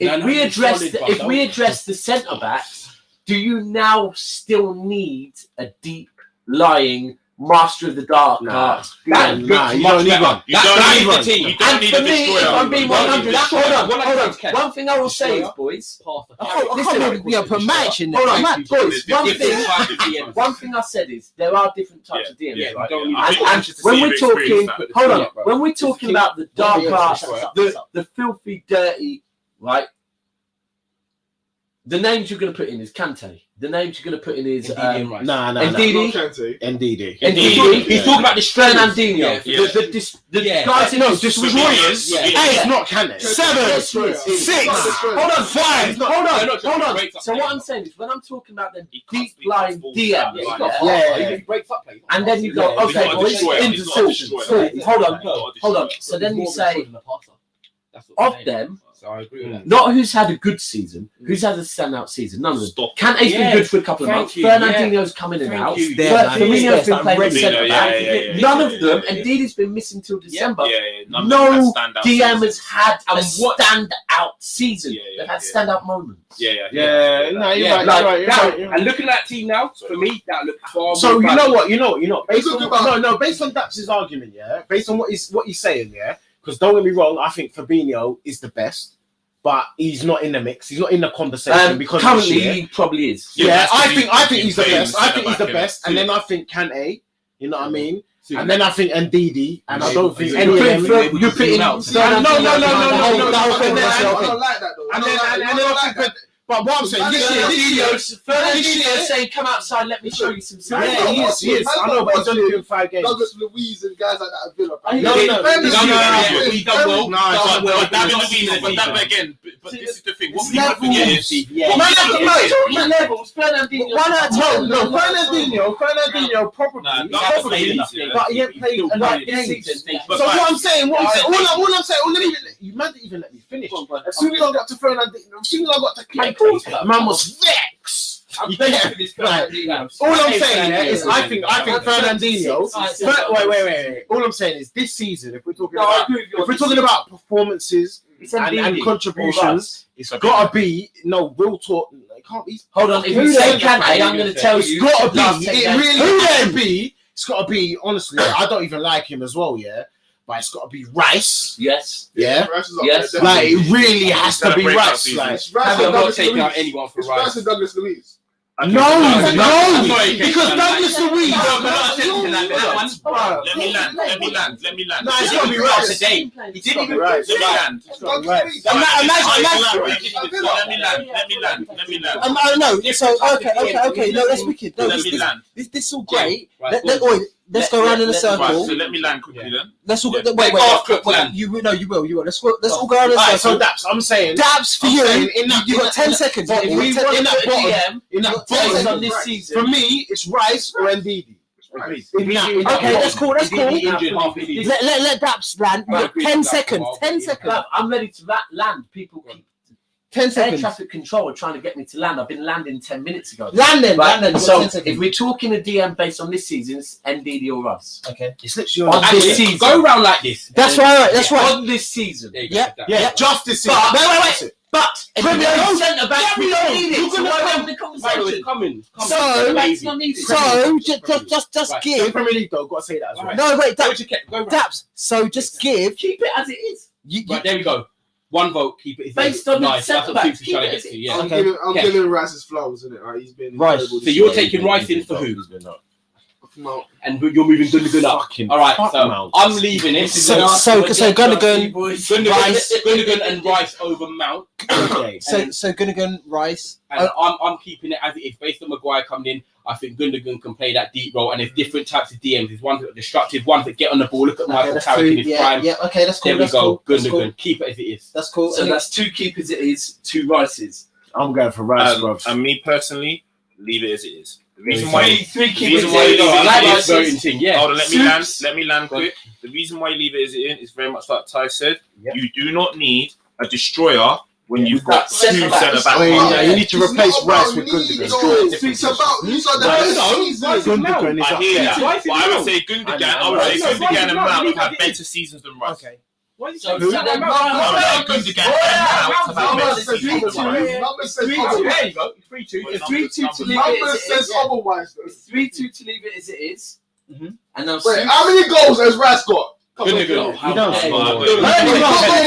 if No, we he's address solid, the, but if we don't- address the centre backs, do you now still need a deep lying master of the dark art? That Nah, looks you much don't need better. one. You That's don't that need is one. the team. You don't And need for a me, destroyer. if I'm being You don't 100, need a hold destroyer. on, hold on. Destroyer. One thing I will say is, boys. I can't believe put match in there. Hold on, Mad. boys. One Different thing. types of DMs. One thing I said is there are different types of DMs, Yeah, right? don't need- I think And we should when see we're your talking, experience that. hold on, Yeah, bro. when we're talking about the dark Yeah, art, that's right. the filthy, dirty, right? The names you're going to put in is Kante. The names you're going to put in is Ndidi and Rice. Nah. Ndidi. Ndidi. He's talking about the Fernandinho. Yeah. The guys in this was Warriors. Yeah. Hey, it's not Kane. 7, 6. Hold on, 5. Hold on. breaks up So play. what I'm saying is, when I'm talking about the He deep can't line speak DM, balls. Yeah. He breaks up play. and then you go, Yeah, okay, not a boys, destroyer. in He's the not a source. destroyer. Hold on. So then you say, of them, So I agree with that. not who's had a good season, who's had a standout season. None of them. Stop. Kante's Yeah. been good for a couple of Thank months. you. Fernandinho's come in and Thank out. you. Firmino's been playing ready. centre back. Yeah. None of them, and Didi's been missing till December. None of No them had standout DM seasons. has had a And what- standout season. Yeah, They've had yeah. standout moments. Yeah. Yeah, no, you're Yeah, right. like You're right. You're that- right. You're right. And looking at that team now, for me, that looked far So more you balanced. know what? Based Talk on about- based on Daps's argument, yeah. Based on what he's saying, yeah. Because don't get me wrong, I think Fabinho is the best, but he's not in the mix. He's not in the conversation because of this Currently, year. he probably is. Yeah, Yeah, that's I because think he's the playing best. I think he's the centre-back, best, innit? and then I think Kante. You know what I mean? And then I think Ndidi, and I don't think You any put of him them. through- You put in No. Fernandinho. And then I don't like that though. and then I think, but what I'm saying, this year, Fernandinho saying, "Come outside, let me show you some stuff." yeah, he is. I know, but he's only doing 5 games. Douglas Luiz and guys like that at Villa. I No, know. no. He done well. But David But Luiz, but again, but this is the thing. What It's we have to forget levels. is Yeah. Levels. Fernandinho. Why not? No, Fernandinho probably, Nah, not played enough, yeah. but he ain't played a lot of games. But So like- what I'm saying, all I'm saying, you man didn't even let me finish. As soon as I got to Fernandinho, as soon as I got to Kante, man was vexed. Right. All I'm saying yeah, is I think Fernandinho. Wait. All I'm saying is this season, if we're talking about performances and contributions, it's got to be real talk. It can't be. Hold on, if you say Kante, I'm going to tell It's you. got to last be. 10 It games. really has to be. It's got to be. Honestly, I don't even like him as well. Yeah, but it's got to be Rice. Yes. Yeah, Yes. like it really has to be Rice. Like I'm not taking out anyone for It's Rice Rice. and Douglas Luiz. no, sorry, because Kate, Douglas Luiz. Let me land. No, it's got to be Rice. Today. He didn't even Rice. Let me land. Douglas Luiz. Let me land. No, so okay. No, that's wicked. No, Let me land. this is all great. Right, Let's go around in a Right, circle. so let me land quickly then. Let's all go. Yeah. Wait. You will. Let's go around in a Alright, so circle. Daps, I'm saying. Dabs for I'm you. saying in that- You got 10 seconds. But You we got 10 in that bottom, DM. that Based bottom, on this season. for me, it's Rice or Ndidi. Right. Okay, that's cool. Injured. Let Dabs land. You got 10 seconds. 10 seconds. I'm ready to land. People keep 10 air seconds. traffic control are trying to get me to land. I've been landing 10 minutes ago. Land Right, then. so 10 if seconds. we're talking a DM based on this season, it's Ndidi or Rice. Okay. It's literally On this season. Go round like this. That's right. That's right. On this season. There you go. Yeah. Yeah, just this season. But- But if Premier you're League. centre back, we don't need it. So why are we having the Right, conversation? coming. So- It's not needed. So just Right. give. Premier League though, got to say that as well. Alright. No, wait, Go Dabs. to Ke- go round. Dabs. So just give. Keep it as it is. Right, there we go. One vote, keep it. Based on the nice. That's what centre-back, Suki's trying to keep get it. to. Yeah. I'm Okay. giving Rice's flowers, isn't it? Right, he's been Rice. incredible So this you're year. taking Rice in for who? No. And you're moving Gundogan up. Fucking All right, fuck so Mount. I'm leaving it. So Gundogan, Gundogan and Rice over Mount. Okay. so Gundogan, Rice. And I'm keeping it as it is. Based on Maguire coming in, I think Gundogan can play that deep role. And there's different types of DMs. There's ones that are destructive, ones that get on the ball. Look at Michael that's Carrick in two. his prime. Yeah. Okay, that's cool. There we That's go. cool. That's Gundogan. cool. Keep it as it is. That's cool. So that's 2 keepers it is, 2 Rices. I'm going for Rice, bro. And me personally, leave it as it is. The reason Three- why Three the keepers. reason why you leave I it like as this it is. voting thing. Yeah. Hold on, let me land Go on. quick. The reason why you leave it as it is very much like Ty said. Yep. You do not need a destroyer when you've got That 2 centre-backs. centre back. Oh, yeah, you need to It's replace not about Rice with need, Gundogan. though. It's about these are the best seasons. Gundogan is I up hear there. that, Rice is but I would Mount. say Gundogan. I I would say know. Gundogan and Mount, Mount leave have it better as seasons than Rice. Okay. Why is he So saying who? that? I would say Gundogan and Mount have had better seasons than Rice. Numbers says 3-2. otherwise. There you go. 3-2. It's 3-2 to leave it Numbers as it says is. Yeah. otherwise. Though. It's 3-2 to leave it as it is. Mhm. And now Wait, how many goals has Rice got? Gundogan. You don't. How Yeah, dare you. yeah. I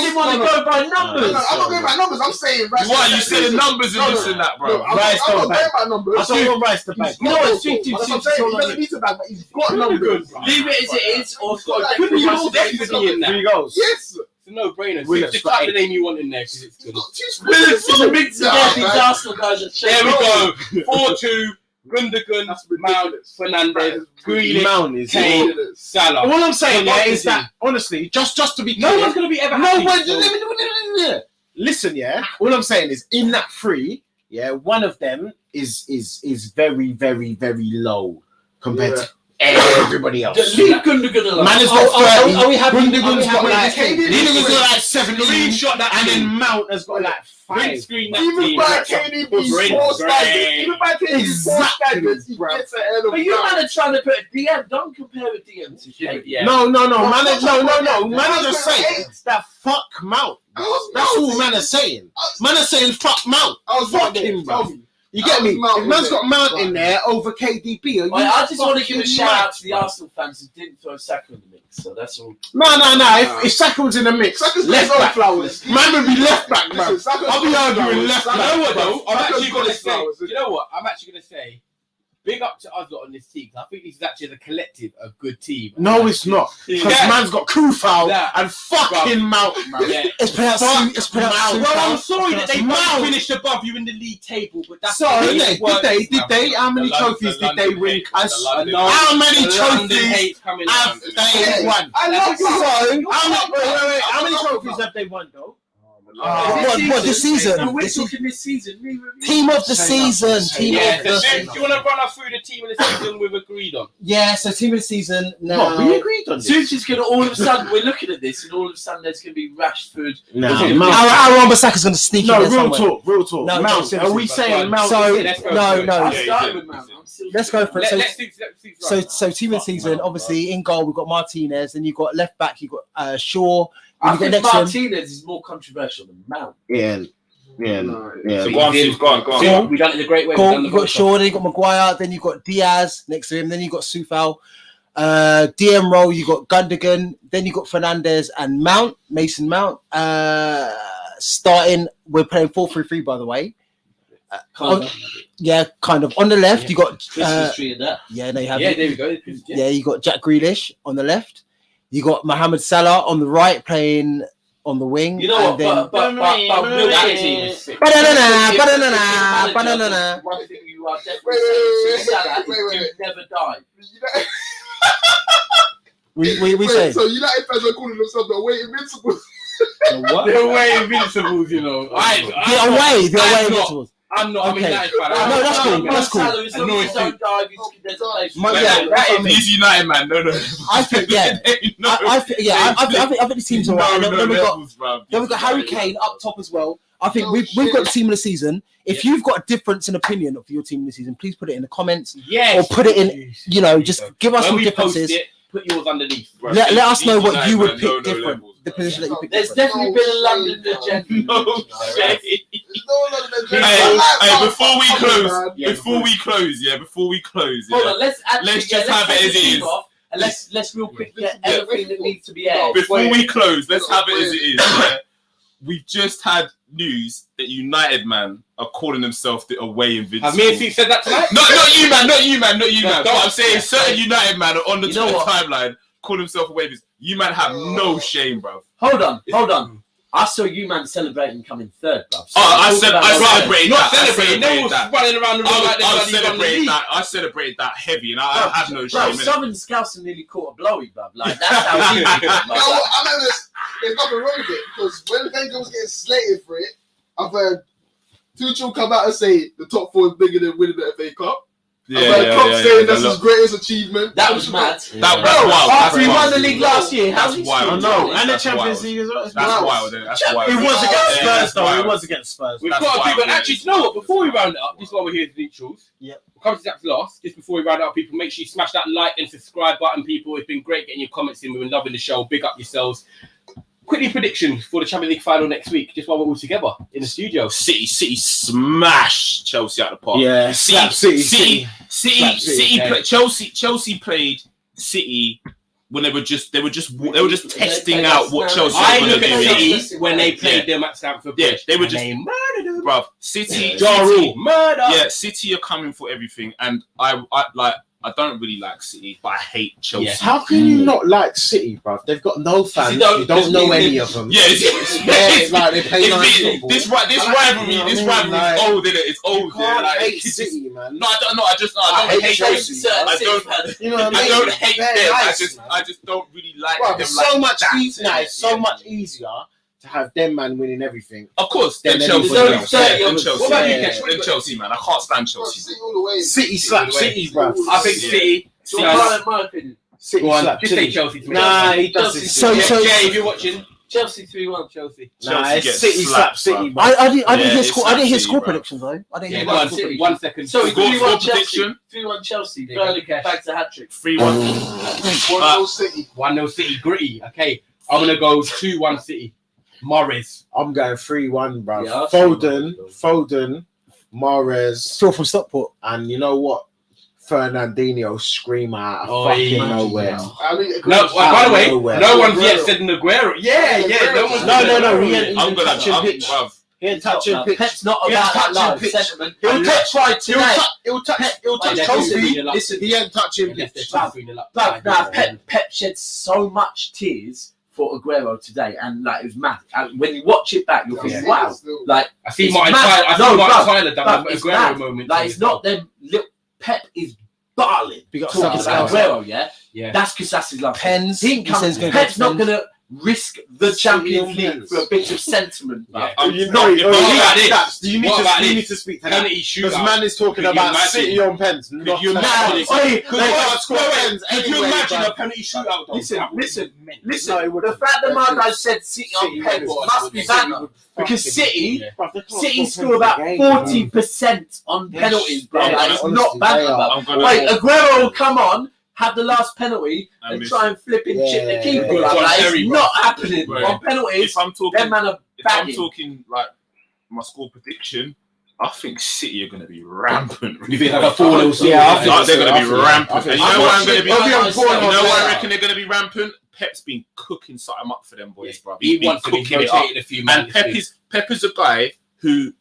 didn't want to go by No, numbers. I'm not going by numbers. I'm saying Rice. Why you said the numbers and this and that, No, bro? I'm Rice not don't going by numbers. I don't want Rice to back. You know what? 3-2 That's what I'm to saying. He leave doesn't need to back, but he's got numbers. it as it is, or Got like Could be three more goals. definitely in that. 3 goals. Yes. It's a no-brainer. Williams Just got type the 8. name you want in there because it's He's good. got 2 Williams in the mix Nah, again. These man. Arsenal guys are There we shaking. go. 4-2. Gundogan, That's Mount, ridiculous. Fernandez, Grealish, Mount is Kane, ridiculous. Salah. All I'm saying So yeah, what is is that honestly, just to be No clear, one's gonna be ever no happy. one. so- Listen, yeah. All I'm saying is in that 3, yeah, one of them is very, very, very low compared to everybody else. Just leave Gundogan alone. Man has got 30. Are we happy? Gundogan's got like Gundogan's got like 17, Screenshot that and team. then Mount has got like Print 5. screen that Even team. by KDB's Great, poor great. standards, even by KDB's poor Exactly, standards, he bruv. gets ahead of But you Mount. man are trying to put a DM. Don't compare a DM to Yeah, Shea. yeah. No, No, man, that's no. not Man are just what saying that fuck Mount. How's That's Mount? all man are saying. Man are saying fuck Mount. I was Fuck like, him, tell bruv. me. You get me? Mount If man's in got there. Mount in there over KDB, are you Wait, I just want to give a fucking shout mad, out to the bruv? Arsenal fans who didn't throw Saka in the mix. So that's all. No. If Saka was in the mix, Saka's left got back. flowers. Man would be left back, Listen, man. Saka's I'll be got arguing flowers. left You back. know what though? I'm Saka's actually got gonna his say. flowers, You know what? I'm actually gonna say. Big up to us lot on this team. I think this is actually as a collective a good team. No, it's not. Because Yeah. man's got Kufal Yeah. and fucking Mount, man. Yeah. It's pronounced. Fuck It's pronounced. Mount. Well, I'm Super. sorry that they Mount. both finished above you in the league table, but that's So, the way did it works. they? How many trophies did they win? How many trophies have they won? I love you. Wait. How many trophies have they won, though? What this season? No, we're This is talking this season. Me review. team of the season. Team Yeah, of the so do you want to run us through the team of the season we've agreed on? Yeah, so team of the season now. What, we agreed on this? Suits is going to all of a sudden, we're looking at this, and all of a sudden there's going to be Rashford. No, Mount. Mount. Aaron Bissaka's going to sneak in No, there real somewhere. talk. No, Mount. seriously, Are we but saying Mount? So Let's go no, for it. no. I Yeah, started yeah, with Mount. I'm still Let's go for it. So team of the season, Mount, obviously in goal we've got Martinez, then you've got left back, you've got Shaw. I You've got think next to him. Martinez is more controversial than Mount. Yeah. So go on, Steve, go on. Cool. We've done it the great way. Cool. We've done the You've got vodka. Shaw, then you've got Maguire, then you've got Diaz next to him, then you've got Soufal. DM role, you've got Gundogan, then you've got Fernandez and Mount, Mason Mount. Starting, we're playing 4-3-3 by the way. Kind of. Yeah, kind of. On the left, you got Christmas tree and that. yeah, no, you have Yeah, there we go. yeah, you got Jack Grealish on the left. You got Mohamed Salah on the right, playing on the wing. You know what? and then- But that team is sick. Ba-da-da-da, ba-da-da-da, Manager, ba-da-da-da. One thing you are definitely Wait, saying, Salah is wait. you never die. We say So United fans are calling themselves the away invincibles. What? They're way invincibles, you know. the away Invincibles. I'm not. I'm a Okay. United fan. No, that's cool. That's cool. Salah, as long as you don't die, there's a place. My- Yeah, yeah, that's what I mean. he's United, man. No. I think, yeah. I think the team's alright. And then we got Harry Kane up top as well. I think Oh, we've shit. got the team of the season. If you've got a difference in opinion of your team of the season, please put it in the comments Yes. or put it in. You know, just give us When some we post differences. it, put yours underneath. Let us know what United, you would man, pick different. The position that you pick There's different. definitely been a London agenda. No shade. There's no London agenda. Hey, I like hey, that before we fucking close, man. Yeah, before we close, Hold on, let's Let's just have it take as the it team is. off, and let's real quick get Yeah. everything that needs to be aired. Before Wait. we close, let's have it as it Wait. is. Yeah? We've just had news that United man are calling themselves the away invincibles. Have me and Steve said that tonight? Not you, man. No, But I'm saying certain United man are on the You know Twitter what? timeline calling themselves away invincibles. You man have no shame, bro. Hold on. I saw you man celebrating coming third, bruv. So I talk about that. celebrated Not that. I celebrating. No celebrated one's that. running around the room like they're I bloody won the celebrated league. that. I celebrated that heavy, and I Bruv, have no Bro, shame in it. Southern Scouser nearly caught a blowy, bruv. Like that's how he did it, You know bruv. what? I know there's nothing wrong with it because when Wenger was getting slated for it, I've heard Tuchel come out and say the top four is bigger than winning the FA Cup. I've heard Klopp saying that's his greatest achievement. That was mad. That's Bro, wild. after he That's won the wild. league last year, how's That's he wild. still I doing know, it? and the That's Champions wild. League as well. That's Wow. wild. That's wild. It was against Yeah, Spurs, that's though. wild. It was against Spurs. We've That's got to wild, do, but yeah. actually, you know what? Before we round it up, this is why we're here, the neutrals. Yep. We'll come to that last. Just before we round it up, people, make sure you smash that like and subscribe button, people. It's been great getting your comments in. We've been loving the show. Big up yourselves. Quickly, predictions for the Champions League final next week, just while we're all together in the studio. City smash Chelsea out the park. Yeah, slap City. City Slap City, play, yeah. Chelsea played City when they were just testing They out what Chelsea I were look going at to do. City when they played them at Stamford Yeah, Bridge. they were and just- they murdered them. Bruv, City, Ja Rule, murder. yeah, City are coming for everything, and I I don't really like City, but I hate Chelsea. Yeah. How can you not like City, bruv? They've got no fans. You don't know any of them. Yeah, It's like they play nice football. this rivalry is old, isn't it? It's old. You can't Like, hate it's City, man. No, I don't hate Chelsea. I don't. You know what I I mean? don't hate them. They're nice, man. I just don't really like Bruv, them. it's like so much that. easier. Nah, it's so much easier to have them man winning everything. Of course, Then then there's Chelsea. only Then 30 of us. Chelsea. What about you, Yeah. Kesh? Then Chelsea, man. I can't stand Chelsea. City all the way. City slap City, bruv. I think Yeah. City. So, my opinion. City Go on, slap just say City. Chelsea. To me. Nah, he does Chelsea. it. So- Jay, if you're watching, Chelsea 3-1. Chelsea. Nah, Chelsea it's gets City slap slapped, City, bruv. bruv. I didn't Yeah, hear it's score. I didn't hear City, score bro. predictions though. I didn't yeah, hear go on, City. 1 second. So Score 3-1 Chelsea. prediction. 3-1 Chelsea. Yeah, Burnley Cash. bags a hat trick. 3-1. 1-0 City. 1-0 City, gritty. Okay, I'm gonna go 2-1 City. Morris. I'm going 3-1, bruv. Yeah, I'll say Foden, Mahrez, Phil from Stockport. and you know what? Fernandinho screamer out of Oh, fucking yeah. nowhere. I mean, No, by the way, nowhere. no one's yet Aguero. said Aguero. Yeah, no one's No, he ain't I'm even gonna. touching pitch. Bruv. He ain't touching pitch. Pep's not He ain't about that touching live pitch. sentiment. He'll And touch that's why tonight. He'll touch Pep- Kobe. Pep- Listen, he ain't touching pitch. Pep shed so much tears for Aguero today, and like it was mad. And when you watch it back, you'll think, wow, like I see It's Martin mad. Tyler. I No, see Martin bruv, Tyler done bruv, the it's Aguero mad. moment. like it's not them. Look, Pep is darling. Big up Talking South about South. Aguero, yeah. Yeah. That's because that's his love. Pens. He ain't He says coming. gonna Pep's go not Pens. gonna risk the Champions on League Pens. for a bit of sentiment. Yeah. bruv. You If know, I- you about this? that's- you need What about to this? need to speak to that. Penalty Because shootout. man is talking Could you about imagine? City on pens. Not you penalty. imagine? Oi, Could they you- can't score pens Could you anyway, imagine bruv. a penalty shootout? though? Listen, That would listen, be mental. Listen, No, it wouldn't. the fact that my guy said City on City pens would- must be City banner. would Because fucking- City, Yeah. Bruv, they can't City score score about pens in the game, 40% on Yes, penalties, bro. yeah, Like, it's honestly, not banner, they are. bro. I'm gonna. Wait, Aguero will come on, have the last penalty, I and miss try and flip and chip the Yeah, keeper. yeah, bruv. yeah. Like, Terry, it's bro. not happening. Right. On penalties, If I'm talking, them man are if I'm bagging. talking like my score prediction, I think City are going to be rampant. You think like a 4-0 score? Yeah, I Like, think they're so, going I to be think so. rampant. I think And you so. know why I'm going to be? I'm You watching- know I'm why I watching- reckon they're going to be rampant? Pep's been cooking something up for them boys, bro. He He's been wants to be cooking it up. rotating a few man. And Pep is a guy who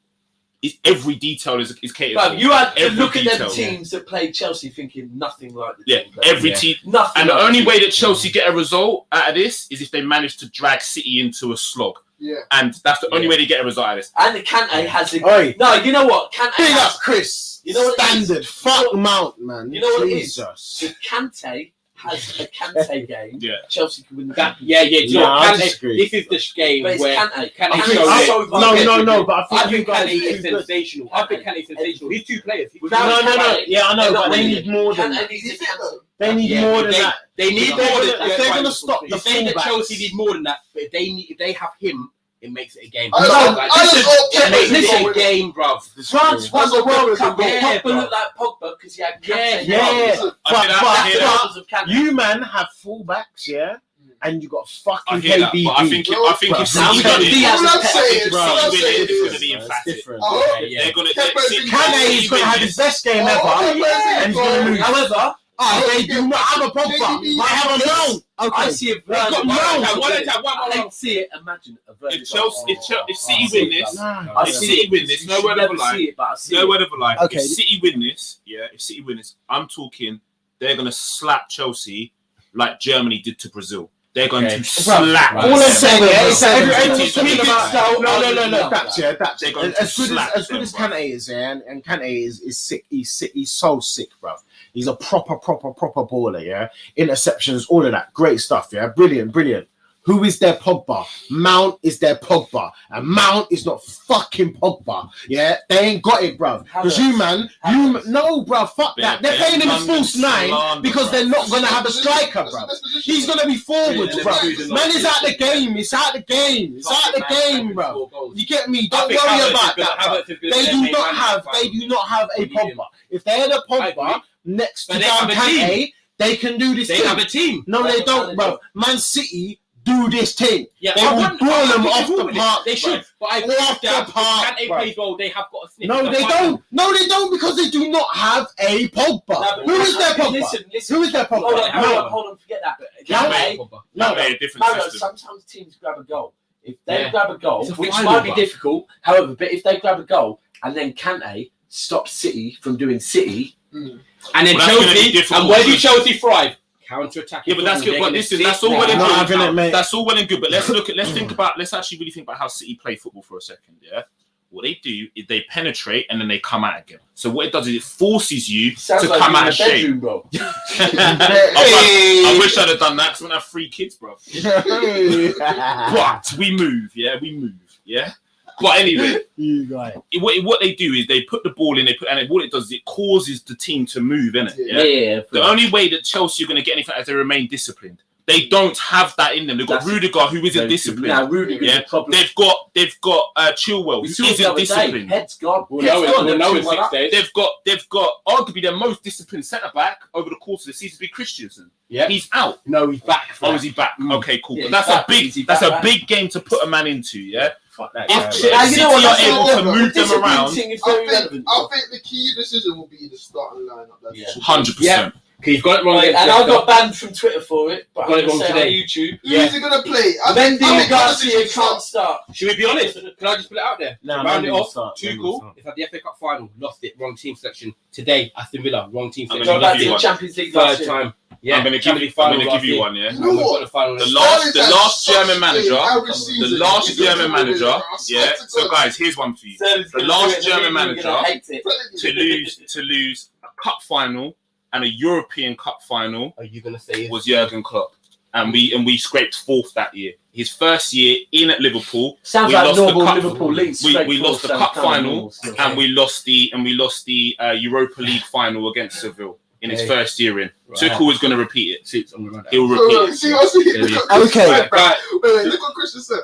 is every detail is catered Bruv, for. you had to Every look at them detail. teams that played Chelsea thinking nothing like the Yeah, team played. every Yeah. team. Nothing. And the like only the way team. that Chelsea get a result out of this is if they manage to drag City into a slog. Yeah. And that's the only Yeah. way they get a result out of this. And the Kante has a. Oi. No, you know what? Kante Big has. up Chris. You know what it is? Standard. Fuck Mount, man. You know what it is? Jesus. If Kante has a Kante game, Yeah. Chelsea can win the That, Champions yeah, yeah. Do you know Nah, what? I Kante- disagree. This is the game But it's where Kante. Kante I think showed it's it. so No, but I I think think Kante you is guys do sensational. I think Kante is sensational. He's two players. He's Without No, Kante, yeah, I know, they're not but they winning need it. more than Kante that. needs a Kante. They need Yeah, more than they- that. They need If more they're than gonna- if they're gonna stop the You're saying that fullbacks- Chelsea need more than that, but if they have him, it makes it a game. I just hope- I just hope It makes Chelsea it go a with it. game, bruv. France won the World Cup. Yeah, Pogba bro. looked like Pogba because he had Kante. Yeah, Yeah, I hear that, I hear that. Of Kante. You man have fullbacks, yeah, and you got I fucking hear that, KDB. but I think if City Now we win got it, Diaz All I'm and saying Pep. is, City all I'm win saying it, it's going to is, be It's emphatic. different. Oh, They're going to. Pep is- Kane is going to have his best game ever, and he's going to lose. However, They do not have a Pogba. They have a Mount. I see a got verdict. Mount. I hate to see it. Imagine a verdict. If City win this, Nah. I if see City it. win this, no word of a lie. See it, but I see No it. word of a lie. Okay. If City win this, if City win this, I'm talking they're going to slap Chelsea like Germany did to Brazil. They're going Okay. to slap. All I'm saying is, everyone's Seven. talking about no. That's They're going to as good slap as them, Kante is, yeah, and Kante is sick. He's sick. He's so sick, bruv. He's a proper baller, yeah. Interceptions, all of that, great stuff, yeah. Brilliant. Who is their Pogba? Mount is their Pogba, and Mount is not fucking Pogba. Yeah, they ain't got it, bruv. Because you, man, no, bruv, fuck that. They're playing him as false nine because they're not gonna have a striker, bruv. He's gonna be forwards, bruv. Man is out the game. It's out the game. It's out the game, bruv. You get me? Don't worry about that. Bruv. They do not have a Pogba. If they had a Pogba next to But they have a Kante, they can do this. They thing. have a team. No, they don't, bruv. Man City do this thing. Yeah, They I will want- ball I them think off they the will. park, They should, bruv. but I Off think the that park, Kante bruv. plays well. They have got a sniff. No, they don't. No, they don't because they do not have a Pogba. Who is their Pogba? Listen. Who is their Hold Pogba? on, hold on. Forget that. Kante? No, a different Mario, system. sometimes teams grab a goal. If they Yeah. grab a goal, It's a which final, might be but- difficult, however, but if they grab a goal and then Kante stops City from doing City, And then Well, that's gonna be Chelsea, difficult and where do because- Chelsea thrive? Counter-attacking. Yeah, but that's good. But listen, that's all well and good. That's all well and good. But let's actually really think about how City play football for a second. Yeah, what they do is they penetrate and then they come out again. So what it does is it forces you to come out of shape. bro. I wish I'd have done that because I don't have 3 kids, bro. But we move, yeah. But anyway, You guys. what they do is they put the ball in, and what it does is it causes the team to move, innit? Yeah. The only way that Chelsea are going to get anything is they remain disciplined. They don't have that in them. They've got Rudiger, who isn't disciplined. Now Rudiger's a problem. They've got Chilwell, We who saw it the isn't other day. disciplined. Head's gone. We'll know in 6 Chilwell days. They've got arguably their most disciplined centre back over the course of the season to be Christensen. Yeah. He's out. No, he's back. Oh, is he back? Okay, cool. Yeah, But he's back. that's a big game to put a man into. Yeah. Fuck that If guy, City man. you know what, are that's able not to good. move them around, Disciplining is I very think relevant. the key decision will be the starting lineup. That's Yeah. 100%. He's got it wrong. Right, against and I Leicester. got banned from Twitter for it, but Got it I'm wrong going to say today. on YouTube. Yeah. Who's he gonna play? Mendy and Garcia Garcia can't start. Should we be honest? Can I just put it out there? No, Round Mendy it will off. start. Mendy will Tuchel start. is at the FA Cup final. Lost it. Wrong team selection. Today, Aston Villa. Wrong team I'm selection. gonna Go back give to you the one. Champions League last Third year. time. Yeah. I'm going to give Champions you. League final I'm going to last give you year. one. Yeah. And we've got the final. The next- last German manager. The last He's German gonna manager. win it. I swear Yeah. to So God. guys, here's one for you. Sterling's The gonna last do it, German and we're manager gonna hate it. to lose a cup final and a European Cup final Are you gonna say it? was Jurgen Klopp, and we scraped 4th that year. His first year in at Liverpool, Sounds we like lost the normal cup- Liverpool league. we lost the cup final, and we lost the Europa League final against Seville in his Okay. first year in. Right. Tuchel is going to repeat it. Suits, I'm gonna run that. He'll So, repeat it. see what Okay. Right. Wait, look what Christian said.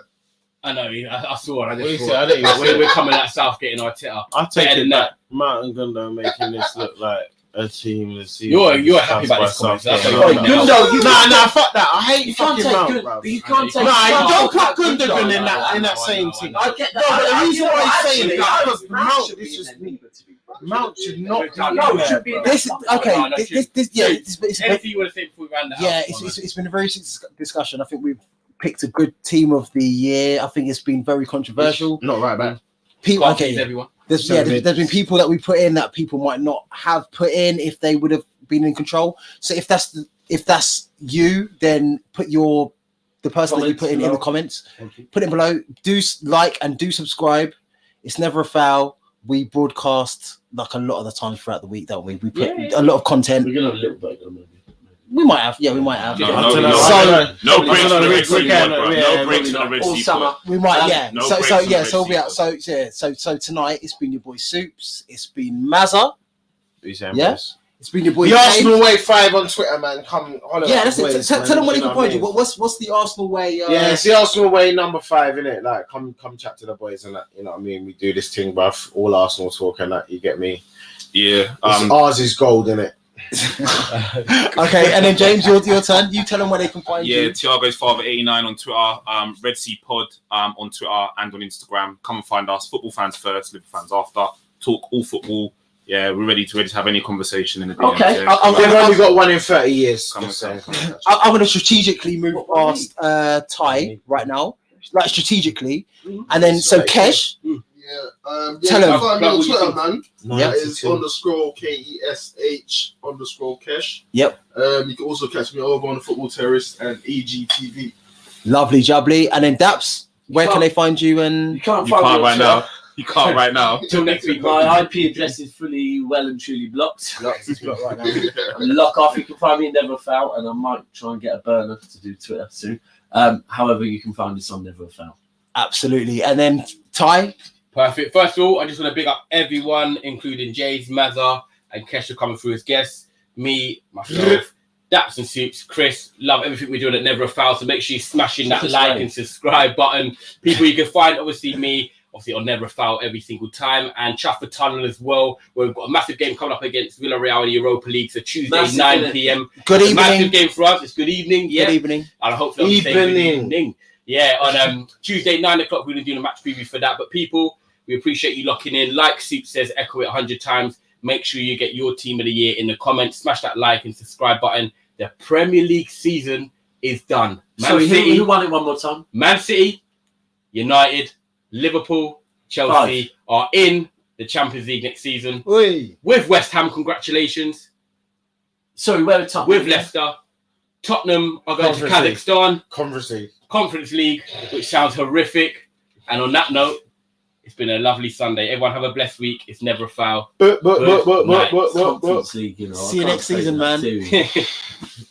I know. I saw it. I What do you just say? thought, I don't even we're coming out Southgate and Arteta. I'll take Better it than back. Mountain Gundo making this look like a team this season. You're happy about this comment. That's Yeah, what no, you're no. happy Nah, fuck that. I hate You can't fucking take Mount, good, bruv. but you can't take. Nah, don't put Gundogan Gundogan in that same team. I get that. No, but the I- reason you know why what, he's saying actually, that, I because think Mount should be is in just- there, neither, to be frank. Mount should not be No, in it should be there, in bruv. there. This okay. No, no, It's Anything you want to say before we round the house? yeah. It's been a very serious discussion. I think we've picked a good team of the year. I think it's been very controversial. Not right back. People, Can't okay, please yeah. everyone. There's So there's been people that we put in that people might not have put in if they would have been in control. So if that's you, then put the person that you put in the comments. Put it below. Do like and do subscribe. It's never a foul. We broadcast like a lot of the time throughout the week, don't we? We put a lot of content. We're gonna have a little break, maybe. We might have. Yeah, we might have. No So- breaks for the Red Sea pod, bro. Yeah, No breaks for the Red All Sea summer. pod. We might, yeah. No So breaks so on the yeah, Red so we'll be Sea out. So tonight it's been your boy Soups, it's been Mazza, Yeah? it's been your boy The Kane. Arsenal Way 5 on Twitter, man. Come holler Yeah, at that's the it. boys, Tell them where they you can know find what I you. mean? What's the Arsenal way? Yeah, it's the Arsenal Way number 5, innit? Like, come chat to the boys and that. You know what I mean? We do this thing, bruv. All Arsenal talk and that. You get me? Yeah. Ours is gold, innit? Okay, and then James, your turn. You tell them where they can find Yeah, you. Tiago's Father 89 on Twitter, Red Sea Pod on Twitter and on Instagram. Come and find us. Football fans first, Liverpool fans after. Talk all football. Yeah, we're ready to have any conversation in the DMs. Okay, Yeah. They've only got 1 in 30 years. Come on, just saying. I'm going to strategically move past Ty right now, like strategically, and then so Kesh. Tell him. Find me on Twitter, man. Yeah. That is _KESH _Kesh. Yep. You can also catch me over on the Football Terrorist and EGTV. Lovely jubbly, and then Daps. Where can they find you? And You can't You find can't me right on now. You can't right now. Till next week. My IP address is fully well and truly blocked. right now. Lock off. You can find me in Never Foul, and I might try and get a burner to do Twitter soon. However, you can find us on Never Foul. Absolutely, and then Ty. Perfect. First of all, I just want to big up everyone, including Jays, Mazza, and Kesha coming through as guests. Me, myself, Daps and Soups, Chris. Love everything we're doing at Never a Foul. So make sure you're smashing that That's like right. and subscribe button. People you can find, obviously me, obviously on Never a Foul every single time. And Trafford Tunnel as well, where we've got a massive game coming up against Villarreal in the Europa League. So Tuesday, Massive, 9 innit? p.m. Good It's a massive evening. game for us. It's good evening. Yeah. Good evening. And hopefully I'm saying good Evening. evening. Yeah, on Tuesday, 9 o'clock, we're going to do a match preview for that. But people, we appreciate you locking in. Like Soup says, echo it 100 times. Make sure you get your team of the year in the comments. Smash that like and subscribe button. The Premier League season is done. Man Sorry, City, who won it one more time? Man City, United, Liverpool, Chelsea are in the Champions League next season. Oi. With West Ham, congratulations. Sorry, where are Tottenham? With Leicester. Tottenham are going to Conference Kazakhstan. Conference League, which sounds horrific. And on that note, it's been a lovely Sunday. Everyone have a blessed week. It's never a foul. Conference League, you know. See you next season, man. Serious.